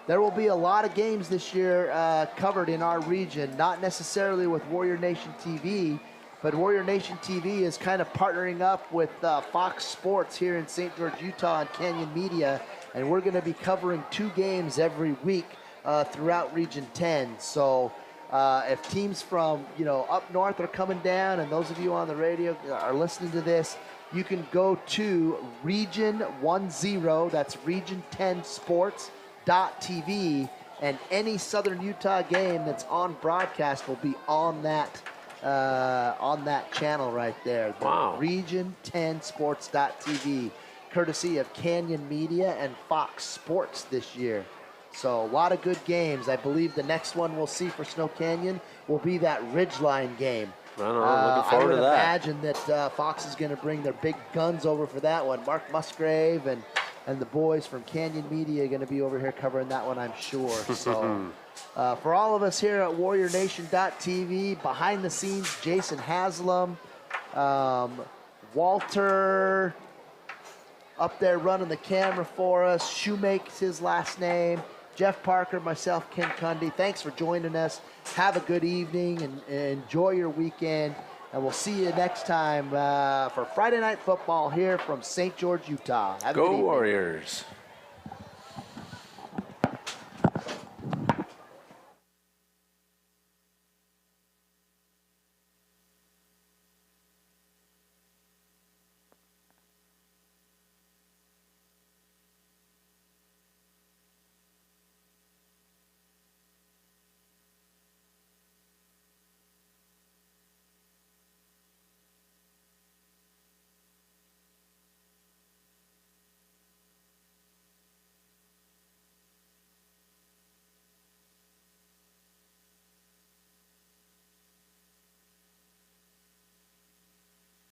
there will be a lot of games this year covered in our region, not necessarily with Warrior Nation TV, but Warrior Nation TV is kind of partnering up with Fox Sports here in St. George, Utah, and Canyon Media, and we're going to be covering 2 games every week throughout Region 10. So if teams from up north are coming down, and those of you on the radio are listening to this, you can go to Region 10, that's Region 10 Sports.tv, and any Southern Utah game that's on broadcast will be on that channel right there. Wow. Region 10 Sports.tv, courtesy of Canyon Media and Fox Sports this year. So a lot of good games. I believe the next one we'll see for Snow Canyon will be that Ridgeline game. Looking forward to that. I would imagine that Fox is going to bring their big guns over for that one. Mark Musgrave and the boys from Canyon Media are going to be over here covering that one, I'm sure. So for all of us here at WarriorNation.tv, behind the scenes, Jason Haslam, Walter up there running the camera for us. Shoemake's his last name. Jeff Parker, myself, Ken Cundy. Thanks for joining us. Have a good evening and enjoy your weekend. And we'll see you next time for Friday Night Football here from St. George, Utah. Have a good evening. Go Warriors.